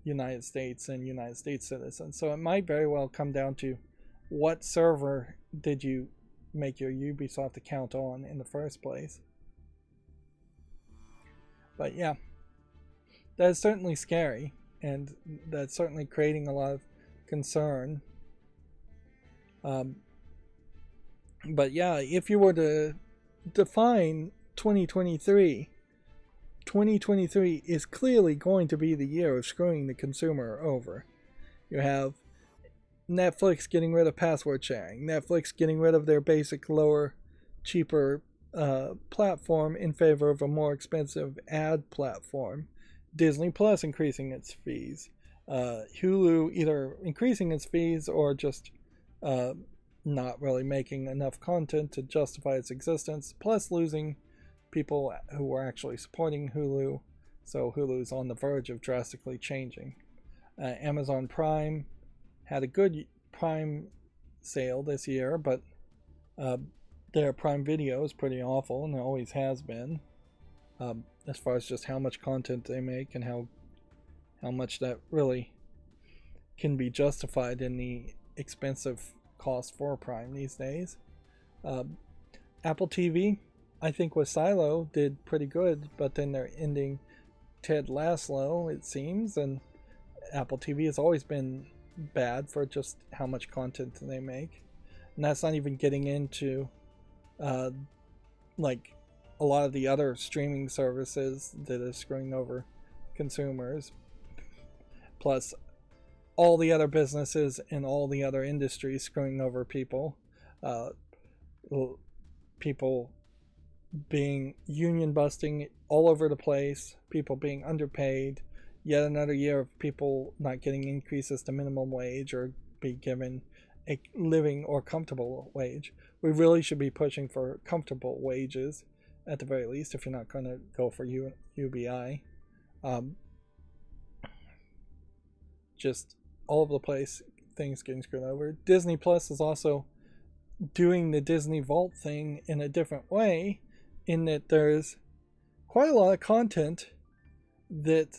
United States and United States citizens. So it might very well come down to what server did you make your Ubisoft account on in the first place. But yeah, that is certainly scary, and that's certainly creating a lot of concern. But yeah, if you were to define 2023 is clearly going to be the year of screwing the consumer over. You have Netflix getting rid of password sharing, Netflix getting rid of their basic lower, cheaper platform in favor of a more expensive ad platform, Disney Plus increasing its fees, Hulu either increasing its fees or just not really making enough content to justify its existence, plus losing people who were actually supporting Hulu, so Hulu's on the verge of drastically changing. Amazon Prime had a good Prime sale this year, but their Prime Video is pretty awful, and it always has been, as far as just how much content they make and how much that really can be justified in the expensive cost for Prime these days. Apple TV, I think with Silo, did pretty good, but then they're ending Ted Lasso, it seems, and Apple TV has always been bad for just how much content they make. And that's not even getting into like a lot of the other streaming services that are screwing over consumers, plus all the other businesses and all the other industries screwing over people. People being union busting all over the place, people being underpaid, yet another year of people not getting increases to minimum wage or be given a living or comfortable wage. We really should be pushing for comfortable wages at the very least if you're not going to go for UBI. Just all over the place, things getting screwed over. Disney Plus is also doing the Disney Vault thing in a different way, in that there's quite a lot of content that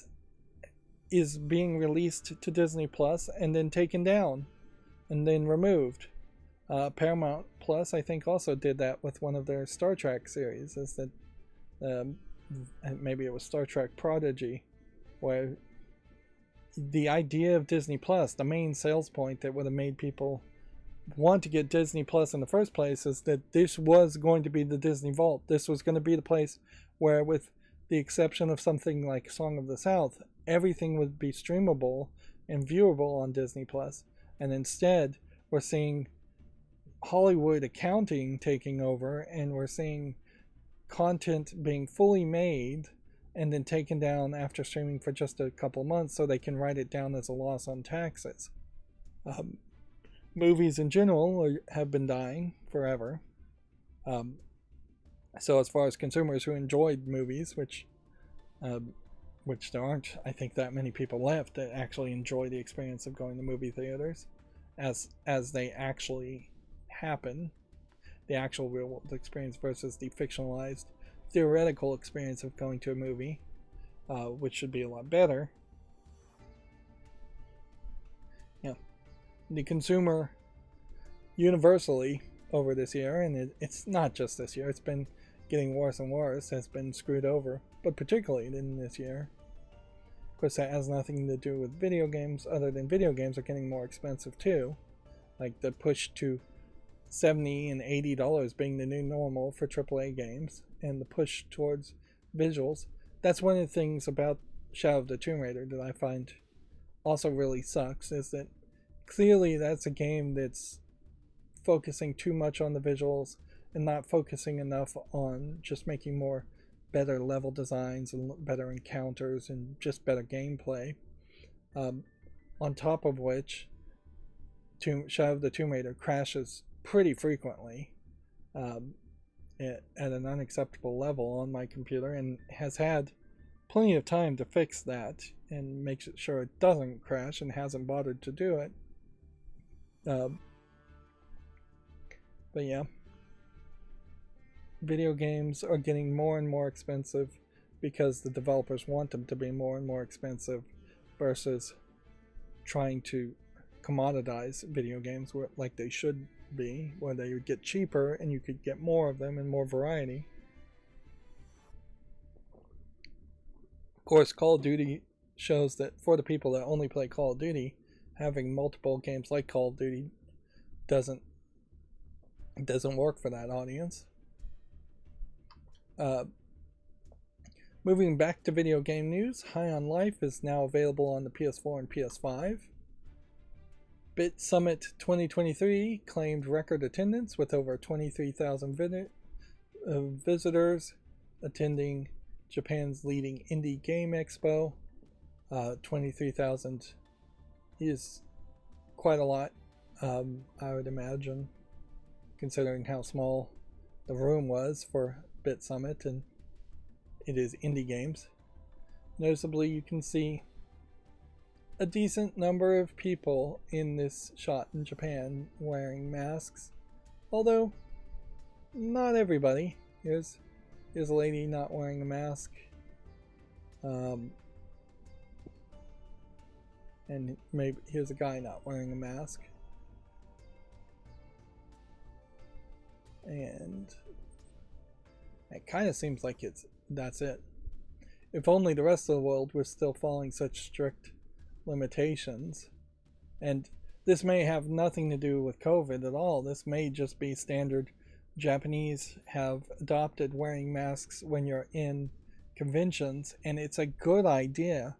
is being released to Disney Plus and then taken down and then removed. Paramount Plus, I think, also did that with one of their Star Trek series. Is that maybe it was Star Trek Prodigy, where the idea of Disney Plus, the main sales point that would have made people want to get Disney Plus in the first place, is that this was going to be the Disney Vault. This was going to be the place where, with the exception of something like Song of the South, everything would be streamable and viewable on Disney Plus. And instead, we're seeing Hollywood accounting taking over, and we're seeing content being fully made and then taken down after streaming for just a couple months so they can write it down as a loss on taxes. Movies in general have been dying forever. So as far as consumers who enjoyed movies, which there aren't, I think, that many people left that actually enjoy the experience of going to movie theaters as they actually happen, the actual real world experience versus the fictionalized theoretical experience of going to a movie, which should be a lot better. Yeah, the consumer universally over this year, and it's not just this year, it's been getting worse and worse, has been screwed over, but particularly in this year. Of course, that has nothing to do with video games, other than video games are getting more expensive too. Like the push to $70 and $80 being the new normal for AAA games, and the push towards visuals. That's one of the things about Shadow of the Tomb Raider that I find also really sucks, is that clearly that's a game that's focusing too much on the visuals and not focusing enough on just making more better level designs and better encounters and just better gameplay. On top of which, Shadow of the Tomb Raider crashes pretty frequently at an unacceptable level on my computer, and has had plenty of time to fix that and make sure it doesn't crash, and hasn't bothered to do it. But yeah, video games are getting more and more expensive because the developers want them to be more and more expensive, versus trying to commoditize video games like they should be, where they would get cheaper and you could get more of them and more variety. Of course, Call of Duty shows that for the people that only play Call of Duty, having multiple games like Call of Duty doesn't work for that audience. Moving back to video game news, High on Life is now available on the PS4 and PS5. Bit Summit 2023 claimed record attendance with over 23,000 visitors attending Japan's leading indie game expo. 23,000 is quite a lot, I would imagine, considering how small the room was for Bit Summit, and it is indie games. Noticeably, you can see a decent number of people in this shot in Japan wearing masks, although not everybody. Here's a lady not wearing a mask. And maybe here's a guy not wearing a mask. And it kind of seems like that's it. If only the rest of the world was still following such strict limitations. And this may have nothing to do with COVID at all. This may just be standard. Japanese have adopted wearing masks when you're in conventions, and it's a good idea.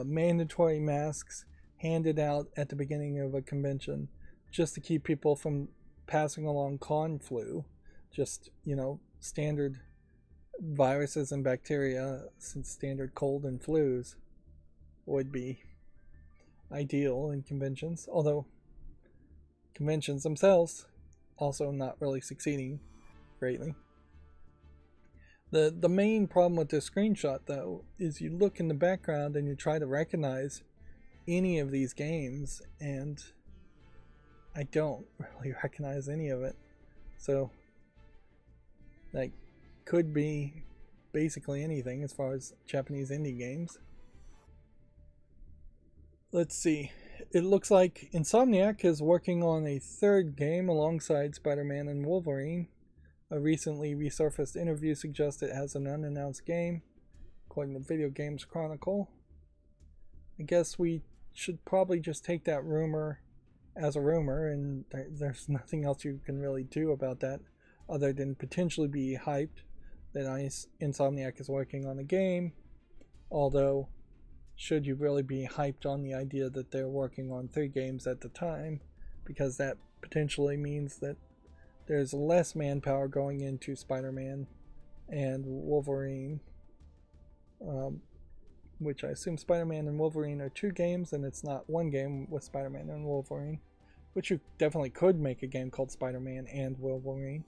Mandatory masks handed out at the beginning of a convention just to keep people from passing along con flu, just, standard viruses and bacteria, since standard cold and flus would be ideal in conventions, although conventions themselves also not really succeeding greatly. The main problem with this screenshot, though, is you look in the background and you try to recognize any of these games, and I don't really recognize any of it. So that could be basically anything as far as Japanese indie games. Let's see. It looks like Insomniac is working on a third game alongside Spider-Man and Wolverine. A recently resurfaced interview suggests it has an unannounced game, according to Video Games Chronicle. I guess we should probably just take that rumor as a rumor, and there's nothing else you can really do about that other than potentially be hyped that Insomniac is working on a game. Although, should you really be hyped on the idea that they're working on 3 games at the time, because that potentially means that there's less manpower going into Spider-Man and Wolverine, which I assume Spider-Man and Wolverine are 2 games, and it's not 1 game with Spider-Man and Wolverine, which you definitely could make a game called Spider-Man and Wolverine,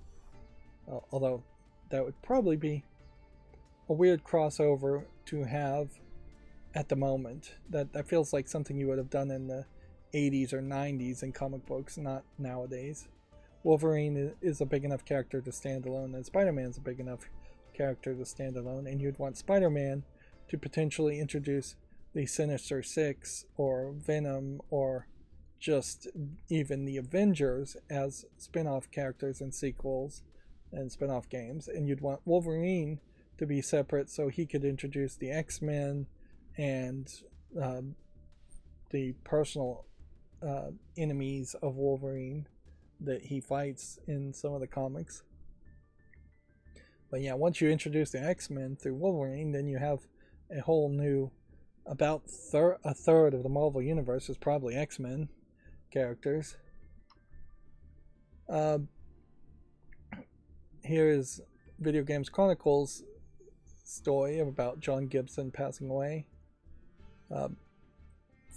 although that would probably be a weird crossover to have at the moment. That feels like something you would have done in the 80s or 90s in comic books, not nowadays. Wolverine is a big enough character to stand alone, and Spider-Man's a big enough character to stand alone, and you'd want Spider-Man to potentially introduce the Sinister Six or Venom or just even the Avengers as spin-off characters in sequels and spin-off games, and you'd want Wolverine to be separate so he could introduce the X-Men and the personal enemies of Wolverine that he fights in some of the comics. But yeah, once you introduce the X-Men through Wolverine, then you have a whole new, about a third of the Marvel Universe is probably X-Men characters. Here is Video Games Chronicles story about John Gibson passing away.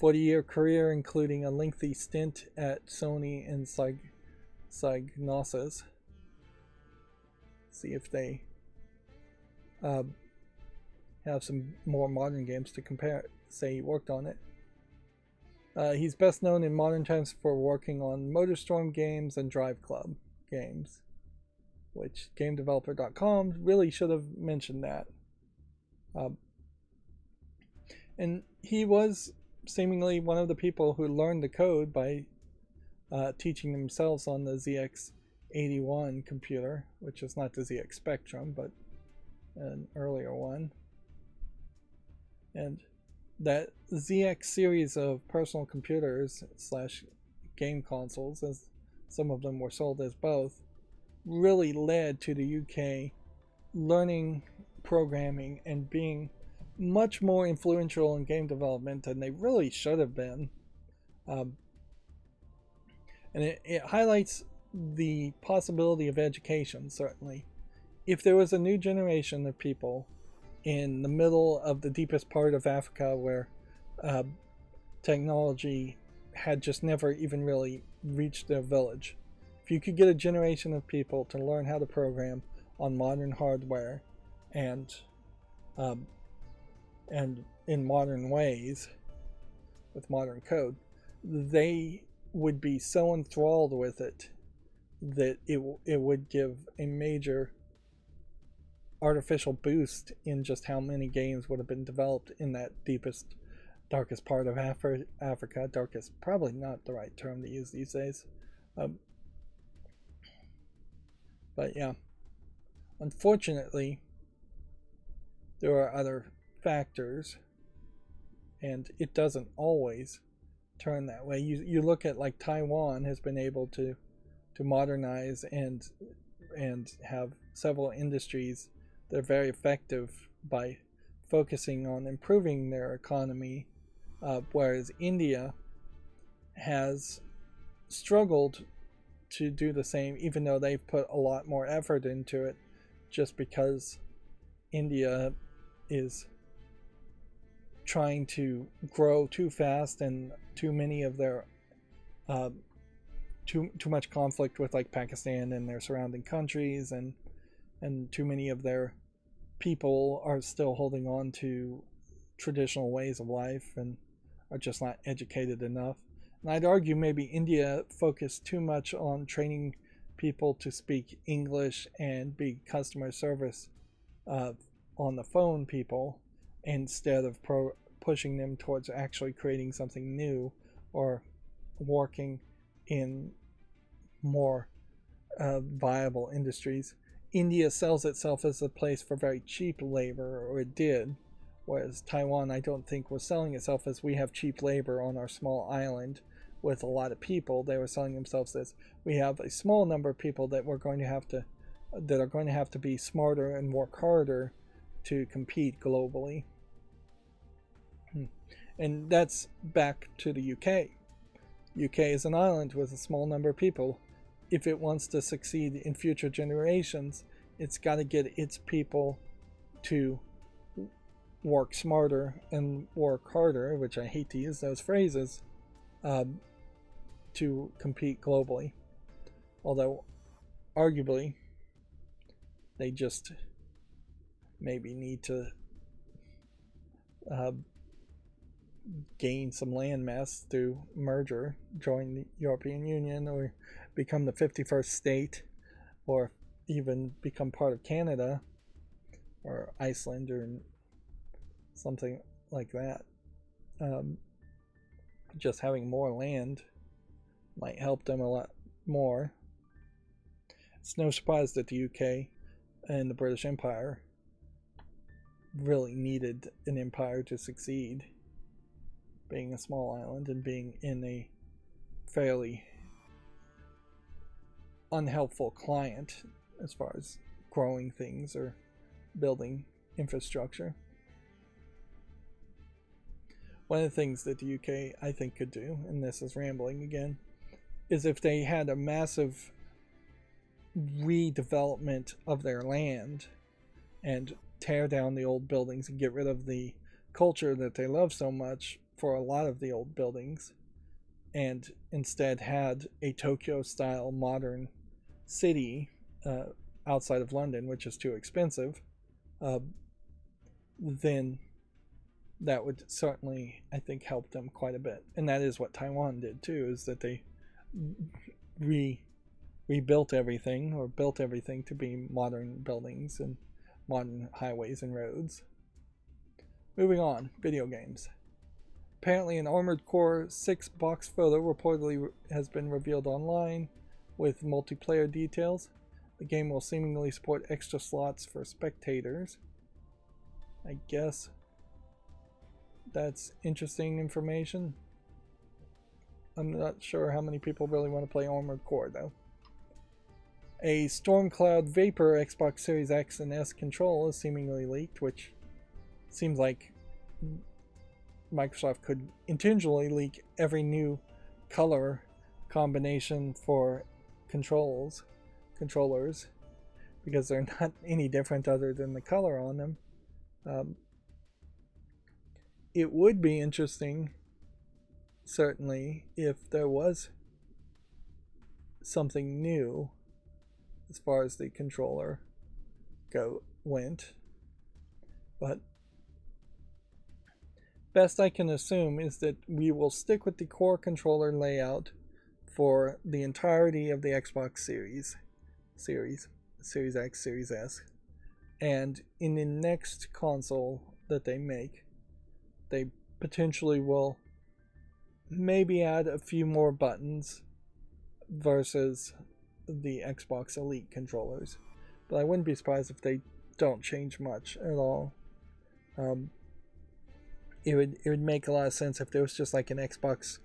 40-year career, including a lengthy stint at Sony and Psygnosis. See if they have some more modern games to compare. Say he worked on it. He's best known in modern times for working on MotorStorm games and Drive Club games, which GameDeveloper.com really should have mentioned that. And he was seemingly one of the people who learned the code by teaching themselves on the ZX81 computer, which is not the ZX Spectrum, but an earlier one. And that ZX series of personal computers / game consoles, as some of them were sold as both, really led to the UK learning programming and being much more influential in game development than they really should have been. And it highlights the possibility of education, certainly. If there was a new generation of people in the middle of the deepest part of Africa where technology had just never even really reached their village, if you could get a generation of people to learn how to program on modern hardware and in modern ways, with modern code, they would be so enthralled with it that it would give a major artificial boost in just how many games would have been developed in that deepest, darkest part of Africa. Darkest, probably not the right term to use these days. But yeah, unfortunately, there are other factors, and it doesn't always turn that way. You look at like Taiwan has been able to modernize and have several industries that are very effective by focusing on improving their economy, whereas India has struggled to do the same, even though they've put a lot more effort into it, just because India is trying to grow too fast, and too many of their too much conflict with like Pakistan and their surrounding countries, and too many of their people are still holding on to traditional ways of life and are just not educated enough. And I'd argue maybe India focused too much on training people to speak English and be customer service on the phone people, instead of pushing them towards actually creating something new or working in more viable industries. India sells itself as a place for very cheap labor, or it did, whereas Taiwan, I don't think, was selling itself as we have cheap labor on our small island with a lot of people. They were selling themselves as we have a small number of people that are going to have to be smarter and work harder to compete globally. And that's back to the UK. UK is an island with a small number of people. If it wants to succeed in future generations, it's got to get its people to work smarter and work harder, which I hate to use those phrases, to compete globally. Although, arguably, they just maybe need to gain some landmass through merger, join the European Union, or become the 51st state, or even become part of Canada or Iceland or something like that. Just having more land might help them a lot more. It's no surprise that the UK and the British Empire really needed an empire to succeed, being a small island and being in a fairly unhelpful client as far as growing things or building infrastructure. One of the things that the UK, I think, could do, and this is rambling again, is if they had a massive redevelopment of their land and tear down the old buildings and get rid of the culture that they love so much for a lot of the old buildings, and instead had a Tokyo-style modern city outside of London, which is too expensive, then that would certainly, I think, help them quite a bit. And that is what Taiwan did too, is that they rebuilt everything, or built everything to be modern buildings and modern highways and roads. Moving on, video games. Apparently an Armored Core 6 box photo reportedly has been revealed online with multiplayer details. The game will seemingly support extra slots for spectators. I guess that's interesting information. I'm not sure how many people really want to play Armored Core though. A Stormcloud Vapor Xbox Series X and S control is seemingly leaked, which seems like Microsoft could intentionally leak every new color combination for controllers, because they're not any different other than the color on them. It would be interesting, certainly, if there was something new as far as the controller went, but best I can assume is that we will stick with the core controller layout for the entirety of the Xbox Series X, Series S. And in the next console that they make, they potentially will maybe add a few more buttons versus the Xbox Elite controllers. But I wouldn't be surprised if they don't change much at all. It would make a lot of sense if there was just like an Xbox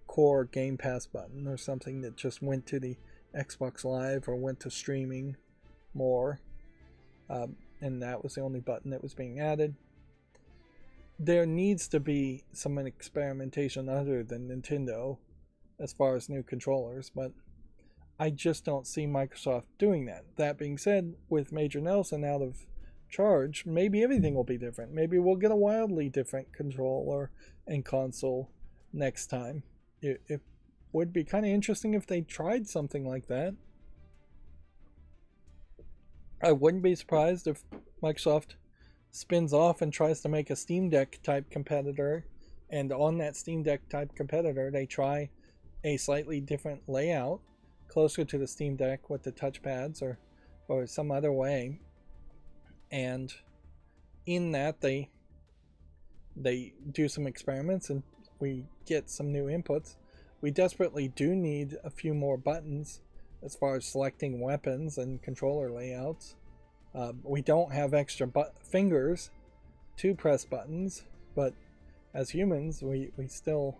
Core Game Pass button or something that just went to the Xbox Live or went to streaming more, and that was the only button that was being added. There needs to be some experimentation other than Nintendo as far as new controllers, but I just don't see Microsoft doing that. That being said, with Major Nelson out of charge, maybe everything will be different. Maybe we'll get a wildly different controller and console next time. It would be kind of interesting if they tried something like that. I wouldn't be surprised if Microsoft spins off and tries to make a Steam Deck type competitor, and on that Steam Deck type competitor they try a slightly different layout closer to the Steam Deck with the touchpads or some other way, and in that they do some experiments and we get some new inputs. We desperately do need a few more buttons as far as selecting weapons and controller layouts. We don't have extra fingers to press buttons, but as humans we still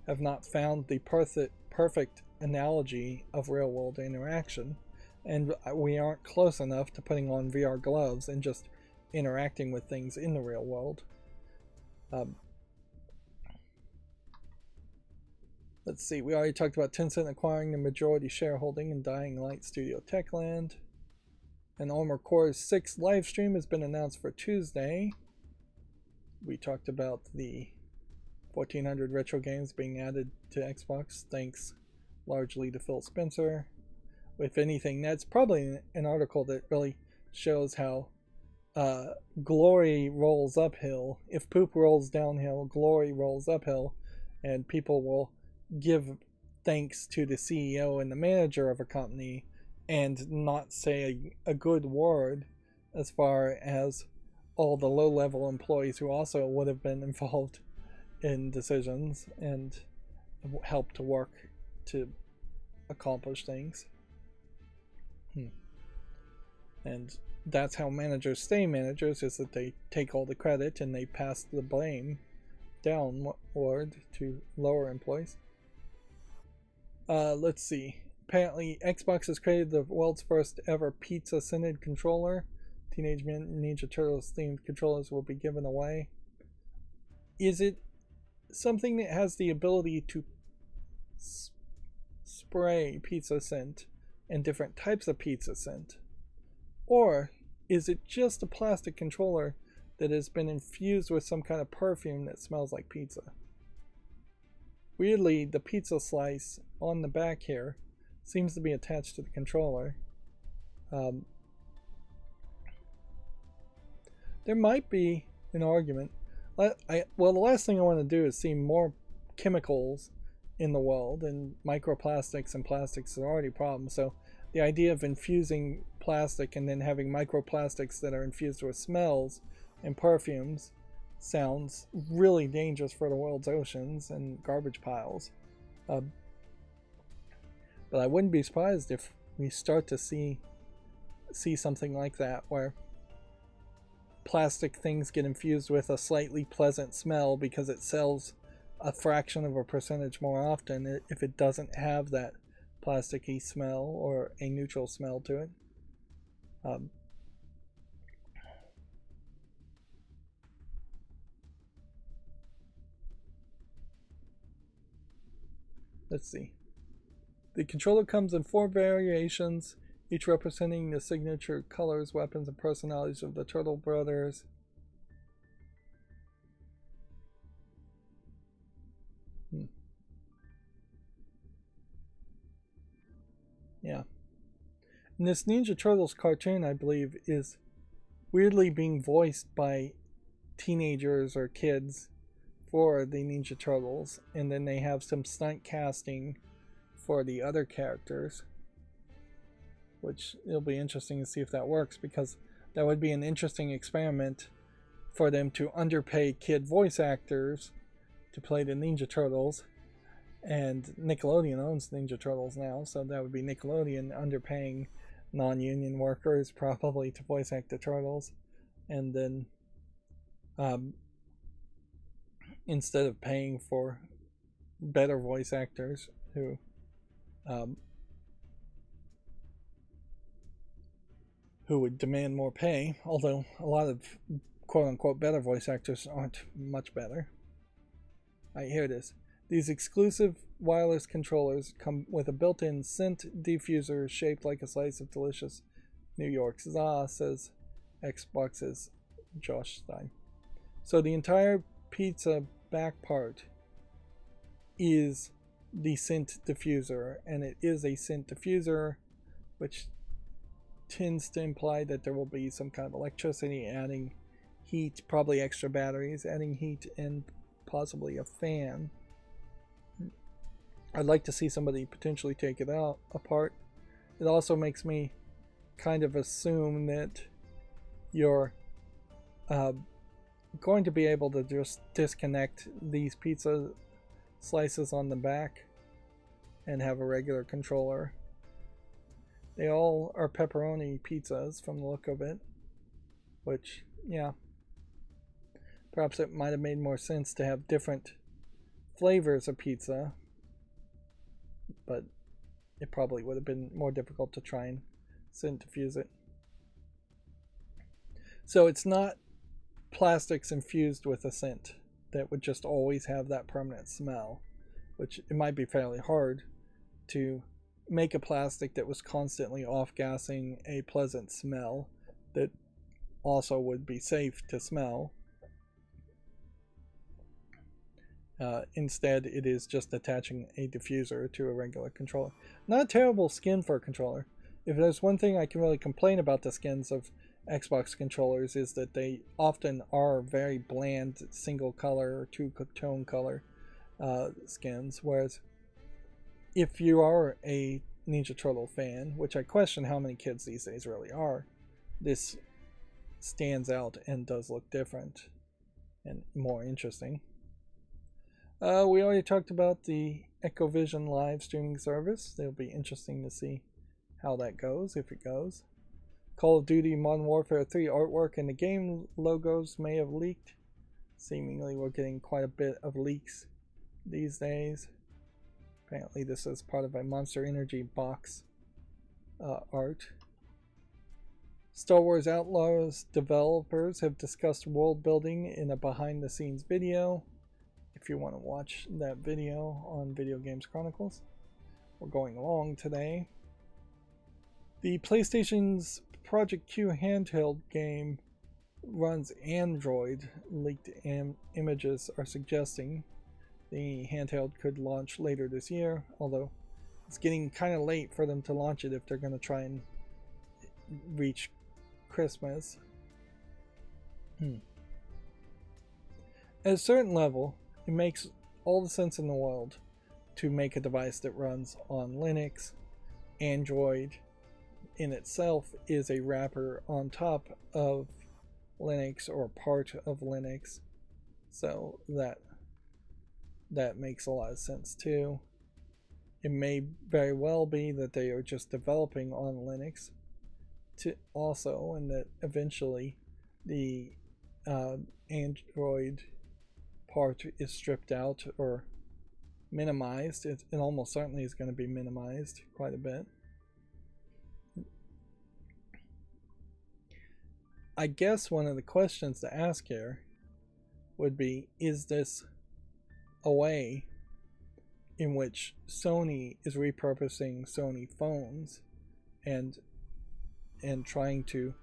have not found the perfect analogy of real-world interaction, and we aren't close enough to putting on VR gloves and just interacting with things in the real world. Let's see, we already talked about Tencent acquiring the majority shareholding in Dying Light Studio Techland. An Armored Core 6 live stream has been announced for Tuesday. We talked about the 1400 retro games being added to Xbox, thanks largely to Phil Spencer. If anything, that's probably an article that really shows how glory rolls uphill. If poop rolls downhill, glory rolls uphill, and people will give thanks to the CEO and the manager of a company and not say a good word as far as all the low-level employees who also would have been involved in decisions and helped to work to accomplish things. And that's how managers stay managers, is that they take all the credit and they pass the blame downward to lower employees. Let's see. Apparently, Xbox has created the world's first ever pizza-scented controller. Teenage Mutant Ninja Turtles themed controllers will be given away. Is it something that has the ability to spray pizza scent and different types of pizza scent? Or is it just a plastic controller that has been infused with some kind of perfume that smells like pizza? Weirdly, the pizza slice on the back here seems to be attached to the controller. There might be an argument. Well, the last thing I want to do is see more chemicals in the world, and microplastics and plastics are already a problem. So the idea of infusing plastic and then having microplastics that are infused with smells and perfumes sounds really dangerous for the world's oceans and garbage piles. But I wouldn't be surprised if we start to see something like that, where plastic things get infused with a slightly pleasant smell because it sells a fraction of a percentage more often if it doesn't have that plasticky smell or a neutral smell to it. Let's see. The controller comes in 4 variations, each representing the signature colors, weapons, and personalities of the Turtle Brothers. Yeah. And this Ninja Turtles cartoon, I believe, is weirdly being voiced by teenagers or kids for the Ninja Turtles, and then they have some stunt casting for the other characters, which it'll be interesting to see if that works, because that would be an interesting experiment for them to underpay kid voice actors to play the Ninja Turtles. And Nickelodeon owns Ninja Turtles now, so that would be Nickelodeon underpaying non-union workers probably to voice act the Turtles, and then instead of paying for better voice actors who would demand more pay, although a lot of quote-unquote better voice actors aren't much better. Alright, here it is. These exclusive wireless controllers come with a built-in scent diffuser shaped like a slice of delicious New York za, says Xbox's Josh Stein. So the entire pizza back part is the scent diffuser, and it is a scent diffuser, which tends to imply that there will be some kind of electricity adding heat, probably extra batteries adding heat, and possibly a fan. I'd like to see somebody potentially take it out apart. It also makes me kind of assume that you're going to be able to just disconnect these pizza slices on the back and have a regular controller. They all are pepperoni pizzas from the look of it, which, yeah, perhaps it might have made more sense to have different flavors of pizza, but it probably would have been more difficult to try and centrifuge it. So it's not plastics infused with a scent that would just always have that permanent smell, which it might be fairly hard to make a plastic that was constantly off-gassing a pleasant smell that also would be safe to smell. Instead, it is just attaching a diffuser to a regular controller. Not a terrible skin for a controller. If there's one thing I can really complain about the skins of Xbox controllers, is that they often are very bland single color or two-tone color skins, whereas if you are a Ninja Turtle fan, which I question how many kids these days really are, this stands out and does look different and more interesting. We already talked about the EchoVision live streaming service. It'll be interesting to see how that goes, if it goes. Call of Duty Modern Warfare 3 artwork and the game logos may have leaked. Seemingly we're getting quite a bit of leaks these days. Apparently this is part of a Monster Energy box art. Star Wars Outlaws developers have discussed world building in a behind the scenes video. If you want to watch that video on Video Games Chronicles. We're going along today. The PlayStation's Project Q handheld game runs Android. Leaked images are suggesting the handheld could launch later this year, although it's getting kind of late for them to launch it if they're going to try and reach Christmas. At a certain level, it makes all the sense in the world to make a device that runs on Linux. Android in itself is a wrapper on top of Linux or part of Linux, so that makes a lot of sense too. It may very well be that they are just developing on Linux to also, and that eventually the Android part is stripped out or minimized. It almost certainly is going to be minimized quite a bit. I guess one of the questions to ask here would be, is this a way in which Sony is repurposing Sony phones and trying to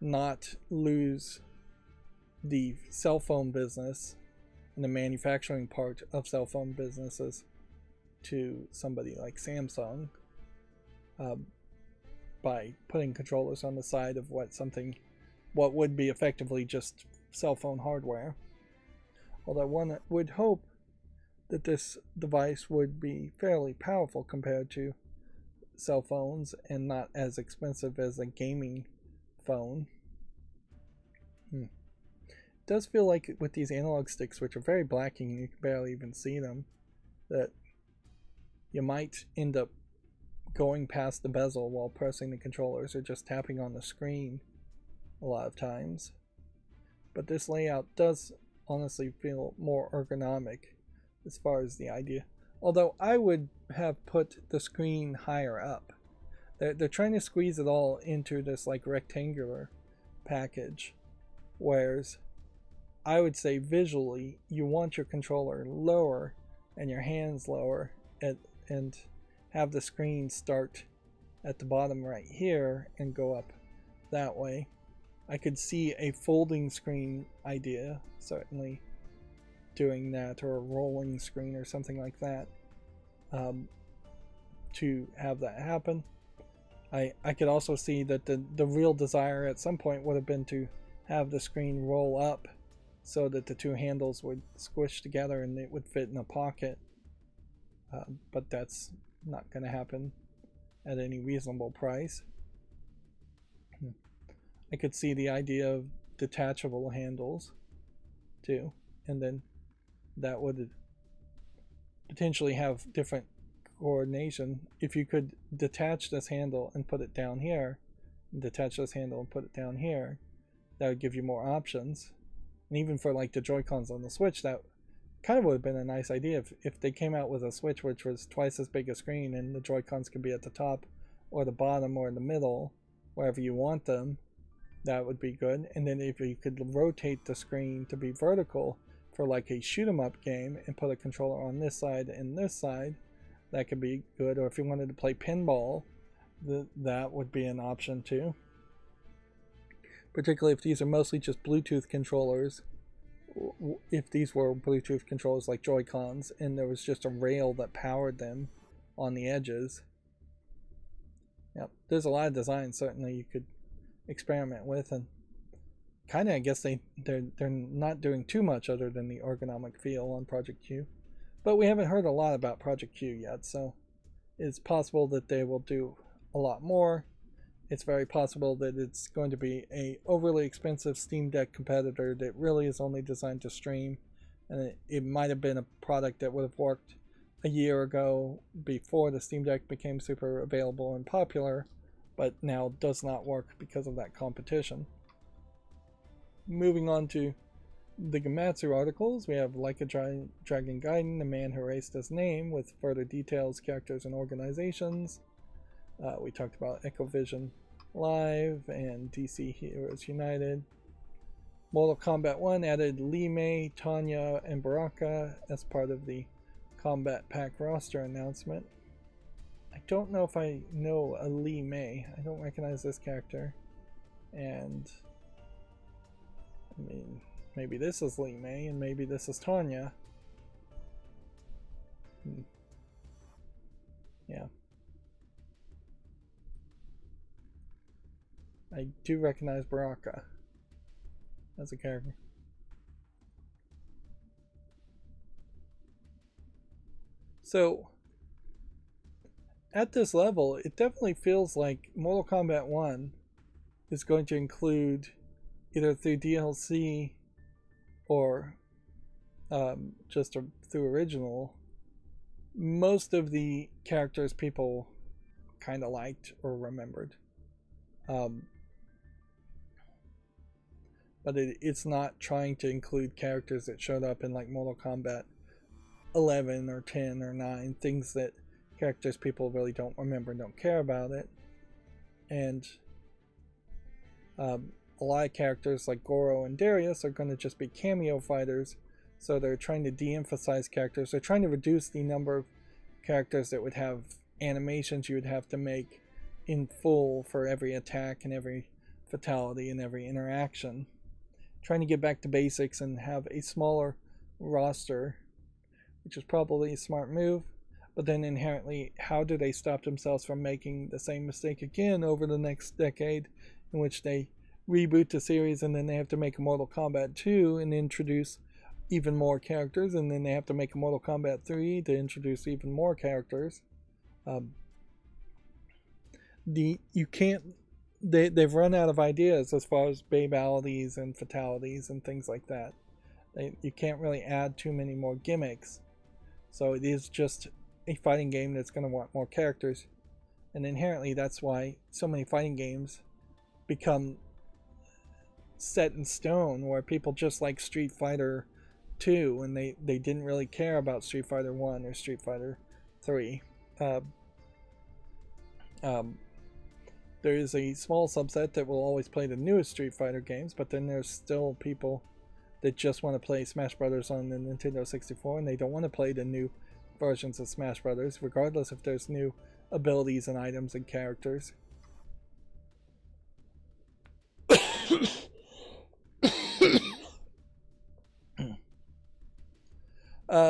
not lose the cell phone business and the manufacturing part of cell phone businesses to somebody like Samsung by putting controllers on the side of what would be effectively just cell phone hardware. Although one would hope that this device would be fairly powerful compared to cell phones and not as expensive as a gaming phone. It does feel like with these analog sticks, which are very blacking, you can barely even see them, that you might end up going past the bezel while pressing the controllers or just tapping on the screen a lot of times. But this layout does honestly feel more ergonomic as far as the idea. Although I would have put the screen higher up. They're trying to squeeze it all into this like rectangular package, whereas I would say visually you want your controller lower and your hands lower and have the screen start at the bottom right here and go up that way. I could see a folding screen idea, certainly doing that, or a rolling screen or something like that, to have that happen. I could also see that the real desire at some point would have been to have the screen roll up so that the two handles would squish together and it would fit in a pocket. But that's not going to happen at any reasonable price. I could see the idea of detachable handles too, and then that would potentially have different coordination. If you could detach this handle and put it down here, and detach this handle and put it down here, that would give you more options. And even for like the Joy-Cons on the Switch, that kind of would have been a nice idea if they came out with a Switch which was twice as big a screen and the Joy-Cons could be at the top or the bottom or in the middle, wherever you want them. That would be good. And then if you could rotate the screen to be vertical for like a shoot 'em up game and put a controller on this side and this side, that could be good. Or if you wanted to play pinball, that would be an option too. Particularly if these are mostly just Bluetooth controllers. If these were Bluetooth controllers like Joy-Cons and there was just a rail that powered them on the edges. Yep, there's a lot of designs certainly you could experiment with, and kind of I guess they're not doing too much other than the ergonomic feel on Project Q. But we haven't heard a lot about Project Q yet, so it's possible that they will do a lot more. It's very possible that it's going to be a overly expensive Steam Deck competitor that really is only designed to stream, and it might have been a product that would have worked a year ago before the Steam Deck became super available and popular, but now does not work because of that competition. Moving on to the Gematsu articles, we have Like a Dragon Gaiden, The Man Who Erased His Name, with further details, characters, and organizations. We talked about Echovision Live and DC Heroes United. Mortal Kombat 1 added Lee Mei, Tanya, and Baraka as part of the Combat Pack roster announcement. I don't know if I know a Lee Mei. I don't recognize this character. And I mean, maybe this is Lee Mei and maybe this is Tanya. Yeah. I do recognize Baraka as a character. So at this level, it definitely feels like Mortal Kombat 1 is going to include, either through DLC or just through original, most of the characters people kind of liked or remembered. But it's not trying to include characters that showed up in like Mortal Kombat 11 or 10 or 9, things that characters people really don't remember and don't care about it. And a lot of characters like Goro and Darius are going to just be cameo fighters, so they're trying to de-emphasize characters. They're trying to reduce the number of characters that would have animations you would have to make in full for every attack and every fatality and every interaction. Trying to get back to basics and have a smaller roster, which is probably a smart move. But then inherently, how do they stop themselves from making the same mistake again over the next decade, in which they reboot the series and then they have to make a Mortal Kombat 2 and introduce even more characters, and then they have to make a Mortal Kombat 3 to introduce even more characters. You can't. They've run out of ideas as far as babalities and fatalities and things like that. You can't really add too many more gimmicks. So it is just a fighting game that's going to want more characters. And inherently, that's why so many fighting games become set in stone, where people just like Street Fighter 2 and they didn't really care about Street Fighter 1 or Street Fighter 3. There is a small subset that will always play the newest Street Fighter games, but then there's still people that just want to play Smash Brothers on the Nintendo 64, and they don't want to play the new versions of Smash Brothers, regardless if there's new abilities and items and characters.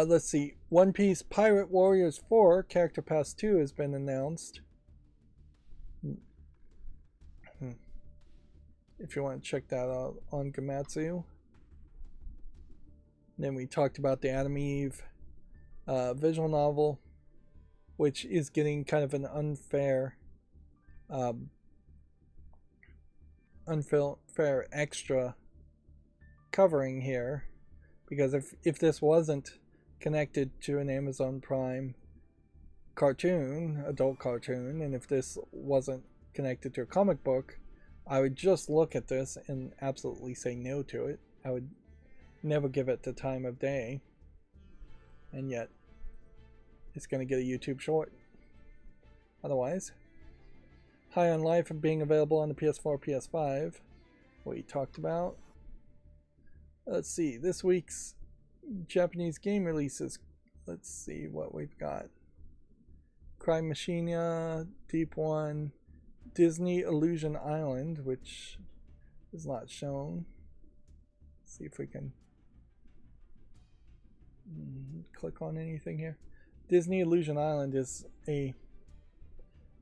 Let's see. One Piece Pirate Warriors 4 Character Pass 2 has been announced. If you want to check that out on Gamatsu. Then we talked about the Adam Eve visual novel, which is getting kind of an unfair extra covering here, because if this wasn't connected to an Amazon Prime cartoon, adult cartoon, and if this wasn't connected to a comic book, I would just look at this and absolutely say no to it. I would never give it the time of day, and yet it's going to get a YouTube short. Otherwise, High on Life and being available on the PS4, PS5, we talked about. Let's see, this week's Japanese game releases. Let's see what we've got. Crime Machina, Deep One, Disney Illusion Island, which is not shown. Let's see if we can click on anything here. Disney Illusion Island is a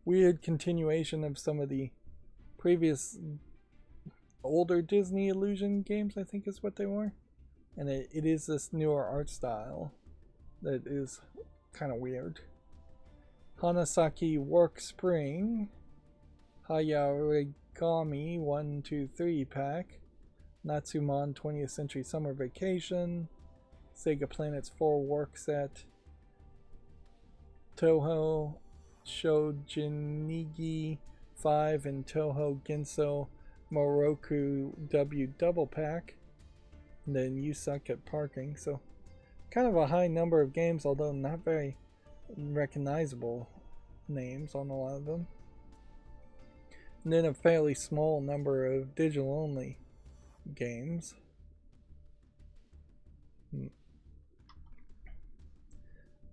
weird continuation of some of the previous older Disney Illusion games, I think is what they were. And it is this newer art style that is kind of weird. Hanasaki Work Spring, Hayarigami 1, 2, 3 pack, Natsumon 20th Century Summer Vacation, Sega Planets 4 Work Set, Toho Shojinigi 5 and Toho Genso Moroku W Double Pack, and then You Suck at Parking. So kind of a high number of games, although not very recognizable names on a lot of them. And then a fairly small number of digital only games.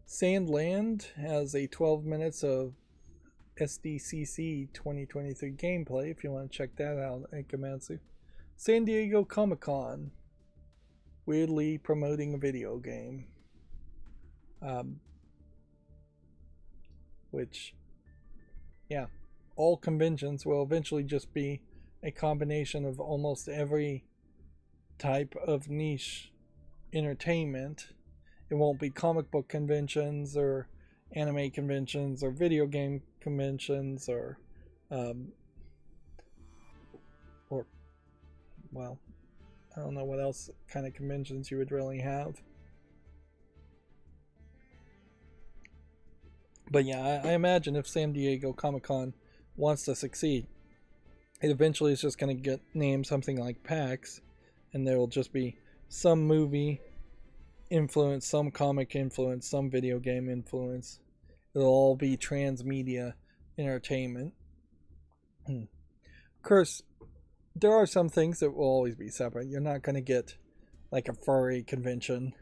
Sandland has a 12 minutes of SDCC 2023 gameplay if you want to check that out at Gamatsu. San Diego Comic-Con, weirdly promoting a video game. Which, yeah, all conventions will eventually just be a combination of almost every type of niche entertainment. It won't be comic book conventions or anime conventions or video game conventions or well, I don't know what else kind of conventions you would really have. But yeah, I imagine if San Diego Comic-Con wants to succeed, it eventually is just going to get named something like PAX, and there will just be some movie influence, some comic influence, some video game influence. It'll all be transmedia entertainment. Of course, there are some things that will always be separate. You're not going to get like a furry convention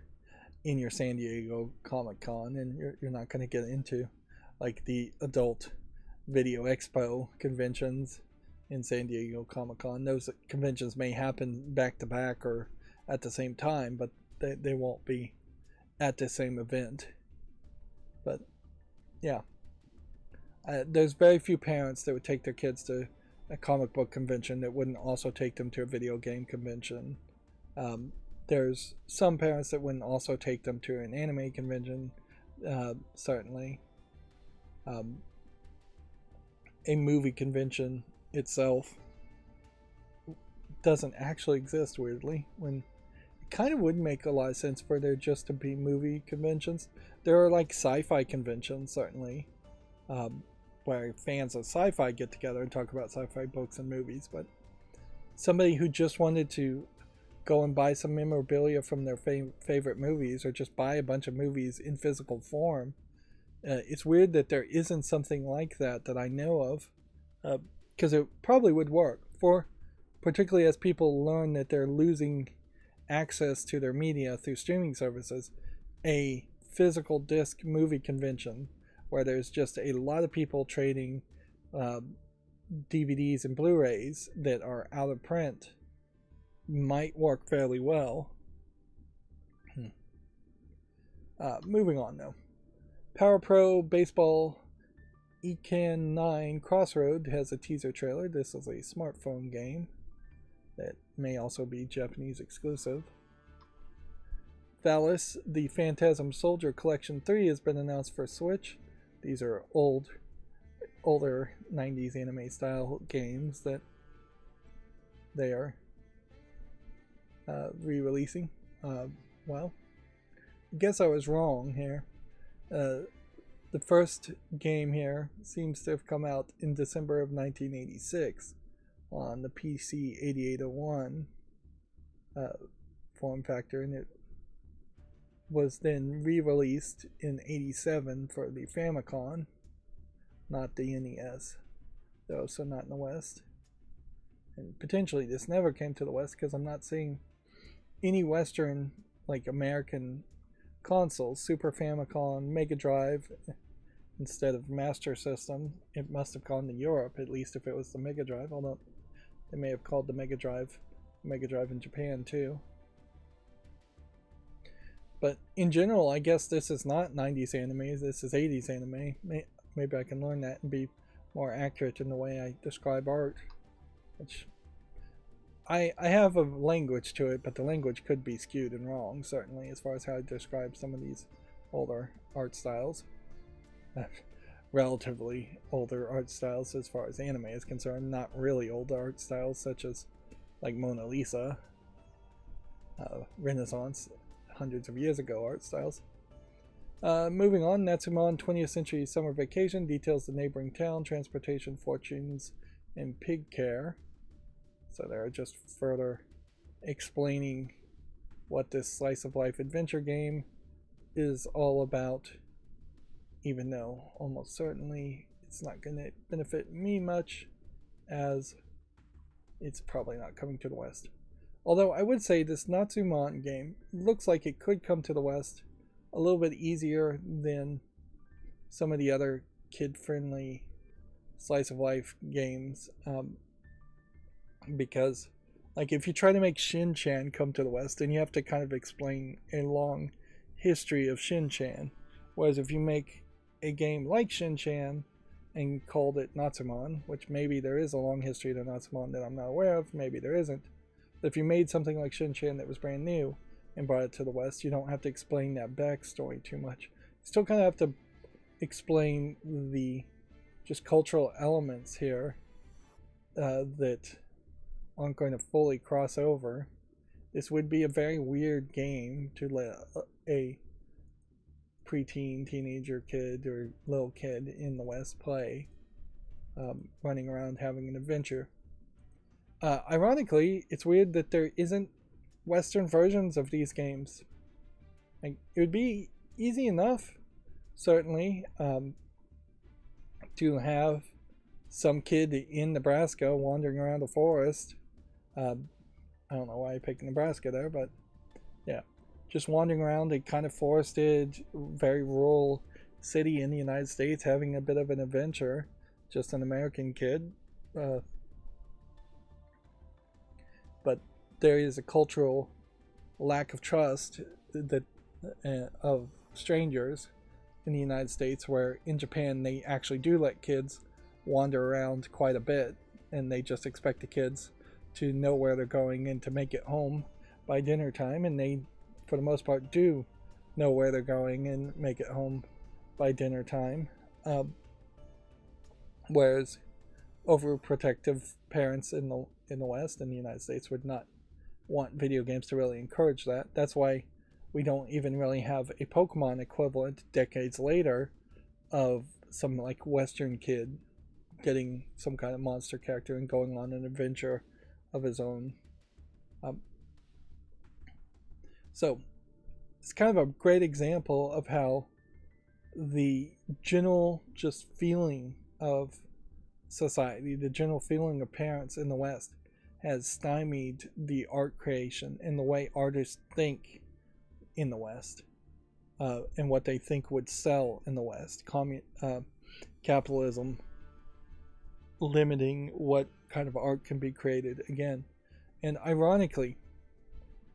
in your San Diego Comic-Con, and you're not going to get into like the adult video expo conventions in San Diego Comic-Con. Those conventions may happen back to back or at the same time, but they won't be at the same event. But yeah, there's very few parents that would take their kids to a comic book convention that wouldn't also take them to a video game convention. there's some parents that wouldn't also take them to an anime convention. Certainly, a movie convention itself doesn't actually exist, weirdly, when it kind of would make a lot of sense for there just to be movie conventions. There are like sci-fi conventions, certainly, where fans of sci-fi get together and talk about sci-fi books and movies, but somebody who just wanted to go and buy some memorabilia from their favorite movies, or just buy a bunch of movies in physical form, it's weird that there isn't something like that I know of, because it probably would work, for particularly as people learn that they're losing access to their media through streaming services. A physical disc movie convention where there's just a lot of people trading DVDs and Blu-rays that are out of print might work fairly well. Moving on though. Power Pro Baseball Ecan 9 Crossroad has a teaser trailer. This is a smartphone game that may also be Japanese exclusive. Valis, the Phantasm Soldier Collection 3 has been announced for Switch. These are older 90s anime style games that they are re-releasing. Well, I guess I was wrong here. The first game here seems to have come out in December of 1986 on the PC 8801 form factor, and it was then re-released in 87 for the Famicom, not the NES, though, so not in the West. And potentially this never came to the West, because I'm not seeing any Western, like American consoles. Super Famicom, Mega Drive, instead of Master System. It must have gone to Europe, at least if it was the Mega Drive, although they may have called the Mega Drive in Japan too. But in general, I guess this is not 90s anime, this is 80s anime. Maybe I can learn that and be more accurate in the way I describe art. Which I have a language to it, but the language could be skewed and wrong, certainly, as far as how I describe some of these older art styles. Relatively older art styles as far as anime is concerned, not really old art styles such as like Mona Lisa, Renaissance, hundreds of years ago art styles. Moving on, Natsumon 20th Century Summer Vacation details the neighboring town, transportation, fortunes, and pig care. So they're just further explaining what this slice of life adventure game is all about, even though almost certainly it's not going to benefit me much, as it's probably not coming to the West. Although I would say this Natsumon game looks like it could come to the West a little bit easier than some of the other kid-friendly slice of life games, because like if you try to make Shin-Chan come to the West, then you have to kind of explain a long history of Shin-Chan, whereas if you make a game like Shin-Chan and called it Natsumon, which maybe there is a long history to Natsumon that I'm not aware of, maybe there isn't, but if you made something like Shin-Chan that was brand new and brought it to the West, you don't have to explain that backstory too much. You still kind of have to explain the just cultural elements here that aren't going to fully cross over. This would be a very weird game to let a preteen, teenager kid, or little kid in the West play, running around having an adventure. Ironically, it's weird that there isn't Western versions of these games. Like, it would be easy enough, certainly, to have some kid in Nebraska wandering around the forest. I don't know why I picked Nebraska there, but yeah, just wandering around a kind of forested, very rural city in the United States, having a bit of an adventure. Just an American kid. But there is a cultural lack of trust that of strangers in the United States, where in Japan they actually do let kids wander around quite a bit, and they just expect the kids to know where they're going and to make it home by dinner time, and they, for the most part, do know where they're going and make it home by dinner time. Whereas overprotective parents in the West, in the United States, would not want video games to really encourage that. That's why we don't even really have a Pokemon equivalent decades later of some like Western kid getting some kind of monster character and going on an adventure of his own. So it's kind of a great example of how the general just feeling of society, the general feeling of parents in the West, has stymied the art creation and the way artists think in the West, and what they think would sell in the West. Capitalism limiting what kind of art can be created again. And ironically,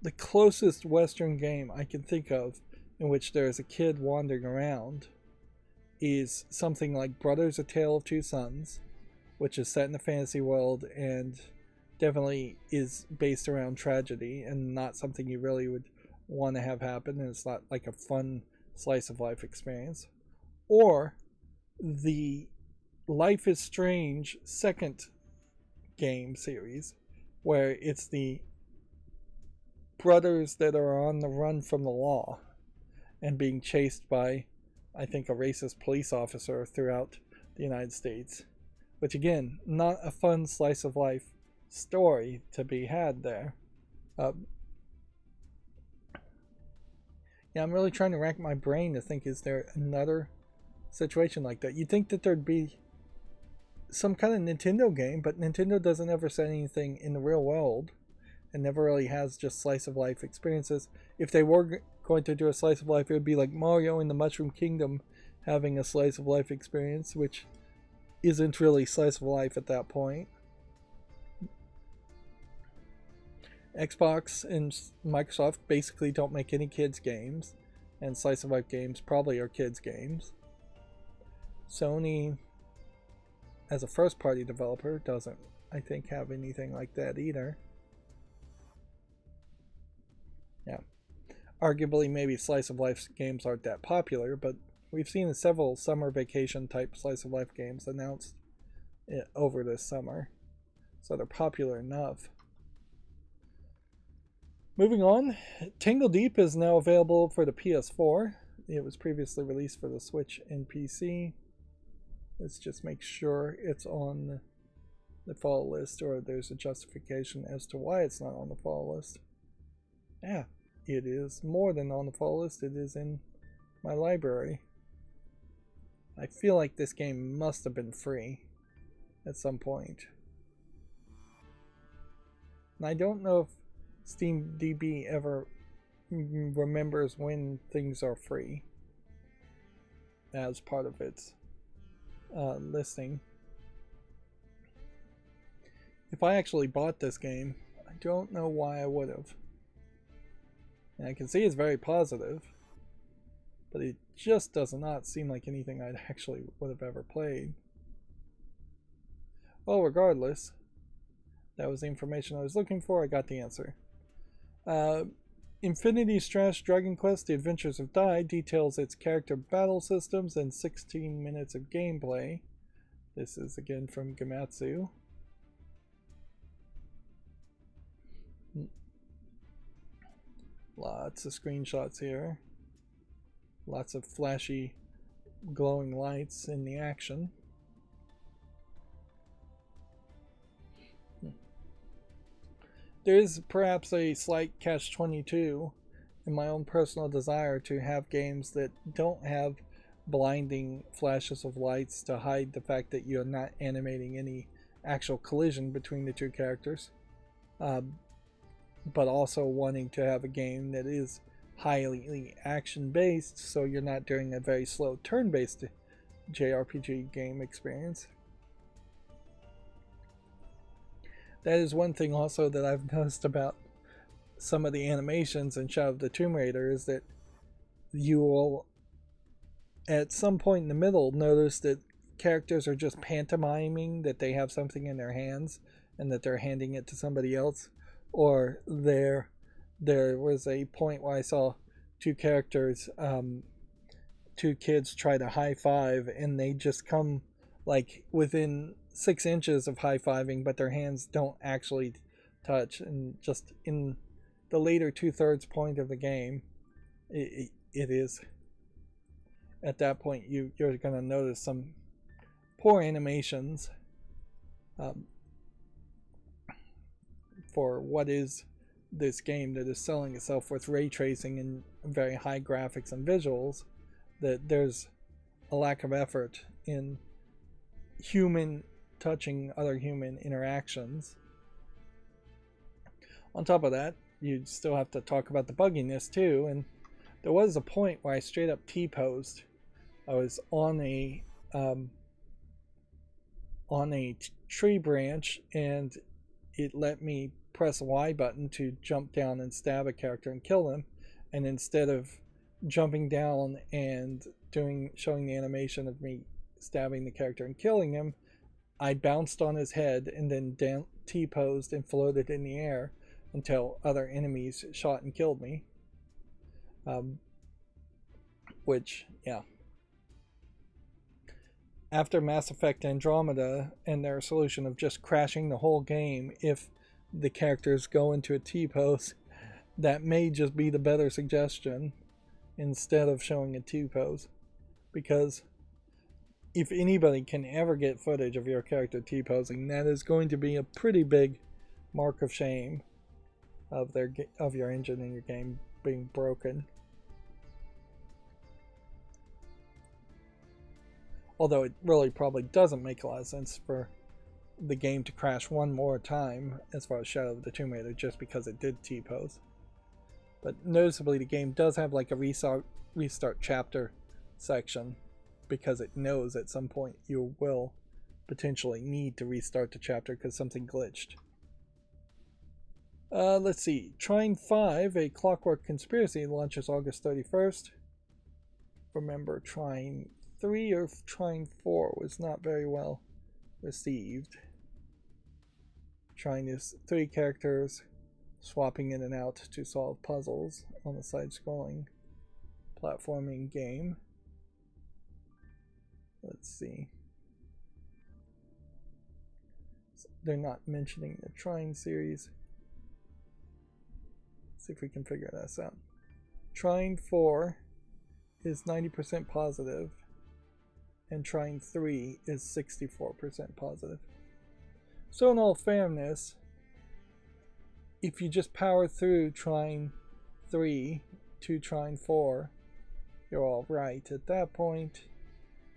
the closest Western game I can think of in which there is a kid wandering around is something like Brothers: A Tale of Two Sons, which is set in a fantasy world and definitely is based around tragedy and not something you really would want to have happen, and it's not like a fun slice of life experience. Or the Life is Strange second game series, where it's the brothers that are on the run from the law and being chased by, I think, a racist police officer throughout the United States. Which, again, not a fun slice of life story to be had there. I'm really trying to rack my brain to think, is there another situation like that? You'd think that there'd be some kind of Nintendo game, but Nintendo doesn't ever set anything in the real world and never really has just slice of life experiences. If they were going to do a slice of life, it would be like Mario in the Mushroom Kingdom having a slice of life experience, which isn't really slice of life at that point. Xbox and Microsoft basically don't make any kids games, and slice of life games probably are kids games. Sony, as a first party developer, doesn't, I think, have anything like that either. Yeah. Arguably, maybe slice of life games aren't that popular, but we've seen several summer vacation type slice of life games announced over this summer, so they're popular enough. Moving on, Tangle Deep is now available for the PS4. It was previously released for the Switch and PC. Let's just make sure it's on the fall list, or there's a justification as to why it's not on the fall list. Yeah, it is more than on the fall list. It is in my library. I feel like this game must have been free at some point. And I don't know if SteamDB ever remembers when things are free as part of its listing. If I actually bought this game, I don't know why I would have. And I can see it's very positive, but it just does not seem like anything I actually would have ever played. Well, regardless, that was the information I was looking for. I got the answer. Infinity Strash Dragon Quest: The Adventures of Dai details its character battle systems and 16 minutes of gameplay. This is again from Gamatsu. Lots of screenshots here. Lots of flashy, glowing lights in the action. There is perhaps a slight catch-22 in my own personal desire to have games that don't have blinding flashes of lights to hide the fact that you're not animating any actual collision between the two characters, but also wanting to have a game that is highly action-based, so you're not doing a very slow turn-based JRPG game experience. That is one thing also that I've noticed about some of the animations in Shadow of the Tomb Raider, is that you will at some point in the middle notice that characters are just pantomiming that they have something in their hands and that they're handing it to somebody else, or they're there was a point where I saw two characters, two kids try to high five, and they just come like within 6 inches of high fiving, but their hands don't actually touch. And just in the later 2/3 point of the game, it is at that point you're going to notice some poor animations for what is this game that is selling itself with ray tracing and very high graphics and visuals, that there's a lack of effort in human touching other human interactions. On top of that, you still have to talk about the bugginess too, and there was a point where I straight up T-posed. I was on a tree branch, and it let me press Y button to jump down and stab a character and kill them, and instead of jumping down and showing the animation of me stabbing the character and killing him, I bounced on his head and then T-posed and floated in the air until other enemies shot and killed me. Which, yeah. After Mass Effect Andromeda and their solution of just crashing the whole game if the characters go into a T-pose, that may just be the better suggestion instead of showing a T-pose. Because if anybody can ever get footage of your character T-posing, that is going to be a pretty big mark of shame of your engine in your game being broken. Although it really probably doesn't make a lot of sense for the game to crash one more time as far as Shadow of the Tomb Raider just because it did T-pose. But noticeably the game does have like a restart chapter section, because it knows at some point you will potentially need to restart the chapter because something glitched. Let's see. Trine 5, A Clockwork Conspiracy, launches August 31st. Remember, Trine 3 or Trine 4 was not very well received. Trine is 3 characters swapping in and out to solve puzzles on a side-scrolling platforming game. Let's see. They're not mentioning the Trine series. Let's see if we can figure this out. Trine 4 is 90% positive, and Trine 3 is 64% positive. So in all fairness, if you just power through Trine 3 to Trine 4, you're all right at that point.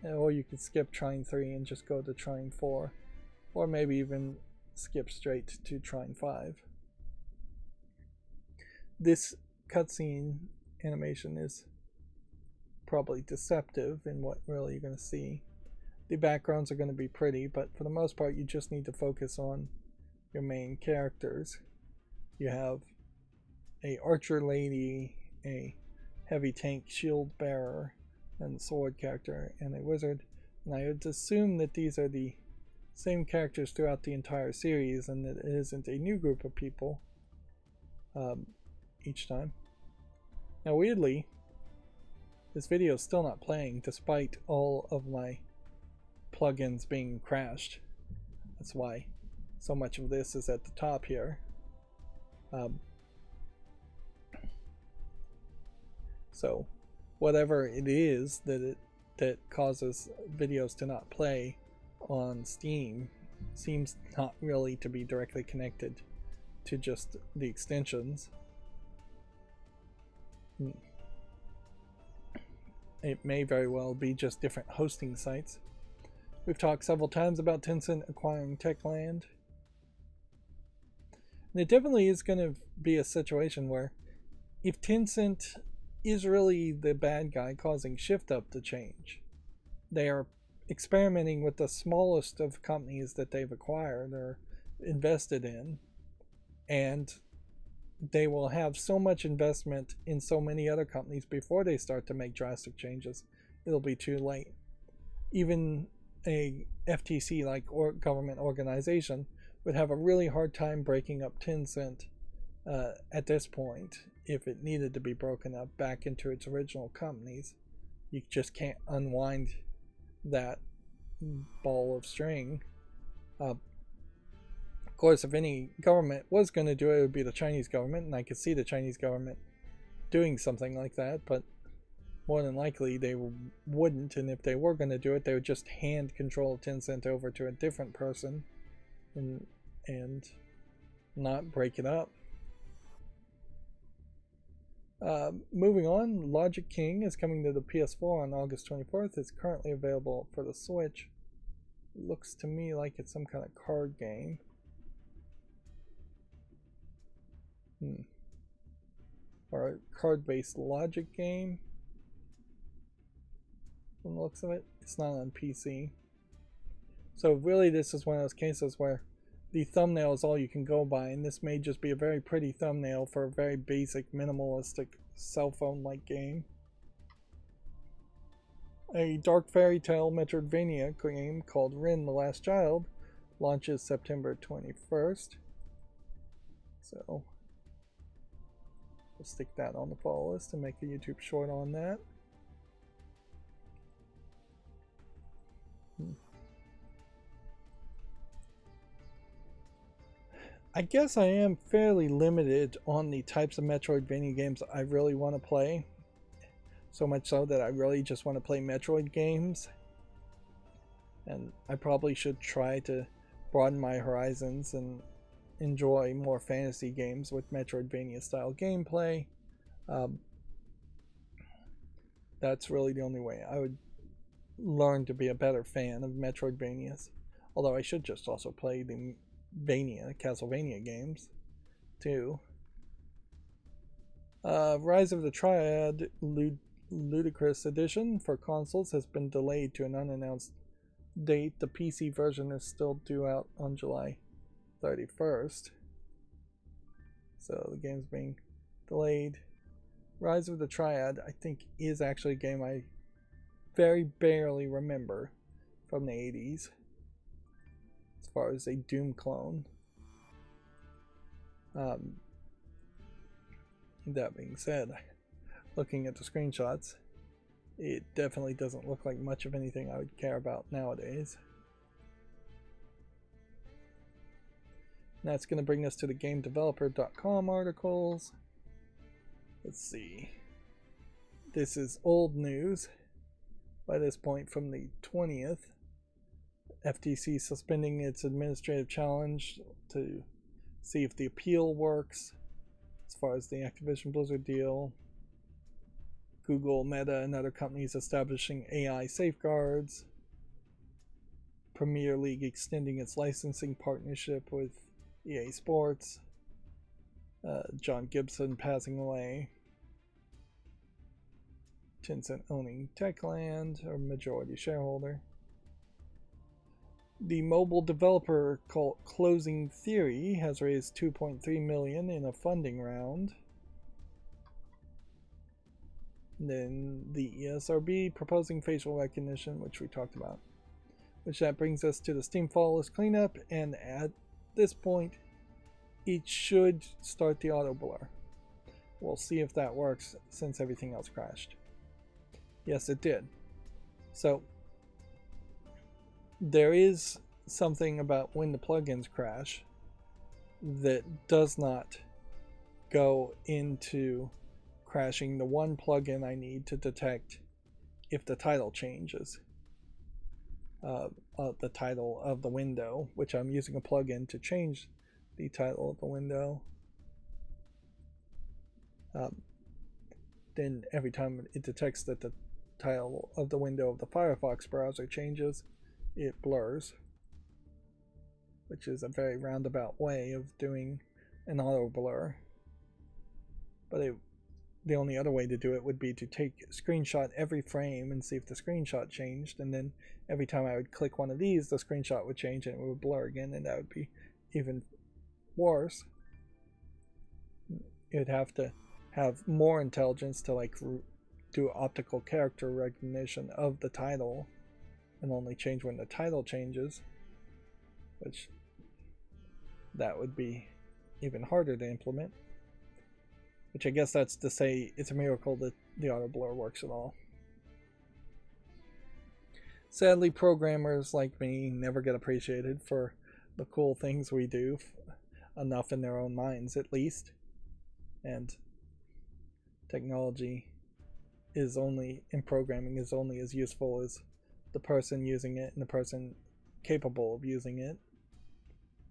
Or you could skip Trine 3 and just go to Trine 4. Or maybe even skip straight to Trine 5. This cutscene animation is probably deceptive in what really you're going to see. The backgrounds are going to be pretty, but for the most part you just need to focus on your main characters. You have a archer lady, a heavy tank shield bearer, and sword character, and a wizard. And I would assume that these are the same characters throughout the entire series, and that it isn't a new group of people each time. Now weirdly, this video is still not playing despite all of my plugins being crashed. That's why so much of this is at the top here. So whatever it is that causes videos to not play on Steam seems not really to be directly connected to just the extensions. It may very well be just different hosting sites. We've talked several times about Tencent acquiring Techland. And it definitely is going to be a situation where if Tencent is really the bad guy causing Shift Up to change, they are experimenting with the smallest of companies that they've acquired or invested in, and they will have so much investment in so many other companies before they start to make drastic changes, it'll be too late. Even a FTC like government organization would have a really hard time breaking up Tencent at this point, if it needed to be broken up back into its original companies, you just can't unwind that ball of string. Of course, if any government was going to do it, it would be the Chinese government, and I could see the Chinese government doing something like that, but more than likely they wouldn't, and if they were going to do it, they would just hand control of Tencent over to a different person and not break it up. Moving on, Logic King is coming to the PS4 on August 24th. It's currently available for the Switch. It looks to me like it's some kind of card game. Or a card-based logic game. From the looks of it, it's not on PC. So really this is one of those cases where the thumbnail is all you can go by, and this may just be a very pretty thumbnail for a very basic, minimalistic, cell phone-like game. A dark fairy tale Metroidvania game called Rin the Last Child launches September 21st. So we'll stick that on the follow list and make a YouTube short on that. I guess I am fairly limited on the types of Metroidvania games I really want to play. So much so that I really just want to play Metroid games. And I probably should try to broaden my horizons and enjoy more fantasy games with Metroidvania style gameplay. That's really the only way I would learn to be a better fan of Metroidvanias. Although I should just also play the Castlevania games too. Rise of the Triad Ludicrous Edition for consoles has been delayed to an unannounced date. The PC version is still due out on July 31st. So the game's being delayed. Rise of the Triad, I think, is actually a game I very barely remember from the 80s. As far as a Doom clone. That being said, looking at the screenshots, it definitely doesn't look like much of anything I would care about nowadays. And that's going to bring us to the GameDeveloper.com articles. Let's see. This is old news by this point from the 20th. FTC suspending its administrative challenge to see if the appeal works as far as the Activision Blizzard deal. Google, Meta, and other companies establishing AI safeguards. Premier League extending its licensing partnership with EA Sports. John Gibson passing away. Tencent owning Techland, or majority shareholder. The mobile developer called Closing Theory has raised $2.3 million in a funding round. And then the ESRB proposing facial recognition, which we talked about. Which that brings us to the Steam follow list cleanup, and at this point, it should start the auto blur. We'll see if that works since everything else crashed. Yes, it did. So there is something about when the plugins crash that does not go into crashing the one plugin I need to detect if the title changes. The title of the window, which I'm using a plugin to change the title of the window. Then every time it detects that the title of the window of the Firefox browser changes, it blurs, which is a very roundabout way of doing an auto blur. But the only other way to do it would be to screenshot every frame and see if the screenshot changed, and then every time I would click one of these, the screenshot would change and it would blur again, and that would be even worse. You'd have to have more intelligence to like do optical character recognition of the title and only change when the title changes, which that would be even harder to implement. which I guess that's to say it's a miracle that the auto blur works at all. Sadly, programmers like me never get appreciated for the cool things we do, enough in their own minds at least. And technology is only, in programming, is only as useful as the person using it and the person capable of using it.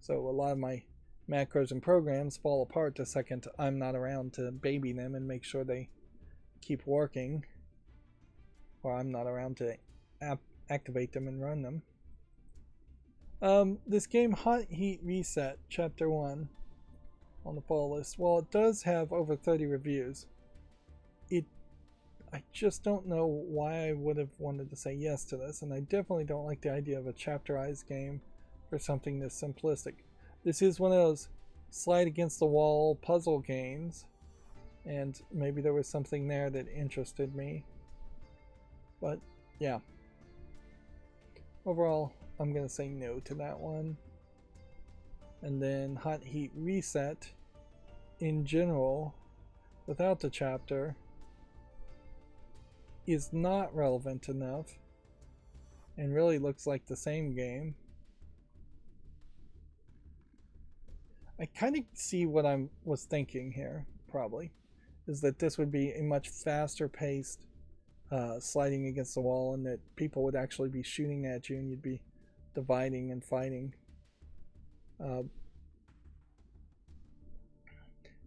So a lot of my macros and programs fall apart the second I'm not around to baby them and make sure they keep working, or I'm not around to activate them and run them. This game, Hot Heat Reset Chapter 1 on the fall list, while it does have over 30 reviews, I just don't know why I would have wanted to say yes to this, and I definitely don't like the idea of a chapterized game for something this simplistic. This is one of those slide against the wall puzzle games, and maybe there was something there that interested me. But yeah, overall I'm gonna say no to that one. And then Hot Heat Reset in general, without the chapter, is not relevant enough and really looks like the same game. I kind of see what I was thinking here, probably, is that this would be a much faster paced sliding against the wall, and that people would actually be shooting at you and you'd be dividing and fighting. And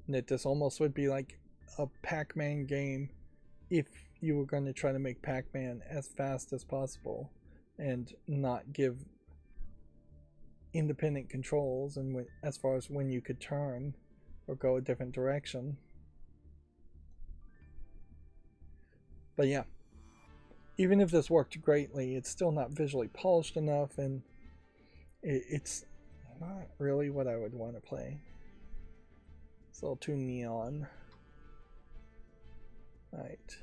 that this almost would be like a Pac-Man game if you were going to try to make Pac-Man as fast as possible and not give independent controls and as far as when you could turn or go a different direction. But yeah, even if this worked greatly, it's still not visually polished enough, and it's not really what I would want to play. It's a little too neon. Alright.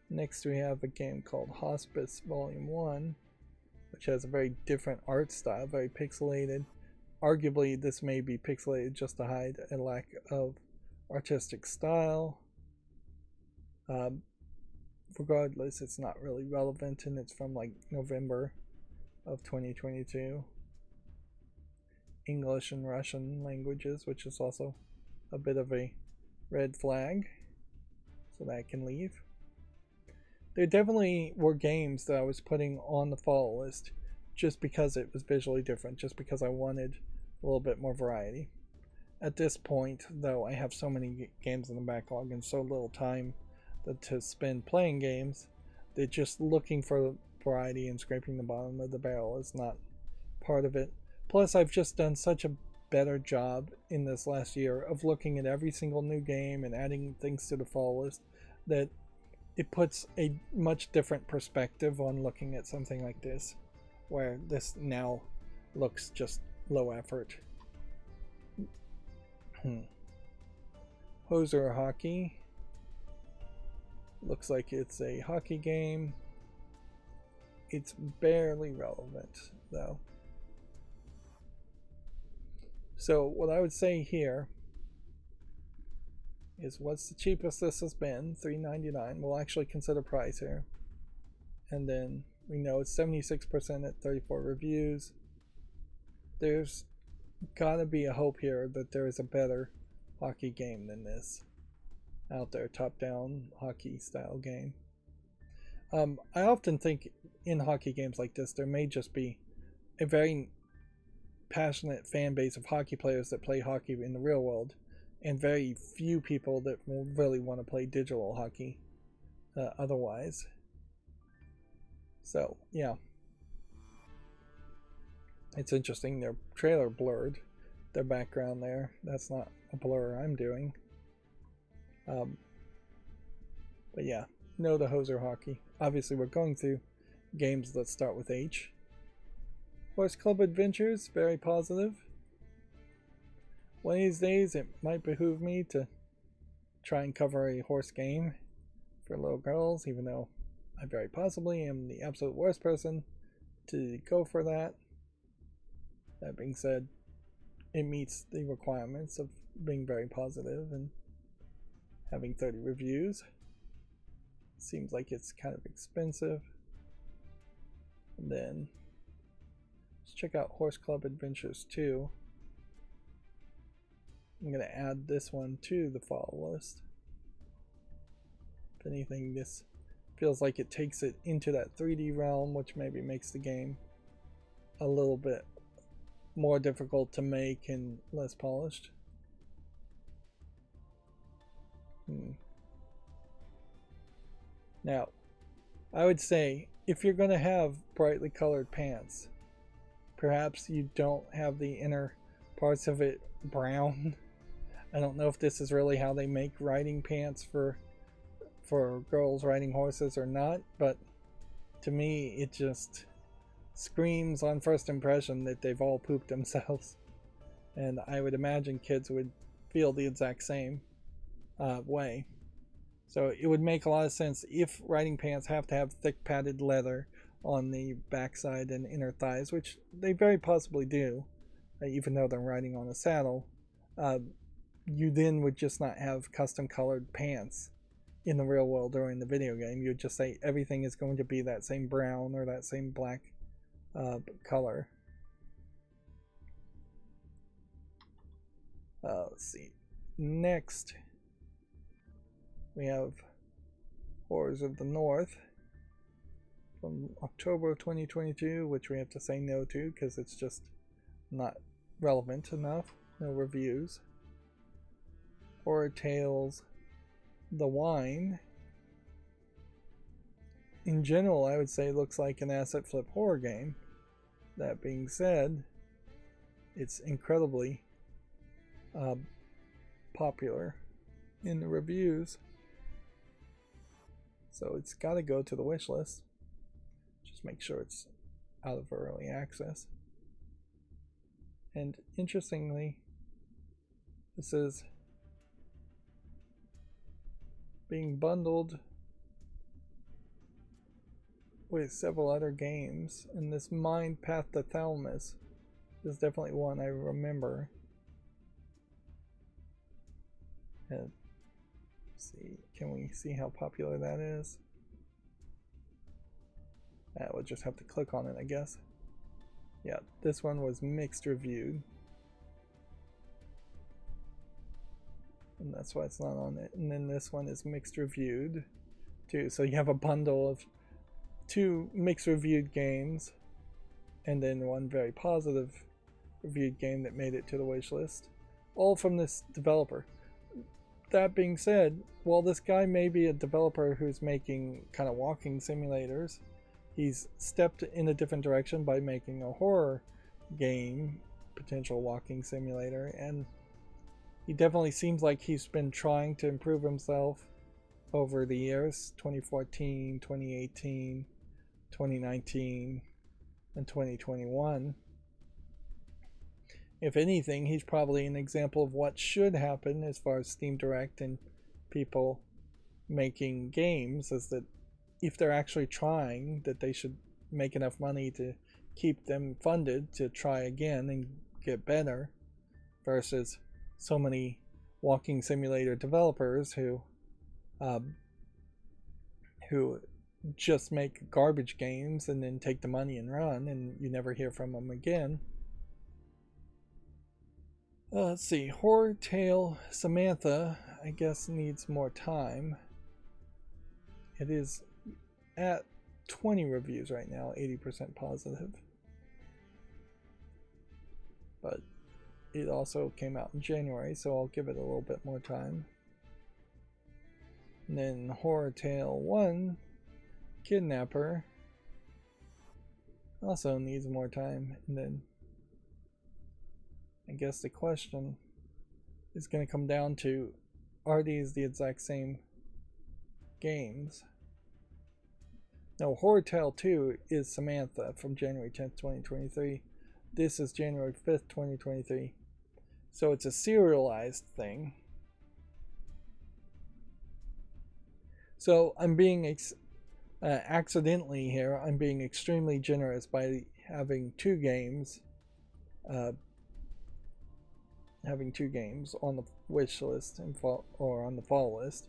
Next we have a game called Hospice Volume 1, which has a very different art style, very pixelated. Arguably this may be pixelated just to hide a lack of artistic style. Regardless, it's not really relevant, and it's from like November of 2022. English and Russian languages, which is also a bit of a red flag, so that can leave. There definitely were games that I was putting on the fall list just because it was visually different, just because I wanted a little bit more variety. At this point, though, I have so many games in the backlog and so little time to spend playing games that just looking for variety and scraping the bottom of the barrel is not part of it. Plus, I've just done such a better job in this last year of looking at every single new game and adding things to the fall list that it puts a much different perspective on looking at something like this, where this now looks just low effort. Hoser Hockey. Looks like it's a hockey game. It's barely relevant, though. So what I would say here is, what's the cheapest this has been? $3.99. We'll actually consider price here. And then we know it's 76% at 34 reviews. There's gotta be a hope here that there is a better hockey game than this out there, top-down hockey style game. I often think in hockey games like this there may just be a very passionate fan base of hockey players that play hockey in the real world, and very few people that will really want to play digital hockey otherwise. So yeah, it's interesting, their trailer blurred their background there. That's not a blur I'm doing. But yeah, no to Hoser Hockey. Obviously we're going through games that start with H. Horse Club Adventures, very positive. One of these days it might behoove me to try and cover a horse game for little girls, even though I very possibly am the absolute worst person to go for that. That being said, it meets the requirements of being very positive, and having 30 reviews. Seems like it's kind of expensive. And then let's check out Horse Club Adventures 2. I'm going to add this one to the follow list. If anything, this feels like it takes it into that 3D realm, which maybe makes the game a little bit more difficult to make and less polished. Now, I would say if you're going to have brightly colored pants, perhaps you don't have the inner parts of it brown. I don't know if this is really how they make riding pants for girls riding horses or not, but to me it just screams on first impression that they've all pooped themselves. And I would imagine kids would feel the exact same way. So it would make a lot of sense if riding pants have to have thick padded leather on the backside and inner thighs, which they very possibly do, even though they're riding on a saddle. You then would just not have custom colored pants in the real world or in the video game. You would just say everything is going to be that same brown or that same black color. Let's see. Next, we have Horrors of the North from October of 2022, which we have to say no to because it's just not relevant enough. No reviews. Horror Tales The Wine. In general, I would say it looks like an asset flip horror game. That being said, it's incredibly popular in the reviews. So it's got to go to the wish list. Just make sure it's out of early access. And interestingly, this is being bundled with several other games, and this Mind Path to Thalamus is definitely one I remember. And see, can we see how popular that is? We'll just have to click on it, I guess. Yeah, this one was mixed reviewed. And that's why it's not on it. And then this one is mixed reviewed too. So you have a bundle of 2 mixed reviewed games and then one very positive reviewed game that made it to the wish list, all from this developer. That being said, while this guy may be a developer who's making kind of walking simulators, he's stepped in a different direction by making a horror game, potential walking simulator, and he definitely seems like he's been trying to improve himself over the years, 2014, 2018, 2019, and 2021. If anything, he's probably an example of what should happen as far as Steam Direct and people making games, is that if they're actually trying, that they should make enough money to keep them funded to try again and get better, versus so many walking simulator developers who just make garbage games and then take the money and run, and you never hear from them again. Let's see, Horror Tale Samantha, I guess, needs more time. It is at 20 reviews right now, 80% positive. But it also came out in January, so I'll give it a little bit more time. And then Horror Tale 1, Kidnapper, also needs more time. And then I guess the question is going to come down to, are these the exact same games? No, Horror Tale 2 is Samantha from January 10th, 2023. This is January 5th, 2023. So it's a serialized thing. So I'm being accidentally here, I'm being extremely generous by having 2 games having 2 games on the wish list and or on the fall list,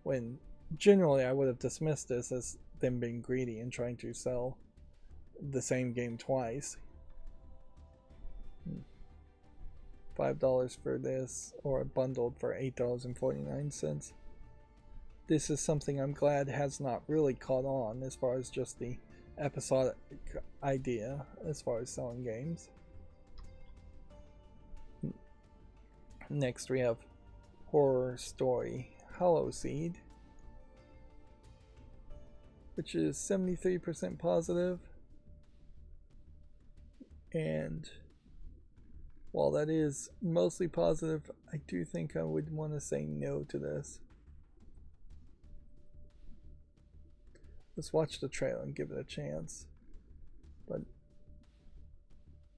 when generally I would have dismissed this as them being greedy and trying to sell the same game twice. $5 for this, or bundled for $8.49. This is something I'm glad has not really caught on as far as just the episodic idea as far as selling games. Next we have Horror Story Hollow Seed, which is 73% positive, and while that is mostly positive, I do think I would want to say no to this. Let's watch the trailer and give it a chance. But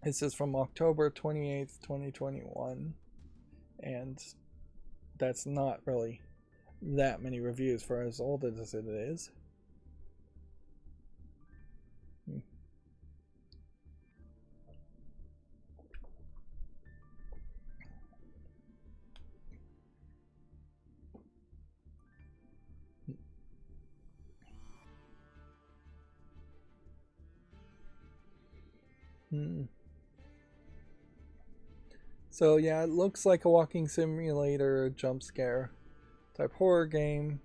this is from October 28th, 2021, and that's not really that many reviews for as old as it is. So yeah, it looks like a walking simulator jump scare type horror game.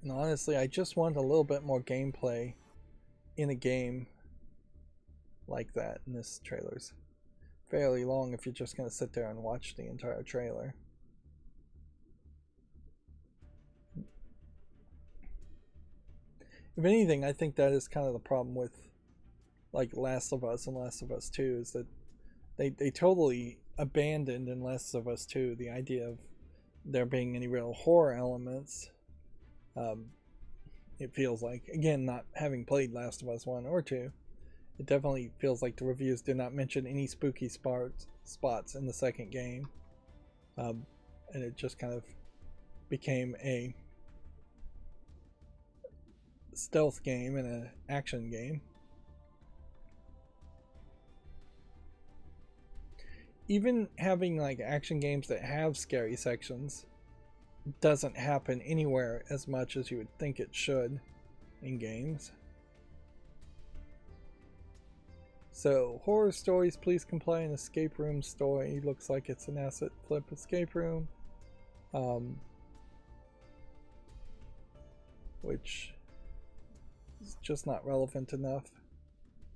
And honestly, I just want a little bit more gameplay in a game like that, and this trailer's fairly long if you're just going to sit there and watch the entire trailer. If anything, I think that is kind of the problem with like Last of Us and Last of Us 2, is that they totally abandoned in Last of Us 2 the idea of there being any real horror elements. It feels like, again, not having played Last of Us 1 or 2, it definitely feels like the reviews did not mention any spooky spots in the second game. And it just kind of became a stealth game and an action game. Even having like action games that have scary sections doesn't happen anywhere as much as you would think it should in games. So, horror stories, please comply an escape room story. Looks like it's an asset flip escape room. Which is just not relevant enough.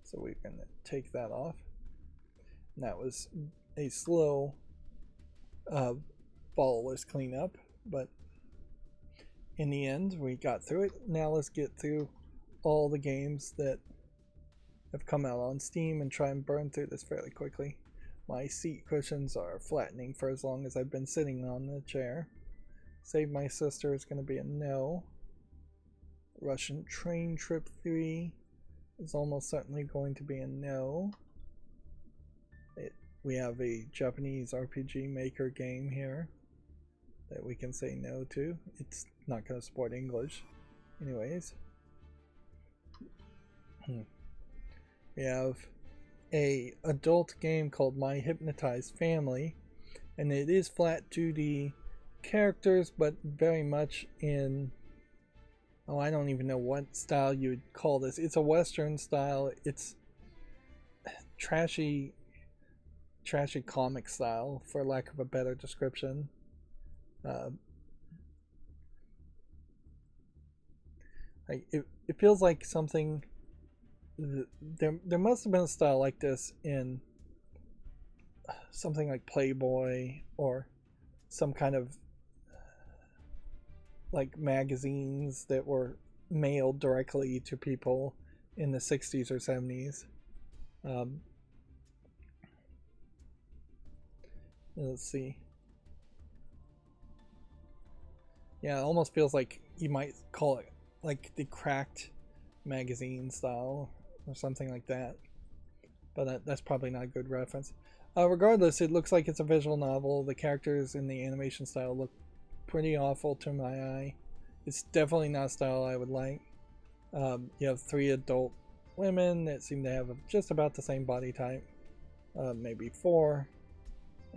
So we're going to take that off. And that was a slow followerless cleanup, but in the end we got through it. Now let's get through all the games that have come out on Steam and try and burn through this fairly quickly. My seat cushions are flattening for as long as I've been sitting on the chair. Save My Sister is going to be a no. Russian Train Trip 3 is almost certainly going to be a no. We have a Japanese RPG Maker game here that we can say no to. It's not going to support English anyways. We have a adult game called My Hypnotized Family, and it is flat 2D characters, but very much in, oh, I don't even know what style you would call this. It's a Western style. It's trashy comic style, for lack of a better description. Like it feels like something. There must have been a style like this in something like Playboy or some kind of like magazines that were mailed directly to people in the 60s or 70s. Let's see. Yeah, it almost feels like you might call it like the cracked magazine style or something like that. But that's probably not a good reference. Regardless, it looks like it's a visual novel. The characters in the animation style look pretty awful to my eye. It's definitely not a style I would like. You have 3 adult women that seem to have just about the same body type, maybe 4.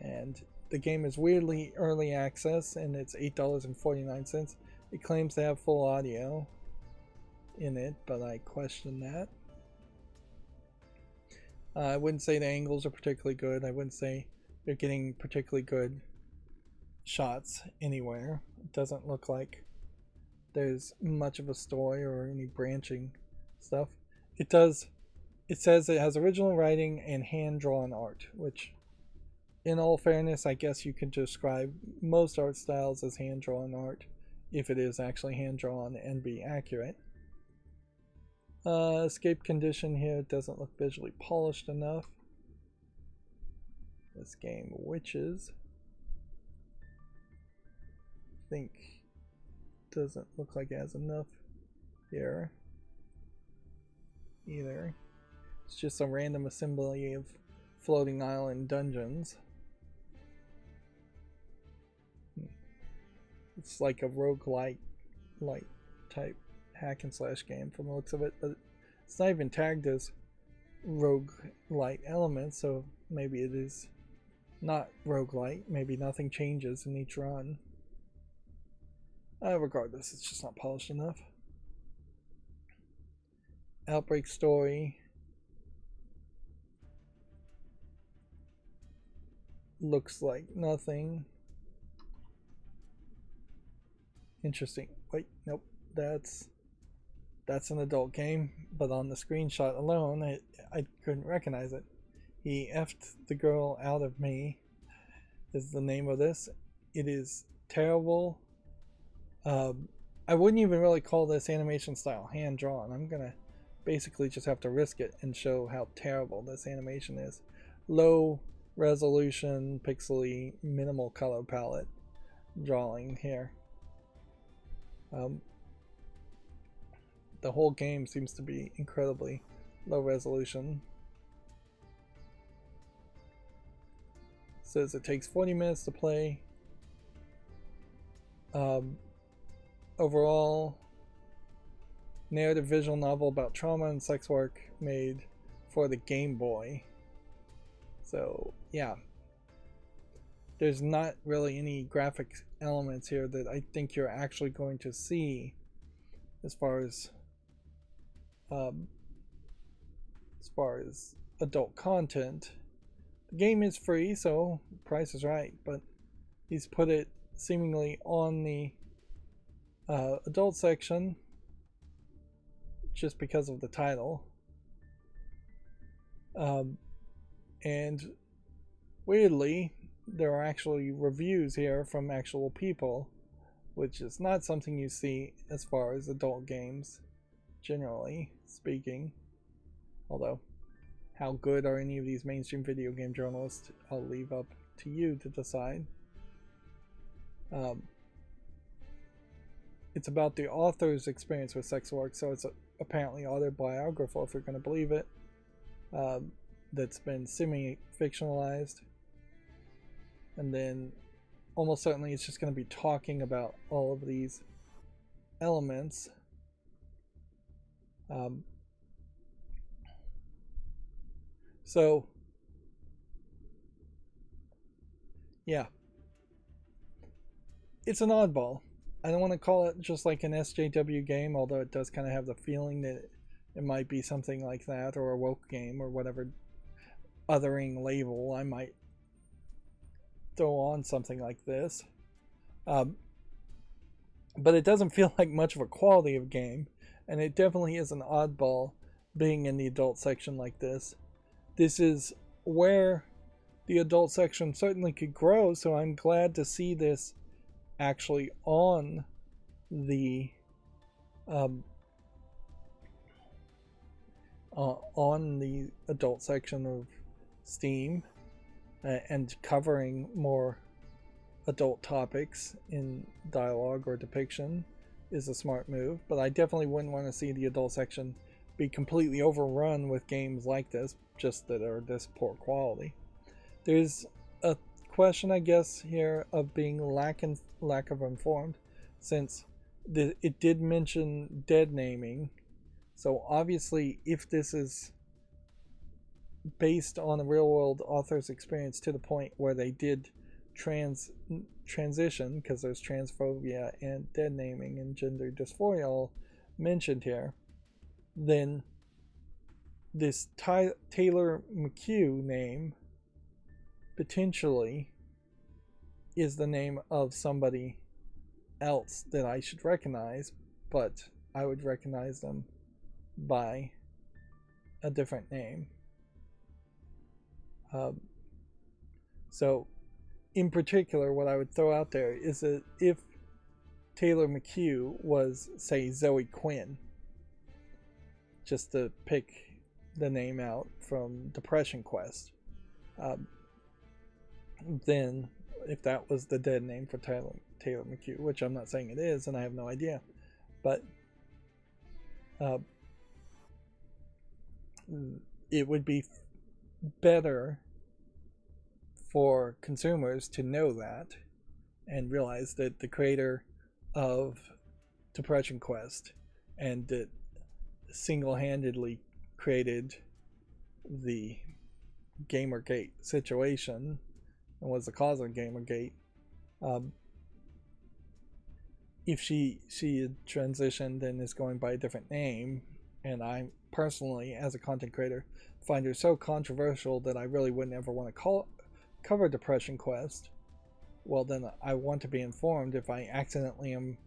And the game is weirdly early access, and it's $8.49. It claims to have full audio in it, but I question that. I wouldn't say the angles are particularly good. I wouldn't say they're getting particularly good shots anywhere. It doesn't look like there's much of a story or any branching stuff. It says it has original writing and hand-drawn art, which, in all fairness, I guess you could describe most art styles as hand-drawn art if it is actually hand-drawn and be accurate. Escape condition here doesn't look visually polished enough. This game, Witches, I think doesn't look like it has enough here either. It's just a random assembly of floating island dungeons. It's like a roguelike type hack and slash game from the looks of it, but it's not even tagged as roguelite elements, so maybe it is not roguelite. Maybe nothing changes in each run. Regardless, it's just not polished enough. Outbreak story looks like nothing. Interesting. Wait, nope. That's an adult game, but on the screenshot alone, I couldn't recognize it. He effed the girl out of me is the name of this. It is terrible. I wouldn't even really call this animation style hand-drawn. I'm gonna basically just have to risk it and show how terrible this animation is. Low resolution, pixely, minimal color palette drawing here. The whole game seems to be incredibly low resolution. It says it takes 40 minutes to play. Overall, narrative visual novel about trauma and sex work made for the Game Boy. So yeah, there's not really any graphic elements here that I think you're actually going to see as far as adult content. The game is free, so the price is right, but he's put it seemingly on the adult section just because of the title. And weirdly, there are actually reviews here from actual people, which is not something you see as far as adult games, generally speaking. Although, how good are any of these mainstream video game journalists? I'll leave up to you to decide. It's about the author's experience with sex work, so it's apparently autobiographical, if you're going to believe it. That's been semi-fictionalized. And then almost certainly it's just going to be talking about all of these elements. So yeah, it's an oddball. I don't want to call it just like an SJW game, although it does kind of have the feeling that it might be something like that, or a woke game, or whatever othering label I might throw on something like this. But it doesn't feel like much of a quality of game, and it definitely is an oddball being in the adult section like this. This is where the adult section certainly could grow, so I'm glad to see this actually on the adult section of Steam, and covering more adult topics in dialogue or depiction is a smart move. But I definitely wouldn't want to see the adult section be completely overrun with games like this, just that are this poor quality. There's a question, I guess, here of being lack of informed, since it did mention dead naming So obviously, if this is based on a real world author's experience to the point where they did transition, because there's transphobia and dead naming and gender dysphoria all mentioned here, then this Taylor McHugh name potentially is the name of somebody else that I should recognize, but I would recognize them by a different name. So in particular, what I would throw out there is that if Taylor McHugh was, say, Zoe Quinn, just to pick the name out from Depression Quest, then if that was the dead name for Taylor McHugh, which I'm not saying it is, and I have no idea, but it would be better for consumers to know that and realize that the creator of Depression Quest and that single-handedly created the Gamergate situation and was the cause of Gamergate. If she had transitioned and is going by a different name, and I personally, as a content creator, find her so controversial that I really wouldn't ever want to cover Depression Quest, well then I want to be informed if I accidentally am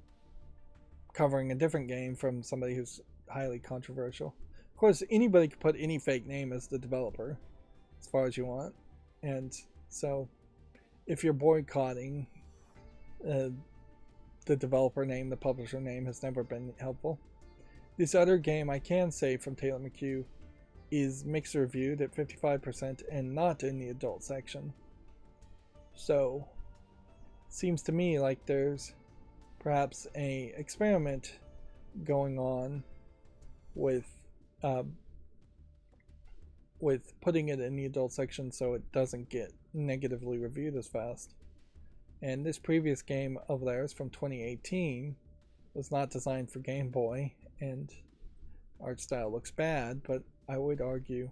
covering a different game from somebody who's highly controversial. Of course, anybody can put any fake name as the developer, as far as you want, and so if you're boycotting the developer name, the publisher name has never been helpful. This other game I can say from Taylor McHugh is mixed reviewed at 55% and not in the adult section. So, seems to me like there's perhaps a experiment going on with putting it in the adult section so it doesn't get negatively reviewed as fast. And this previous game of theirs from 2018 was not designed for Game Boy, and art style looks bad, but I would argue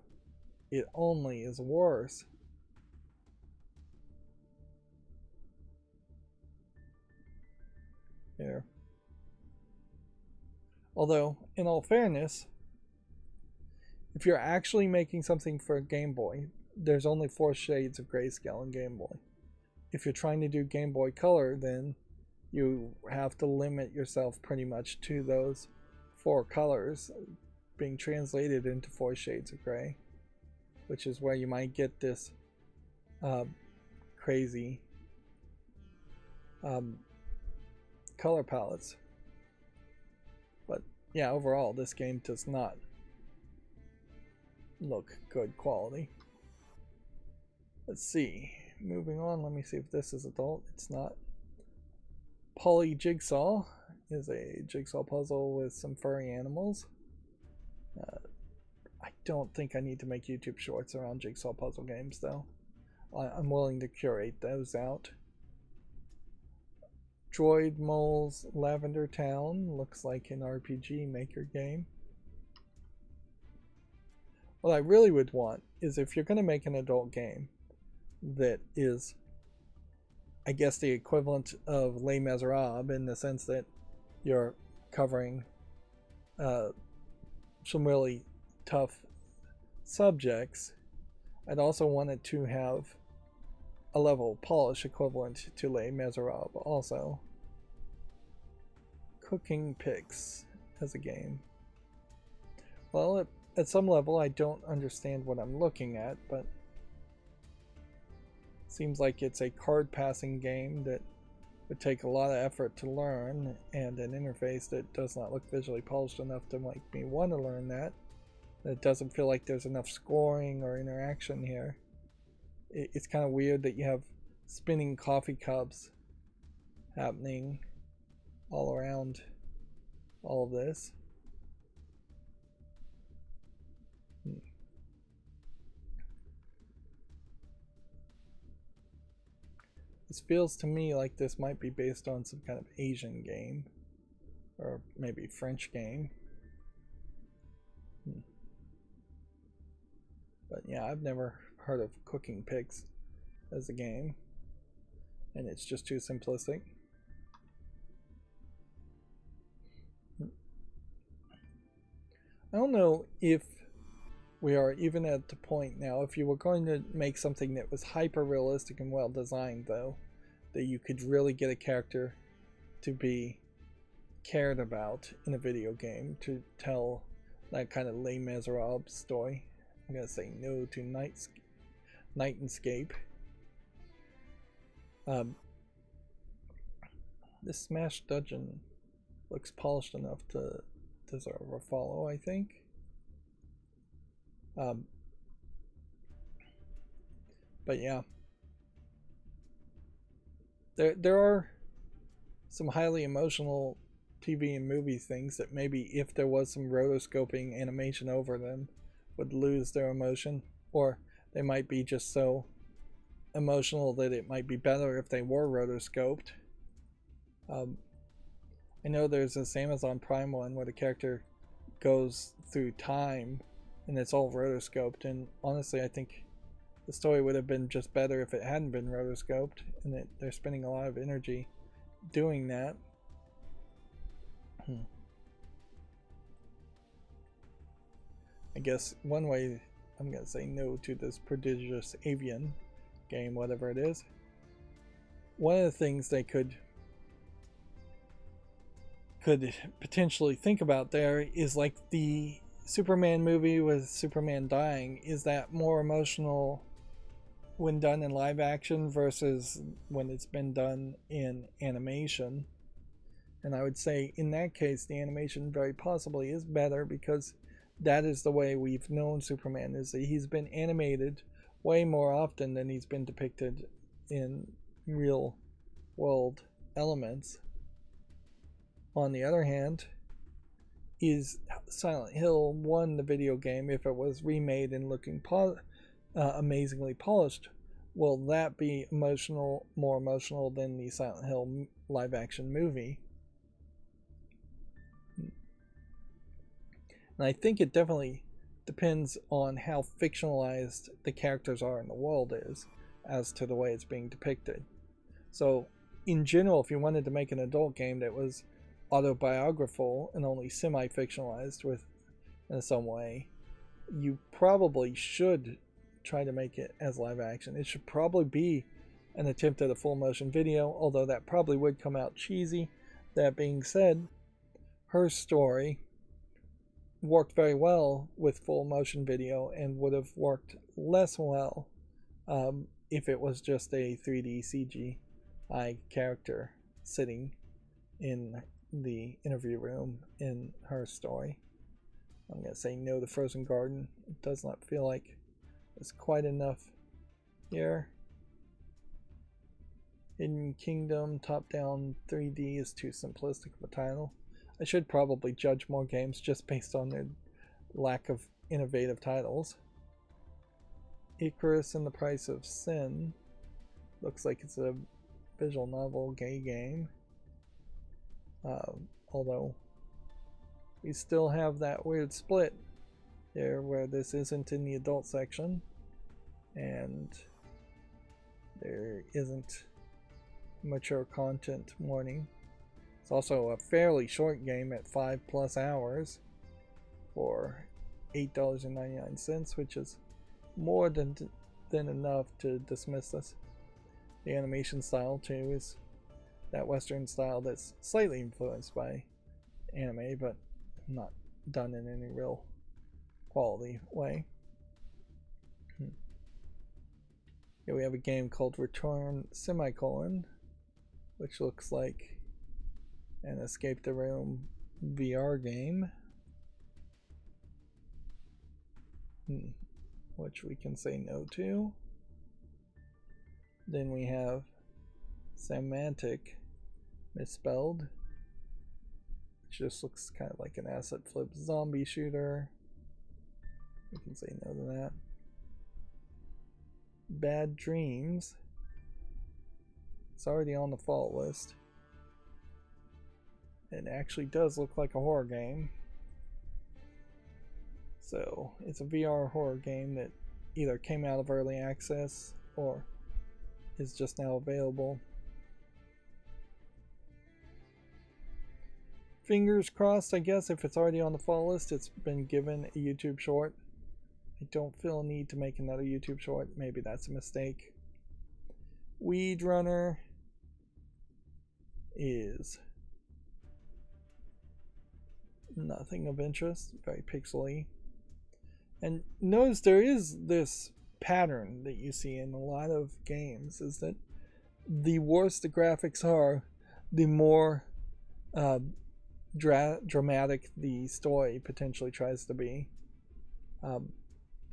it only is worse. Here. Although, in all fairness, if you're actually making something for a Game Boy, there's only 4 shades of grayscale in Game Boy. If you're trying to do Game Boy Color, then you have to limit yourself pretty much to those 4 colors being translated into 4 shades of gray, which is where you might get this crazy color palettes. But yeah, overall this game does not look good quality. Let's see, moving on, let me see if this is adult. It's not. Poly Jigsaw is a jigsaw puzzle with some furry animals. I don't think I need to make YouTube shorts around jigsaw puzzle games though. I'm willing to curate those out. Droid Mole's Lavender Town looks like an RPG Maker game. What I really would want is, if you're going to make an adult game that is, I guess, the equivalent of Les Miserables in the sense that you're covering some really tough subjects, I'd also want it to have a level of polish equivalent to Les Miserables also. Cooking Picks as a game. Well, at some level I don't understand what I'm looking at, but seems like it's a card passing game that would take a lot of effort to learn, and an interface that does not look visually polished enough to make me want to learn that. It doesn't feel like there's enough scoring or interaction here. It's kind of weird that you have spinning coffee cups happening all around all of this. This feels to me like this might be based on some kind of Asian game, or maybe French game. yeah, I've never heard of Cooking Pigs as a game, and it's just too simplistic. I don't know if we are even at the point now, if you were going to make something that was hyper realistic and well designed, though, that you could really get a character to be cared about in a video game to tell that kind of Les Miserables story. I'm gonna say no to Nightscape. This Smash dungeon looks polished enough to deserve a follow, I think. But yeah, there are some highly emotional TV and movie things that maybe if there was some rotoscoping animation over them would lose their emotion, or they might be just so emotional that it might be better if they were rotoscoped. I know there's this Amazon Prime one where the character goes through time and it's all rotoscoped, and honestly I think the story would have been just better if it hadn't been rotoscoped, and that they're spending a lot of energy doing that. I guess one way I'm going to say no to this prodigious avian game, whatever it is. One of the things they could potentially think about there is like the Superman movie with Superman dying. Is that more emotional when done in live action versus when it's been done in animation? And I would say in that case the animation very possibly is better, because that is the way we've known Superman, is that he's been animated way more often than he's been depicted in real world elements. On the other hand, is Silent Hill 1 the video game, if it was remade and looking amazingly polished, will that be more emotional than the Silent Hill live action movie? And I think it definitely depends on how fictionalized the characters are in the world is as to the way it's being depicted. So in general, if you wanted to make an adult game that was autobiographical and only semi-fictionalized in some way, you probably should try to make it as live action. It should probably be an attempt at a full motion video, although that probably would come out cheesy. That being said, her story worked very well with full motion video and would have worked less well if it was just a 3D CGI character sitting in the interview room in her story. I'm going to say no to Frozen Garden. It does not feel like there's quite enough here. Hidden Kingdom top-down 3D is too simplistic of a title. I should probably judge more games just based on their lack of innovative titles. Icarus and the Price of Sin looks like it's a visual novel gay game. Although we still have that weird split there where this isn't in the adult section and there isn't mature content warning. It's also a fairly short game at 5+ hours for $8.99, which is more than enough to dismiss this. The animation style too is that Western style that's slightly influenced by anime, but not done in any real quality way. Here we have a game called Return semicolon, which looks like an Escape the Room VR game, which we can say no to. Then we have Semantic misspelled, which just looks kind of like an asset flip zombie shooter. We can say no to that. Bad Dreams. It's already on the fault list. It actually does look like a horror game. So it's a VR horror game that either came out of early access or is just now available. Fingers crossed, I guess, if it's already on the fall list, it's been given a YouTube short. I don't feel a need to make another YouTube short. Maybe that's a mistake. Weed Runner is nothing of interest, very pixely. And notice there is this pattern that you see in a lot of games, is that the worse the graphics are, the more dramatic the story potentially tries to be.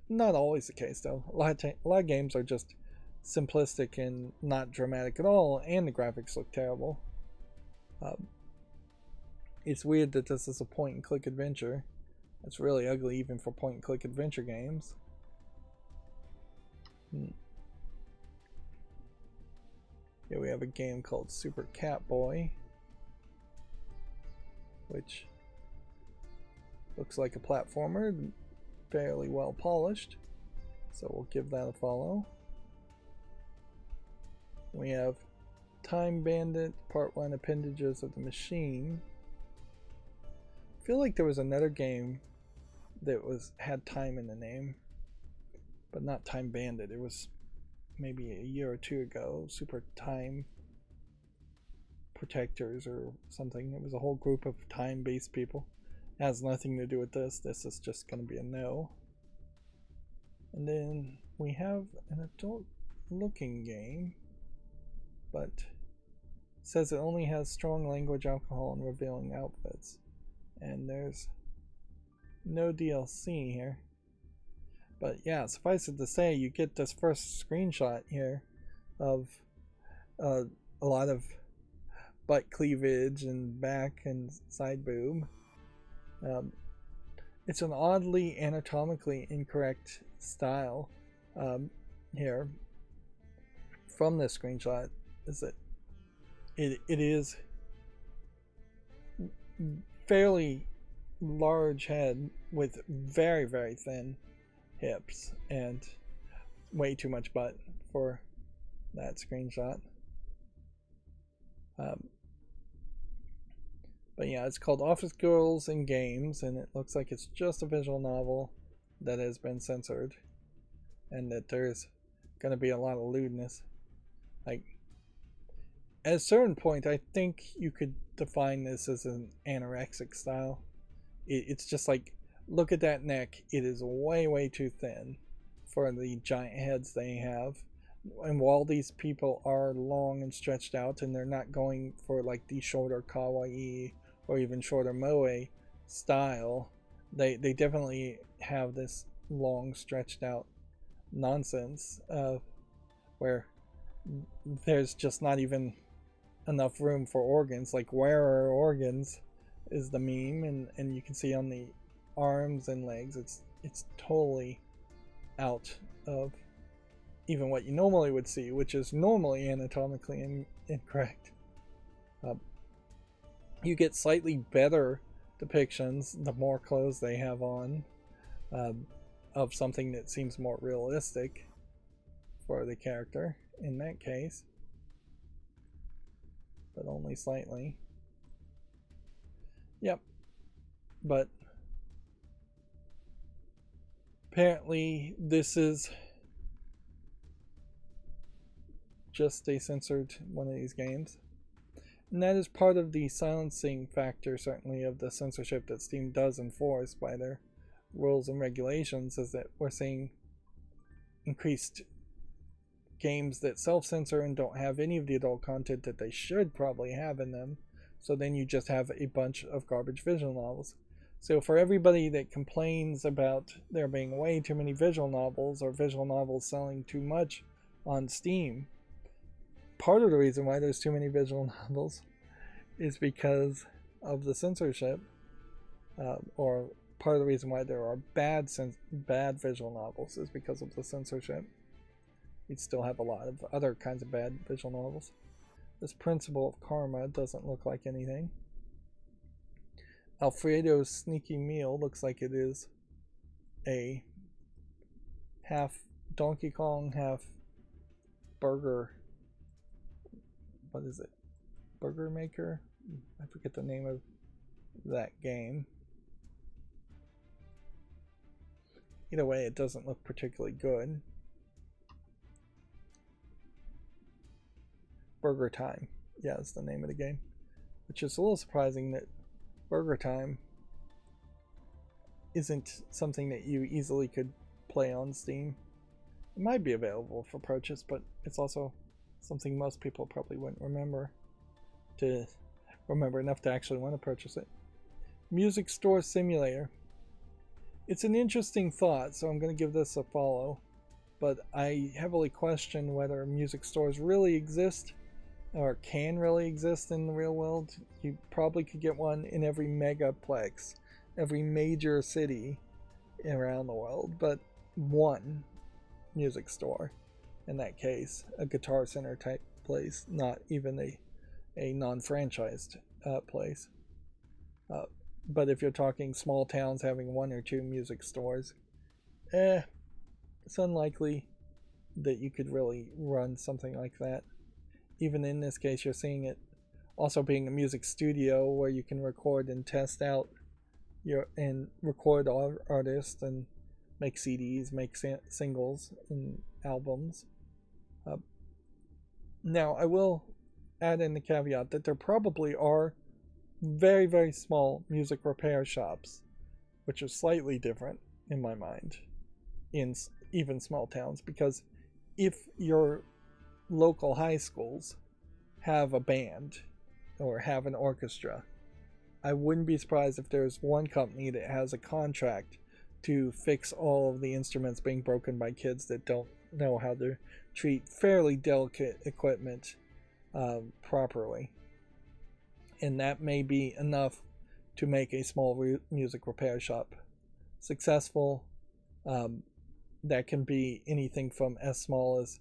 Not always the case though. A lot of games are just simplistic and not dramatic at all, and the graphics look terrible. It's weird that this is a point and click adventure. It's really ugly even for point and click adventure games. Here we have a game called Super Cat Boy, which looks like a platformer, fairly well polished, so we'll give that a follow. We have Time Bandit Part 1 Appendages of the Machine. I feel like there was another game that had time in the name, but not Time Bandit. It was maybe a year or two ago. Super Time Protectors or something. It was a whole group of time-based people. It has nothing to do with this. This is just going to be a no. And then we have an adult-looking game, but it says it only has strong language, alcohol, and revealing outfits. And there's no DLC here. But yeah, suffice it to say, you get this first screenshot here of a lot of butt cleavage and back and side boob. It's an oddly anatomically incorrect style here from this screenshot. Is that it is fairly large head with very, very thin hips and way too much butt for that screenshot. But yeah, it's called Office Girls in Games, and it looks like it's just a visual novel that has been censored, and that there's going to be a lot of lewdness. Like, at a certain point, I think you could define this as an anorexic style. It's just like, look at that neck. It is way, way too thin for the giant heads they have. And while these people are long and stretched out, and they're not going for like the shorter kawaii or even shorter moe style, they definitely have this long stretched out nonsense where there's just not even enough room for organs. Like, where are organs is the meme, and you can see on the arms and legs it's totally out of even what you normally would see, which is normally anatomically incorrect. You get slightly better depictions the more clothes they have on of something that seems more realistic for the character in that case, but only slightly. Yep. But apparently this is just a censored one of these games, and that is part of the silencing factor, certainly, of the censorship that Steam does enforce by their rules and regulations, is that we're seeing increased games that self-censor and don't have any of the adult content that they should probably have in them. So then you just have a bunch of garbage visual novels. So for everybody that complains about there being way too many visual novels, or visual novels selling too much on Steam, part of the reason why there's too many visual novels is because of the censorship, or part of the reason why there are bad visual novels is because of the censorship. We still have a lot of other kinds of bad visual novels. This Principle of Karma doesn't look like anything. Alfredo's Sneaky Meal looks like it is a half Donkey Kong, half Burger. What is it? Burger Maker? I forget the name of that game. Either way, it doesn't look particularly good. Burger Time, yeah, is the name of the game. Which is a little surprising that Burger Time isn't something that you easily could play on Steam. It might be available for purchase, but it's also something most people probably wouldn't remember enough to actually want to purchase it. Music Store Simulator. It's an interesting thought, so I'm going to give this a follow, but I heavily question whether music stores really exist or can really exist in the real world. You probably could get one in every megaplex, every major city around the world, but one music store, in that case, a Guitar Center type place, not even a non-franchised place. But if you're talking small towns having one or two music stores, it's unlikely that you could really run something like that. Even in this case, you're seeing it also being a music studio where you can record and test out and record artists and make CDs, make singles and albums. Now, I will add in the caveat that there probably are very, very small music repair shops, which are slightly different in my mind in even small towns, because if your local high schools have a band or have an orchestra, I wouldn't be surprised if there's one company that has a contract to fix all of the instruments being broken by kids that don't know how to treat fairly delicate equipment properly. And that may be enough to make a small music repair shop successful. That can be anything from as small as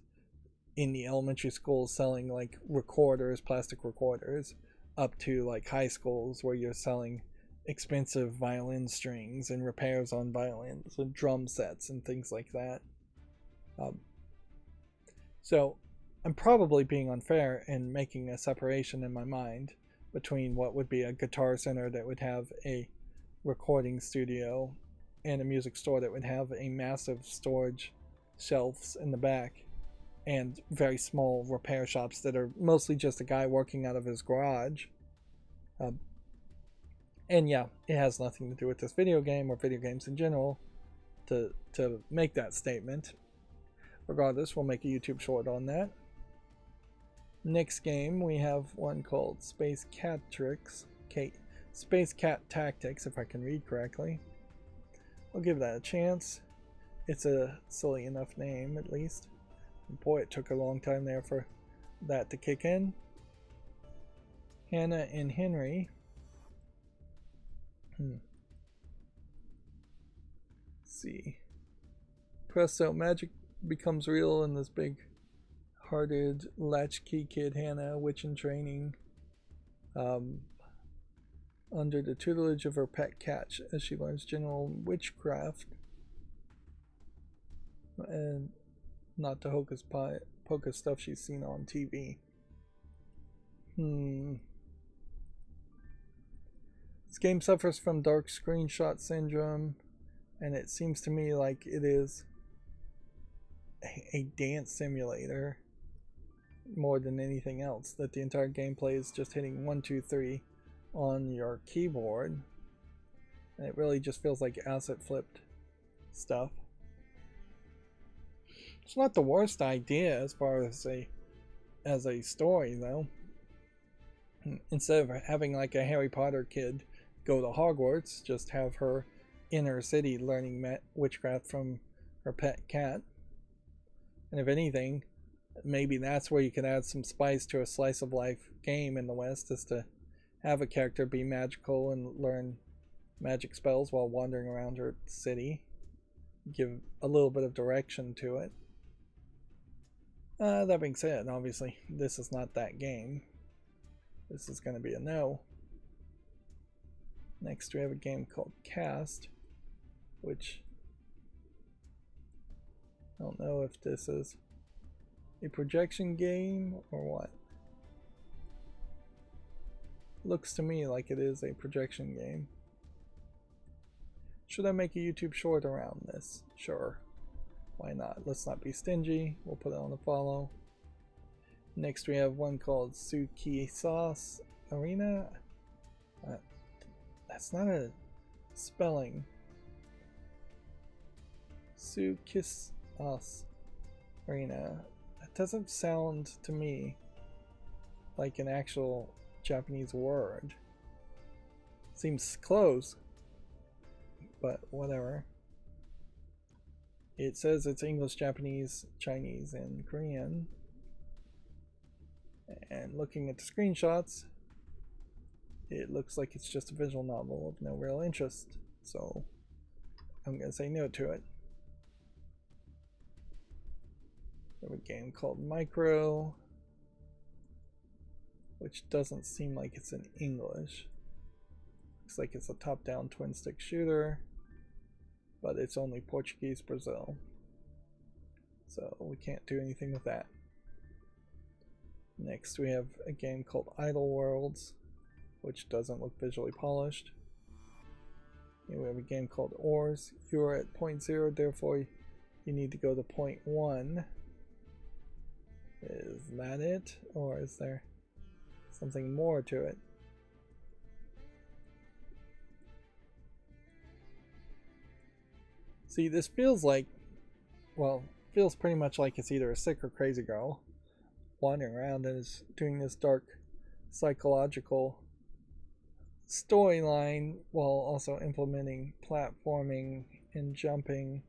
in the elementary schools selling like recorders, plastic recorders, up to like high schools where you're selling expensive violin strings and repairs on violins and drum sets and things like that. So I'm probably being unfair and making a separation in my mind between what would be a Guitar Center that would have a recording studio and a music store that would have a massive storage shelves in the back, and very small repair shops that are mostly just a guy working out of his garage. And yeah, it has nothing to do with this video game or video games in general to make that statement. Regardless, we'll make a YouTube short on that. Next game, we have one called Space Cat Tactics, if I can read correctly. I'll give that a chance. It's a silly enough name, at least. Boy, it took a long time there for that to kick in. Hannah and Henry. Let's see. Presto, magic becomes real in this big-hearted latchkey kid Hannah, witch in training, under the tutelage of her pet cat as she learns general witchcraft and not the hocus pocus stuff she's seen on TV. This game suffers from dark screenshot syndrome, and it seems to me like it is a dance simulator more than anything else, that the entire gameplay is just hitting 1, 2, 3 on your keyboard, and it really just feels like asset flipped stuff. It's not the worst idea as far as a story, though. Instead of having like a Harry Potter kid go to Hogwarts, just have her in her city learning witchcraft from her pet cat. And if anything, maybe that's where you can add some spice to a slice of life game in the West, is to have a character be magical and learn magic spells while wandering around her city. Give a little bit of direction to it. That being said, obviously, this is not that game. This is going to be a no. Next, we have a game called Cast, which I don't know if this is a projection game or what. Looks to me like it is a projection game. Should I make a YouTube short around this? Sure. Why not? Let's not be stingy. We'll put it on the follow. Next we have one called Suki Sauce Arena. That's not a spelling. Sukis Sauce Arena. That doesn't sound to me like an actual Japanese word. Seems close, but whatever. It says it's English, Japanese, Chinese, and Korean. And looking at the screenshots, it looks like it's just a visual novel of no real interest. So I'm going to say no to it. We have a game called Micro, which doesn't seem like it's in English. Looks like it's a top-down twin-stick shooter, but it's only Portuguese Brazil. So we can't do anything with that. Next we have a game called Idle Worlds, which doesn't look visually polished. And we have a game called Ores. You're at point 0, therefore you need to go to point 1. Is that it? Or is there something more to it? See, this feels like, well, feels pretty much like it's either a sick or crazy girl wandering around and is doing this dark psychological storyline while also implementing platforming and jumping.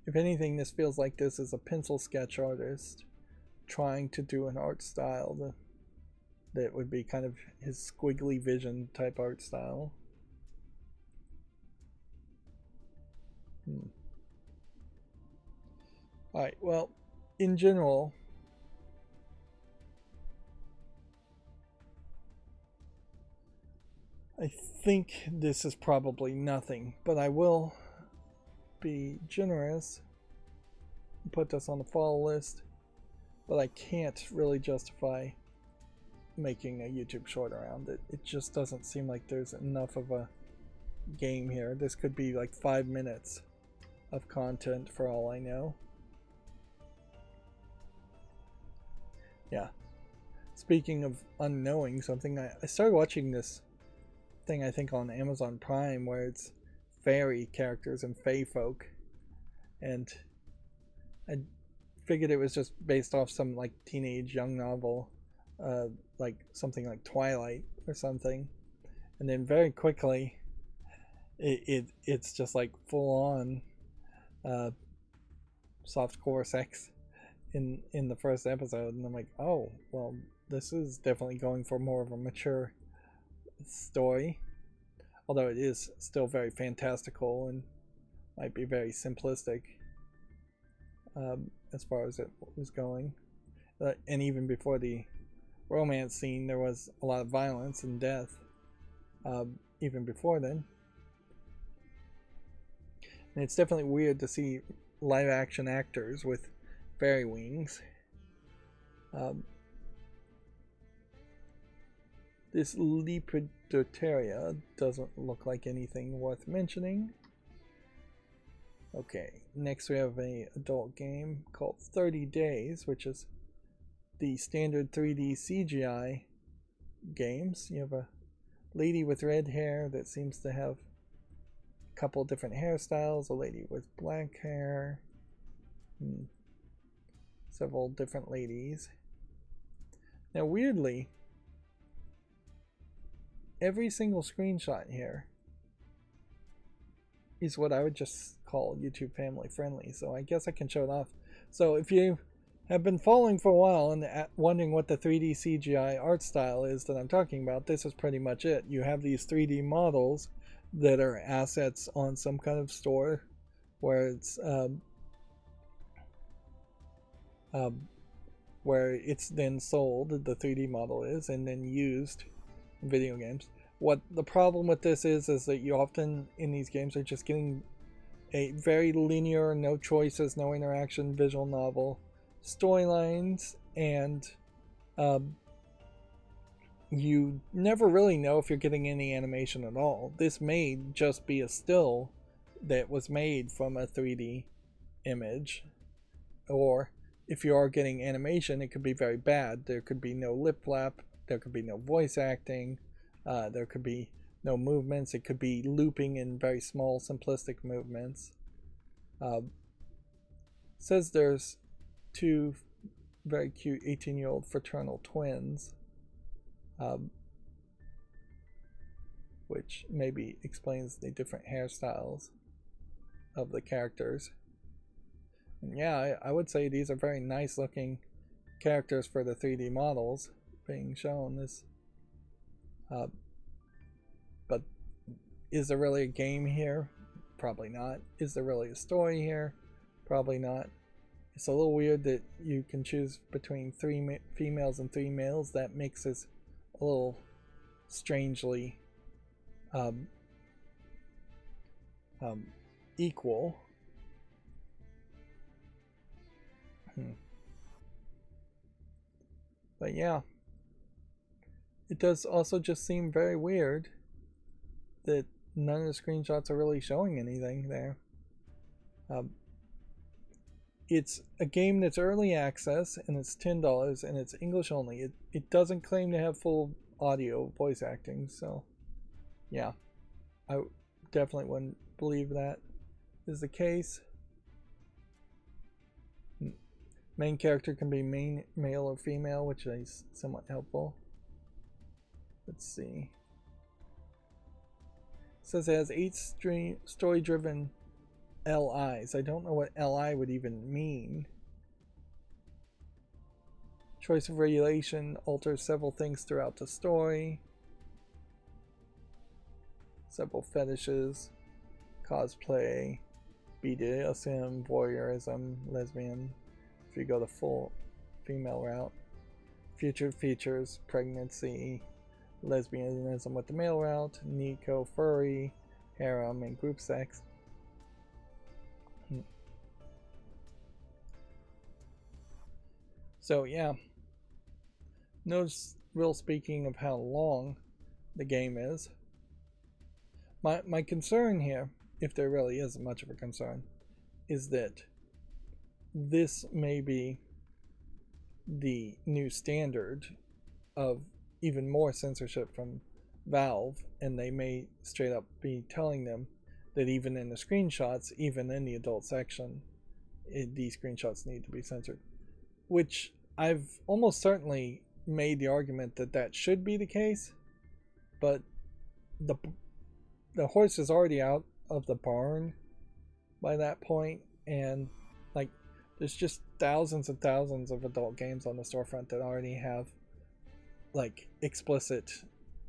If anything, this feels like this is a pencil sketch artist trying to do an art style that would be kind of his squiggly vision type art style. Alright, well, in general, I think this is probably nothing, but I will be generous and put this on the follow list, but I can't really justify making a YouTube short around it. It just doesn't seem like there's enough of a game here. This could be like 5 minutes of content for all I know. Yeah. Speaking of unknowing something, I started watching this thing I think on Amazon Prime where it's fairy characters and fae folk, and I figured it was just based off some like teenage young novel, like something like Twilight or something, and then very quickly it's just like full on softcore sex in the first episode, and I'm like, oh well, this is definitely going for more of a mature story, although it is still very fantastical and might be very simplistic as far as it was going. And even before the romance scene, there was a lot of violence and death even before then. And it's definitely weird to see live action actors with fairy wings. This Lepidoptera doesn't look like anything worth mentioning. Okay, next we have a adult game called 30 Days, which is the standard 3D CGI games. You have a lady with red hair that seems to have a couple different hairstyles, a lady with black hair, several different ladies. Now weirdly, every single screenshot here is what I would just call YouTube family friendly, so I guess I can show it off. So if you have been following for a while and wondering what the 3D CGI art style is that I'm talking about, this is pretty much it. You have these 3D models that are assets on some kind of store where it's where it's then sold, the 3D model is, and then used in video games. What the problem with this is that you often in these games are just getting a very linear, no choices, no interaction visual novel storylines, and um, you never really know if you're getting any animation at all. This may just be a still that was made from a 3D image, or if you are getting animation, it could be very bad. There could be no lip flap, there could be no voice acting, there could be no movements. It could be looping in very small, simplistic movements. Uh, says there's two very cute 18-year-old fraternal twins, um, which maybe explains the different hairstyles of the characters. And yeah, I would say these are very nice looking characters for the 3D models being shown. Uh, but is there really a game here? Probably not. Is there really a story here? Probably not. It's a little weird that you can choose between three females and three males. That makes us a little strangely um, equal. But yeah, it does also just seem very weird that none of the screenshots are really showing anything there. It's a game that's early access and it's $10 and it's English only. It doesn't claim to have full audio voice acting, so yeah, I definitely wouldn't believe that is the case. Main character can be male or female, which is somewhat helpful. Let's see. It says it has 8 story-driven LIs. I don't know what LI would even mean. Choice of regulation alters several things throughout the story. Several fetishes, cosplay, BDSM, voyeurism, lesbian. If you go the full female route. Future features, pregnancy, lesbianism with the male route, Nico, furry, harem, and group sex. So yeah, no real speaking of how long the game is. My concern here, if there really is much of a concern, is that this may be the new standard of even more censorship from Valve, and they may straight up be telling them that even in the screenshots, even in the adult section, these screenshots need to be censored. Which I've almost certainly made the argument that that should be the case, but the horse is already out of the barn by that point, and like there's just thousands and thousands of adult games on the storefront that already have like explicit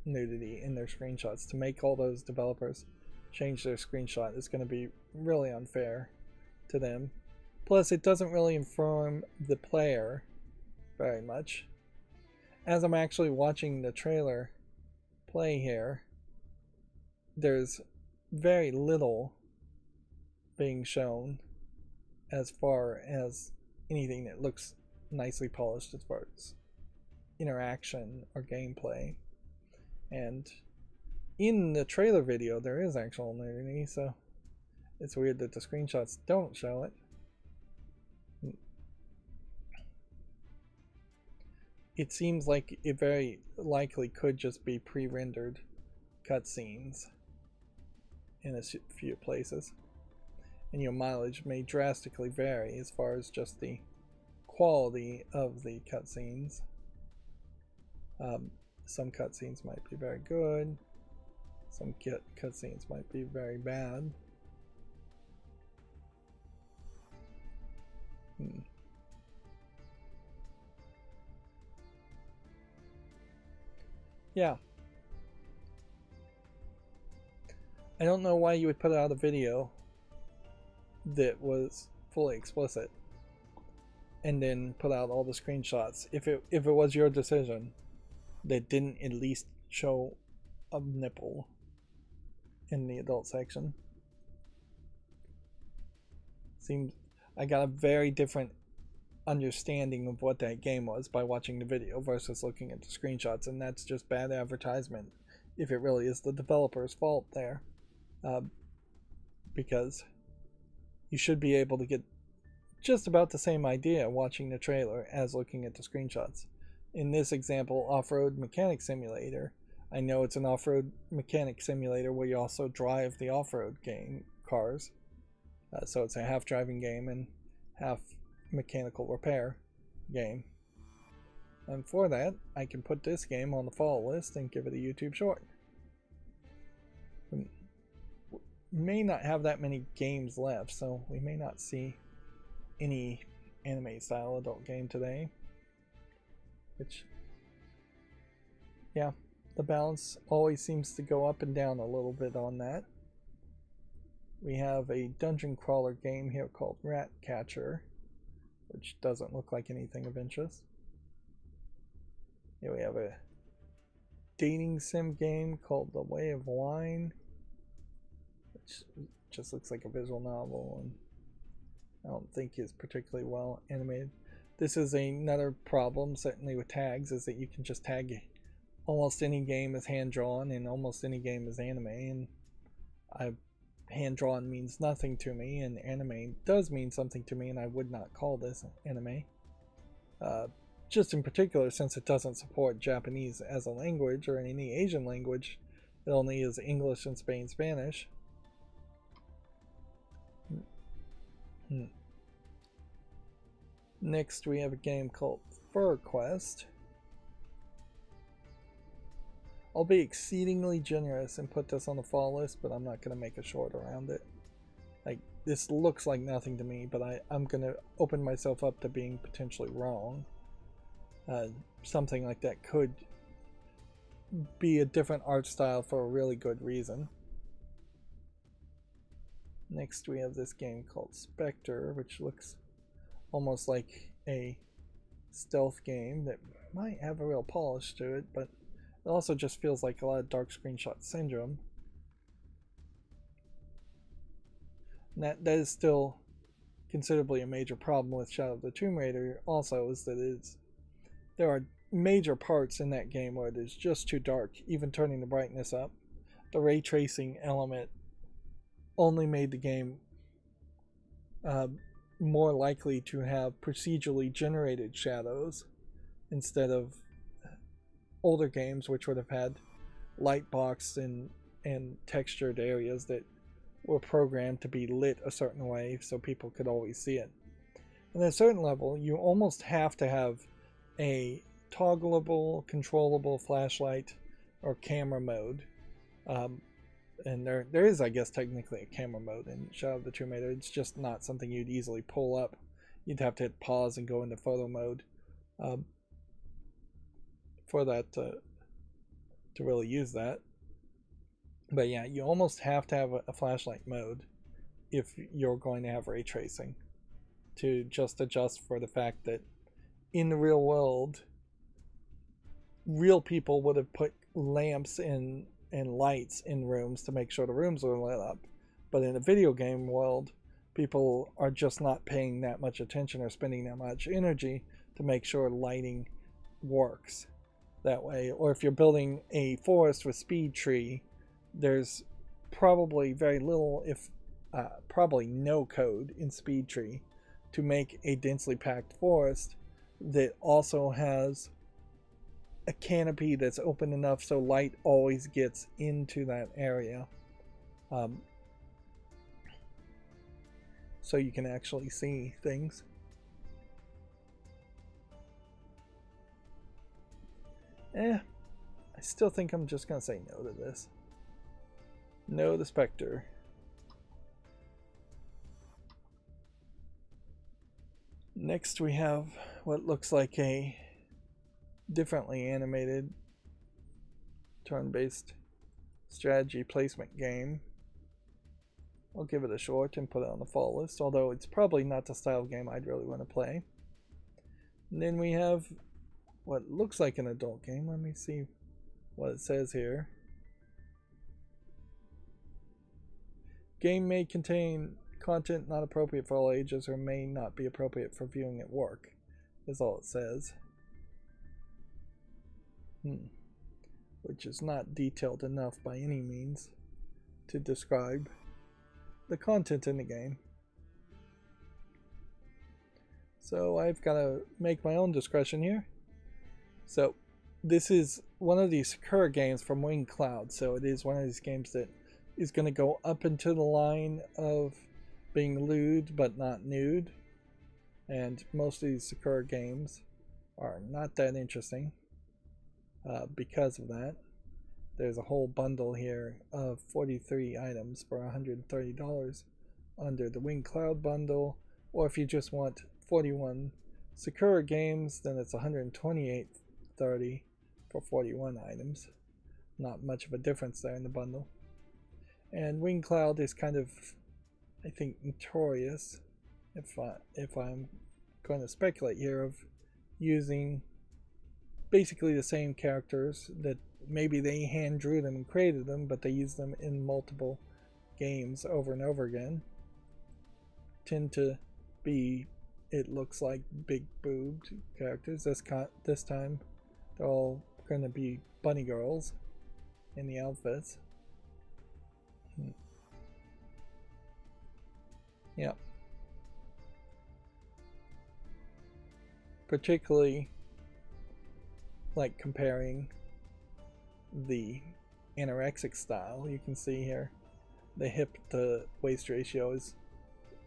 nudity in their screenshots. To make all those developers change their screenshot is going to be really unfair to them. Plus, it doesn't really inform the player very much. As I'm actually watching the trailer play here, there's very little being shown as far as anything that looks nicely polished as far as interaction or gameplay. And in the trailer video there is actual nudity, so it's weird that the screenshots don't show it. It seems like it very likely could just be pre-rendered cutscenes in a few places, and your mileage may drastically vary as far as just the quality of the cutscenes. Some cutscenes might be very good, some cutscenes might be very bad. Yeah. I don't know why you would put out a video that was fully explicit and then put out all the screenshots if it was your decision that didn't at least show a nipple in the adult section. Seems I got a very different understanding of what that game was by watching the video versus looking at the screenshots, and that's just bad advertisement if it really is the developer's fault there, because you should be able to get just about the same idea watching the trailer as looking at the screenshots. In this example, off-road mechanic simulator, I know it's an off-road mechanic simulator where you also drive the off-road game cars, so it's a half driving game and half mechanical repair game. And for that, I can put this game on the follow list and give it a YouTube short. We may not have that many games left, so we may not see any anime style adult game today. Which, yeah, the balance always seems to go up and down a little bit on that. We have a dungeon crawler game here called Rat Catcher, which doesn't look like anything of interest. Here we have a dating sim game called The Way of Wine, which just looks like a visual novel and I don't think is particularly well animated. This is another problem, certainly with tags, is that you can just tag almost any game as hand-drawn and almost any game as anime, and hand-drawn means nothing to me, and anime does mean something to me, and I would not call this anime. Just in particular, since it doesn't support Japanese as a language or any Asian language, it only is English and Spanish. Next, we have a game called Fur Quest. I'll be exceedingly generous and put this on the fall list, but I'm not going to make a short around it. Like, this looks like nothing to me, but I'm going to open myself up to being potentially wrong. Something like that could be a different art style for a really good reason. Next, we have this game called Spectre, which looks almost like a stealth game that might have a real polish to it, but it also just feels like a lot of dark screenshot syndrome. And that is still considerably a major problem with Shadow of the Tomb Raider also, is that there are major parts in that game where it is just too dark, even turning the brightness up. The ray tracing element only made the game more likely to have procedurally generated shadows instead of older games which would have had light boxed and textured areas that were programmed to be lit a certain way so people could always see it. And at a certain level, you almost have to have a toggleable, controllable flashlight or camera mode. And there is, I guess, technically a camera mode in Shadow of the Tomb Raider. It's just not something you'd easily pull up. You'd have to hit pause and go into photo mode for that to really use that. But yeah, you almost have to have a flashlight mode if you're going to have ray tracing to just adjust for the fact that in the real world, real people would have put lamps and lights in rooms to make sure the rooms were lit up. But in a video game world, people are just not paying that much attention or spending that much energy to make sure lighting works that way. Or if you're building a forest with speed tree, there's probably very little, if probably no code in speed tree to make a densely packed forest that also has a canopy that's open enough so light always gets into that area, so you can actually see things. I still think I'm just gonna say no to this. No to Spectre. Next we have what looks like a differently animated turn-based strategy placement game. I'll give it a short and put it on the fall list, although it's probably not the style of game I'd really want to play. And then we have what looks like an adult game. Let me see what it says here. Game may contain content not appropriate for all ages or may not be appropriate for viewing at work, is all it says. Which is not detailed enough by any means to describe the content in the game. So I've got to make my own discretion here. So this is one of these Sakura games from Winged Cloud, so it is one of these games that is going to go up into the line of being lewd but not nude, and most of these Sakura games are not that interesting because of that. There's a whole bundle here of 43 items for $130 under the Winged Cloud bundle, or if you just want 41 Sakura games, then it's $128.30 for 41 items. Not much of a difference there in the bundle. And Winged Cloud is kind of, I think, notorious, if I'm going to speculate here, of using basically the same characters that maybe they hand drew them and created them, but they use them in multiple games over and over again. Tend to be, it looks like, big boobed characters. This time they're all going to be bunny girls in the outfits. Yeah. Particularly like comparing the anorexic style, you can see here the hip to waist ratio is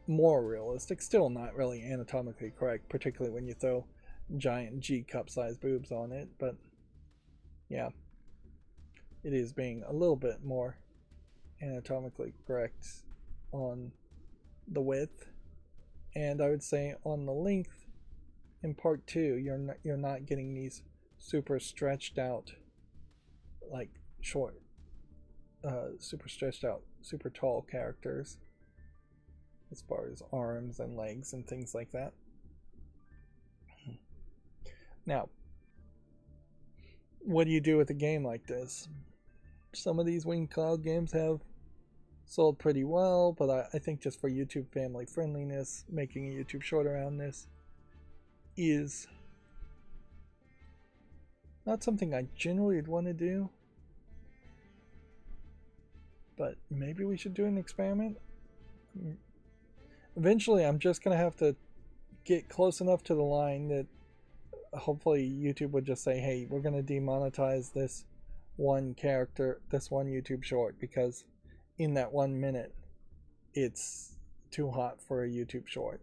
more realistic. Still not really anatomically correct, particularly when you throw giant G cup size boobs on it, but yeah, it is being a little bit more anatomically correct on the width, and I would say on the length. In part 2, you're not getting these super stretched out, like short, super stretched out, super tall characters as far as arms and legs and things like that. Now, what do you do with a game like this? Some of these Winged Cloud games have sold pretty well, but I think just for YouTube family friendliness, making a YouTube short around this is not something I generally would want to do, but maybe we should do an experiment. Eventually I'm just going to have to get close enough to the line that hopefully YouTube would just say, hey, we're going to demonetize this one character, this one YouTube short, because in that 1 minute it's too hot for a YouTube short.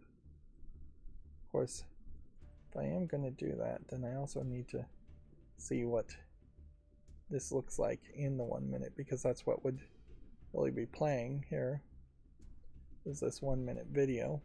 Of course, if I am going to do that, then I also need to see what this looks like in the 1 minute, because that's what would really be playing here, is this 1 minute video.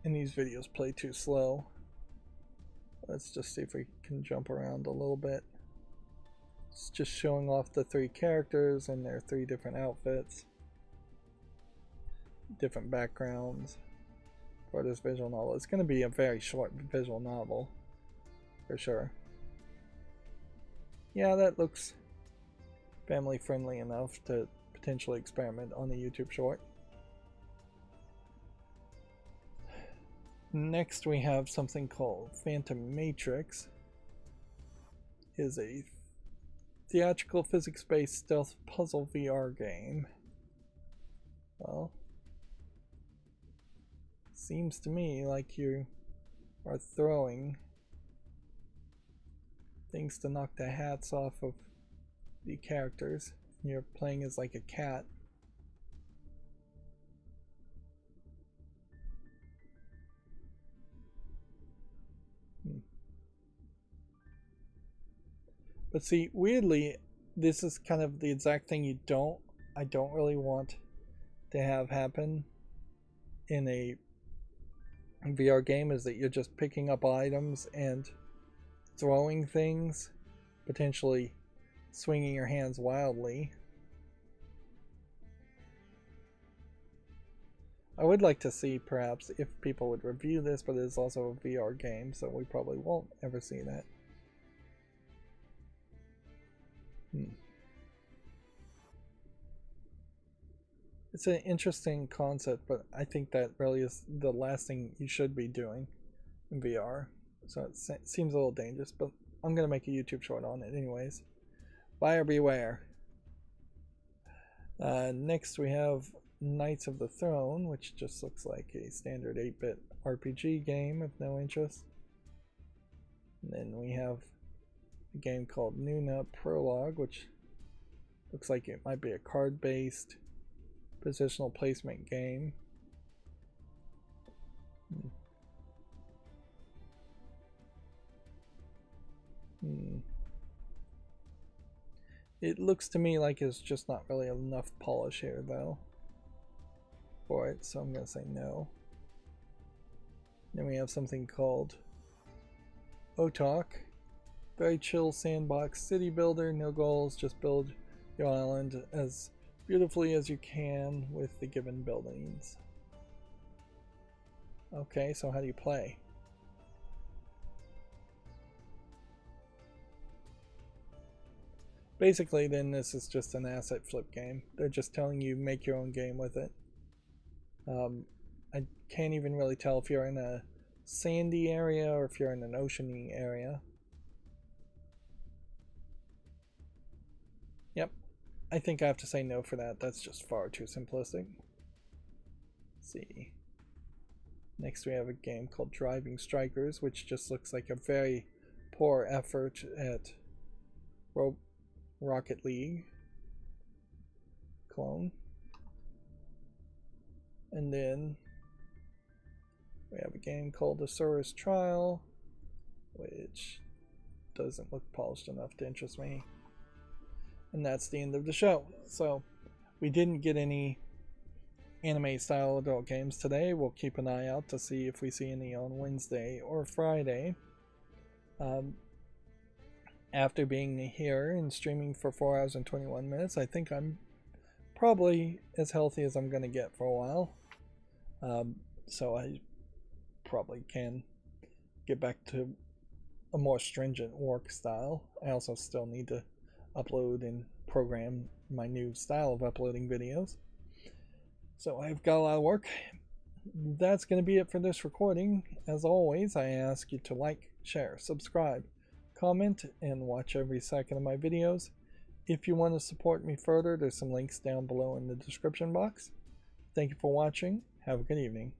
And these videos play too slow. Let's just see if we can jump around a little bit. It's just showing off the 3 characters and their 3 different outfits, different backgrounds for this visual novel. It's going to be a very short visual novel for sure. Yeah, that looks family friendly enough to potentially experiment on a YouTube short. Next we have something called Phantom Matrix. It is a theatrical physics-based stealth puzzle VR game. Well, seems to me like you are throwing things to knock the hats off of the characters. You're playing as like a cat. But see, weirdly, this is kind of the exact thing I don't really want to have happen in a VR game, is that you're just picking up items and throwing things, potentially swinging your hands wildly. I would like to see perhaps if people would review this, but it is also a VR game, so we probably won't ever see that. It's an interesting concept, but I think that really is the last thing you should be doing in VR. So it seems a little dangerous, but I'm going to make a YouTube short on it anyways. Buyer beware. Next we have Knights of the Throne, which just looks like a standard 8-bit RPG game of no interest. And then we have a game called Nuna Prologue, which looks like it might be a card-based positional placement game. It looks to me like it's just not really enough polish here though for it, so I'm gonna say no. Then we have something called Otok. Very chill sandbox city builder, no goals, just build your island as beautifully as you can with the given buildings. Okay, so how do you play? Basically then this is just an asset flip game. They're just telling you make your own game with it. I can't even really tell if you're in a sandy area or if you're in an oceany area. Yep, I think I have to say no for that. That's just far too simplistic. Let's see. Next we have a game called Driving Strikers, which just looks like a very poor effort at Rocket League clone. And then we have a game called Asurus Trial, which doesn't look polished enough to interest me. And that's the end of the show. So we didn't get any anime style adult games today. We'll keep an eye out to see if we see any on Wednesday or Friday. After being here and streaming for 4 hours and 21 minutes, I think I'm probably as healthy as I'm going to get for a while. So I probably can get back to a more stringent work style. I also still need to upload and program my new style of uploading videos. So I've got a lot of work. That's going to be it for this recording. As always, I ask you to like, share, subscribe, comment, and watch every second of my videos. If you want to support me further, there's some links down below in the description box. Thank you for watching. Have a good evening.